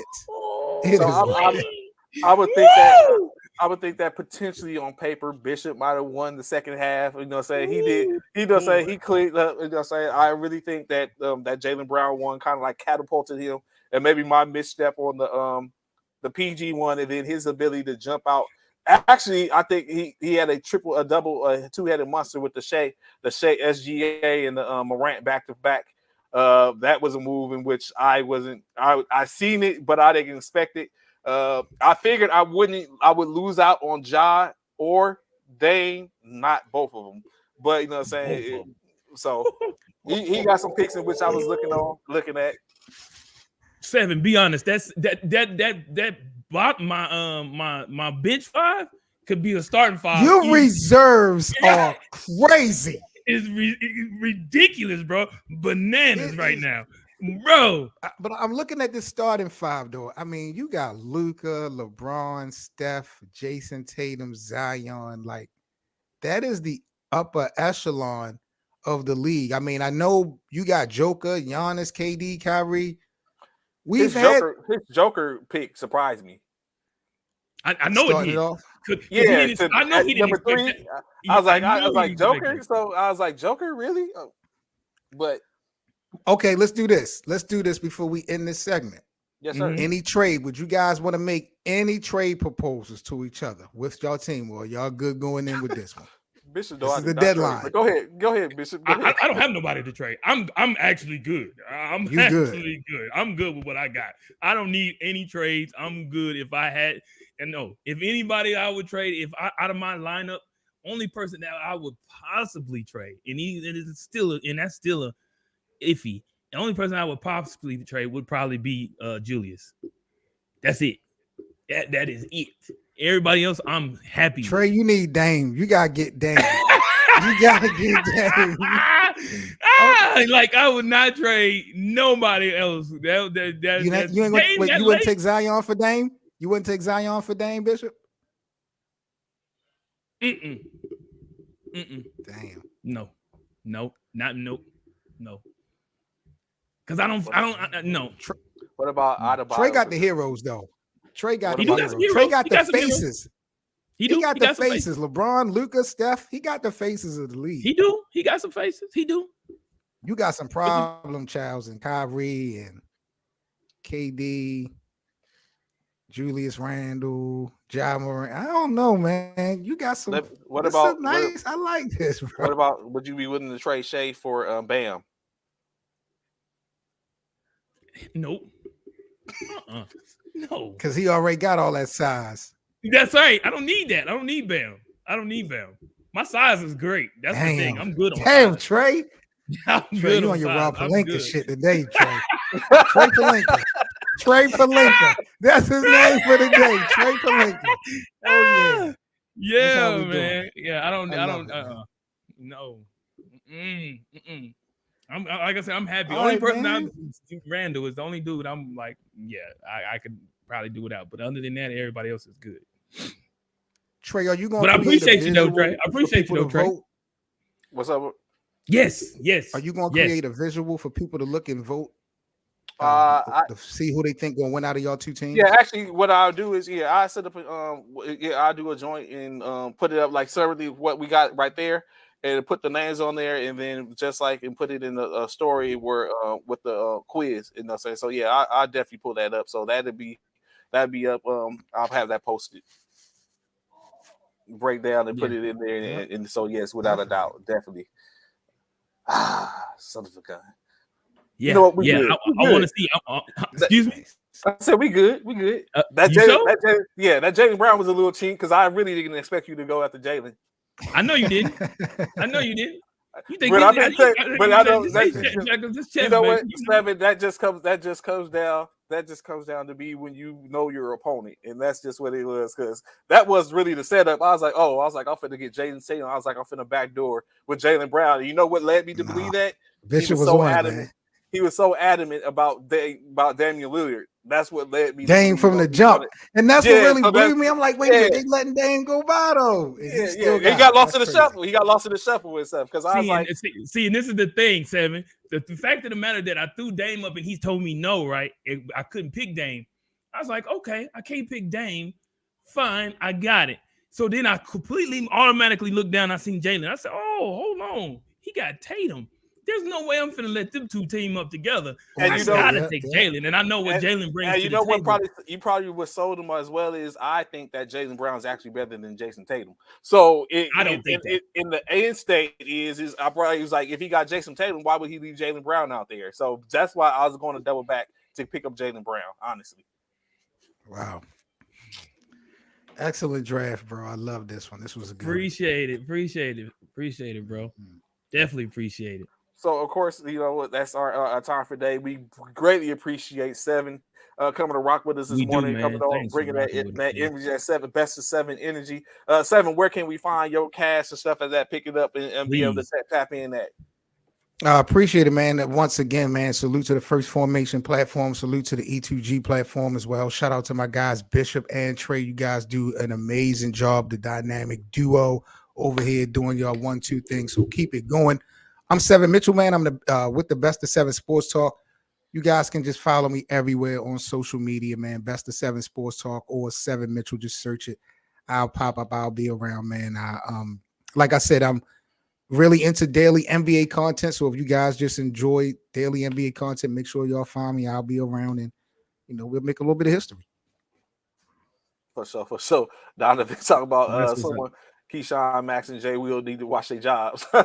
I would think that I would think that potentially on paper, Bishop might have won the second half. You know what I'm saying? He did. You know what I'm saying? He cleared up. You know what I'm saying? I really think that that Jaylen Brown one kind of like catapulted him, and maybe my misstep on the PG one, and then his ability to jump out. Actually, I think he had a double, two-headed monster with the Shea SGA and the Morant back to back. That was a move in which I seen it, but I didn't expect it. I figured I would lose out on Ja or Dame, not both of them. But you know what I'm saying? So he got some picks in which I was looking at. 7, be honest. That my bench 5 could be a starting 5. Your reserves are crazy. It's ridiculous, bro. Bananas right now, bro. But I'm looking at this starting 5, though. I mean, you got Luka, LeBron, Steph, Jason Tatum, Zion. Like, that is the upper echelon of the league. I mean, I know you got Joker, Giannis, KD, Kyrie. His Joker pick surprised me. I know it did. I know he didn't expect that. I was like Joker. So I was like, Joker, really? But okay, let's do this. Let's do this before we end this segment. Yes, sir. Any trade? Would you guys want to make any trade proposals to each other with your team, or y'all good going in with this one? Bishop, this is the deadline. Go ahead, Bishop. Go ahead. I don't have nobody to trade. I'm actually good. I'm actually good. I'm good with what I got. I don't need any trades. I'm good. If I had, and no, if anybody I would trade, if I out of my lineup, only person that I would possibly trade, and that's still a iffy. The only person I would possibly trade would probably be Julius. That's it. That is it. Everybody else, I'm happy. Trey, you need Dame. You gotta get Dame. You gotta get Dame. Like I would not trade nobody else. You wouldn't take Zion for Dame? You wouldn't take Zion for Dame, Bishop? Damn. No. Because I don't. No. What about Adebayo? Trey got the heroes though. Trey got the heroes. Trey got the faces. He got the faces. Faces. LeBron, Luka, Steph. He got the faces of the league. He do. He got some faces. He do. You got some problem childs and Kyrie and KD, Julius Randle, Ja Morant. I don't know, man. You got some. What about nice? I like this, bro. What about? Would you be willing to trade Shea for Bam? Nope. No, because he already got all that size. That's right. I don't need that. I don't need Bam. My size is great. That's the thing. I'm good on Damn, size. Trey. I'm Trey, good you on your Rob size. Pelinka shit today, Trey. Trey Pelinka. Trey Pelinka. That's his name for the day. Trey Pelinka. Oh yeah. Yeah, man. Yeah, I don't. No. I'm like I said, I'm happy. The only person I'm Randall is the only dude I'm like, yeah, I could probably do without. But other than that, everybody else is good. Trey, are you going? But I appreciate you though, Trey. I appreciate you though, Trey. Vote? What's up? Yes. Are you going to create a visual for people to look and vote? To see who they think going to win out of y'all two teams? Yeah, actually, what I'll do is, I set up, I'll do a joint and put it up like separately what we got right there, and put the names on there, and then and put it in the story where with the quiz. You know what I'm saying? So yeah, I'll definitely pull that up. So that'd be up. I'll have that posted. Break down and put it in there, and so yes, without a doubt, definitely. Son of a gun. Yeah, you know what, we I want to see. Excuse me. I said we good. That Jaylen Brown was a little cheap because I really didn't expect you to go after Jaylen. I know you didn't. You think? But I know. Just check, you know what, Seven? That just comes down to be when you know your opponent, and that's just what it was. Because that was really the setup. I was like, I'm finna get Jaden Tatum. I was like, I'm finna backdoor with Jaylen Brown. And you know what led me to believe that? Bishop was so adamant. Man. He was so adamant about Damian Lillard. That's what led me. Dame from the jump, and that's what really blew me. I'm like, wait a minute, they letting Dame go by though. He got lost in the shuffle. He got lost in the shuffle with stuff because I was like, and this is the thing, Seven. The fact of the matter that I threw Dame up and he told me no, right? I couldn't pick Dame. I was like, okay, I can't pick Dame Fine, I got it. So then I completely automatically looked down. I seen Jalen. I said, "Oh, hold on, he got Tatum. There's no way I'm finna let them two team up together. And I you know- gotta take Jalen, and I know what Jalen brings. And to you the know what? table. Probably what sold him as well is I think that Jaylen Brown is actually better than Jason Tatum. So I don't think that. in the end state is I probably was like, if he got Jason Tatum, why would he leave Jaylen Brown out there? So that's why I was going to double back to pick up Jaylen Brown. Honestly, Wow. Excellent draft, bro. I love this one. This was a good Appreciate it, bro. Definitely appreciate it. so of course, you know that's our time for today. We greatly appreciate Seven coming to rock with us this We do, morning, man. coming on, Thanks for bringing rocking with that us, man. energy, that Seven best of Seven energy. Seven, where can we find your cast and stuff like that? Pick it up and be able to Please. tap in that. I appreciate it, man. Once again, man, salute to the First Formation platform. Salute to the E2G platform as well. Shout out to my guys, Bishop and Trey. You guys do an amazing job. The dynamic duo over here doing y'all 1-2 things. So keep it going. I'm Seven Mitchell, man. I'm with the Best of Seven Sports Talk. You guys can just follow me everywhere on social media, man. Best of Seven Sports Talk or Seven Mitchell. Just search it. I'll pop up. I'll be around, man. Like I said, I'm really into daily NBA content. So if you guys just enjoy daily NBA content, make sure y'all find me. I'll be around, and we'll make a little bit of history. For sure. Donovan talk about That's what's someone. Keyshawn, Max, and Jay will need to watch their jobs. We So,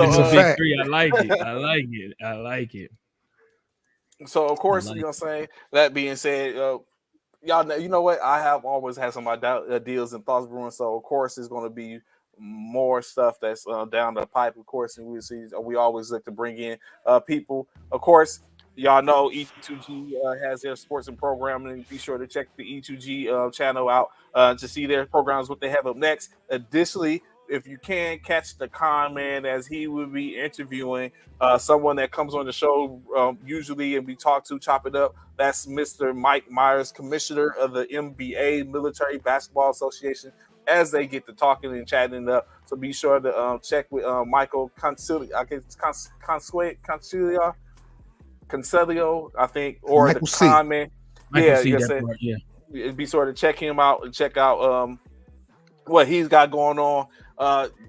got a big fact. three. I like it. So of course, you know what I'm saying. That being said, y'all know, you know what? I have always had some ideas and thoughts brewing. So of course, it's going to be more stuff that's down the pipe. Of course, and we always look to bring in people. Of course, y'all know E2G has their sports and programming. Be sure to check the E2G channel out to see their programs, what they have up next. Additionally, if you can catch the con man as he will be interviewing someone that comes on the show usually and we chop it up. That's Mr. Mike Myers, commissioner of the MBA, Military Basketball Association, as they get to talking and chatting up. So be sure to check with Michael Consilio, I guess Consilio, I think, or Michael the C. con man. Yeah, Be sure to check him out and check out what he's got going on.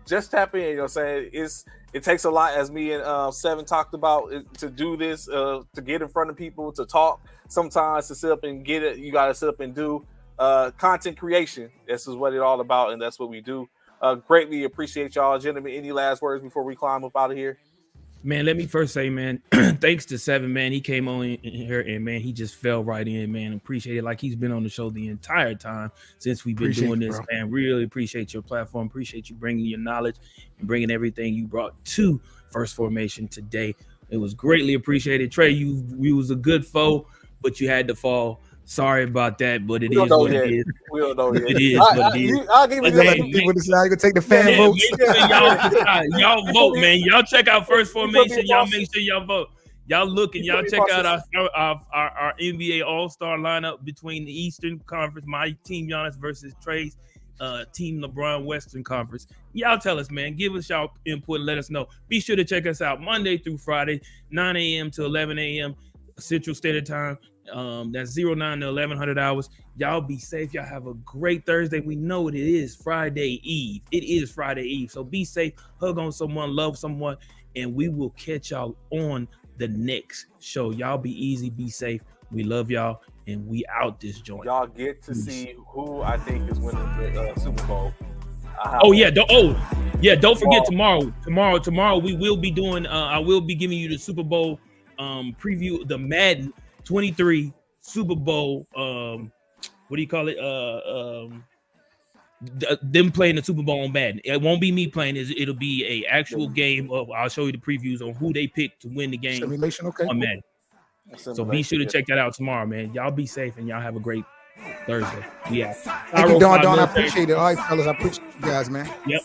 Just tap in, you know what I'm saying? It takes a lot, as me and Seven talked about, to do this, to get in front of people, to talk. Sometimes to sit up and get it, you got to sit up and do content creation. This is what it's all about, and that's what we do. Greatly appreciate y'all, gentlemen. Any last words before we climb up out of here? Man, let me first say, man, thanks to Seven, man. He came on in here and, man, he just fell right in, man. Appreciate it. Like he's been on the show the entire time since we've been doing this, man. Really appreciate your platform. Appreciate you bringing your knowledge and bringing everything you brought to First Formation today. It was greatly appreciated. Trey, you was a good foe, but you had to fall. Sorry about that, but it is what it is. We don't know yet. It is what it is. I'll give you Let people decide. You gonna take the fan votes. Y'all vote, man. Y'all check out First Formation. Y'all make sure y'all vote. Y'all look and y'all check out our NBA All-Star lineup between the Eastern Conference, my team Giannis versus Trey's team LeBron Western Conference. Y'all tell us, man. Give us y'all input and let us know. Be sure to check us out Monday through Friday, 9 a.m. to 11 a.m. Central Standard Time. That's 09 to 1100 hours. Y'all be safe. Y'all have a great Thursday. We know it is Friday Eve. It is Friday Eve. So be safe. Hug on someone. Love someone. And we will catch y'all on the next show. Y'all be easy. Be safe. We love y'all. And we out this joint. Y'all get to see who I think is winning the Super Bowl. Don't forget tomorrow. Tomorrow we will be doing. I will be giving you the Super Bowl preview, the Madden 23 Super Bowl. What do you call it? Them playing the Super Bowl on Madden. It won't be me playing. It'll be a actual game of. I'll show you the previews on who they picked to win the game. Simulation, okay. On Madden. So be sure to check that out tomorrow, man. Y'all be safe and y'all have a great Thursday. Yeah. Thank you, Don. I appreciate it. All right, fellas. I appreciate you guys, man. Yep.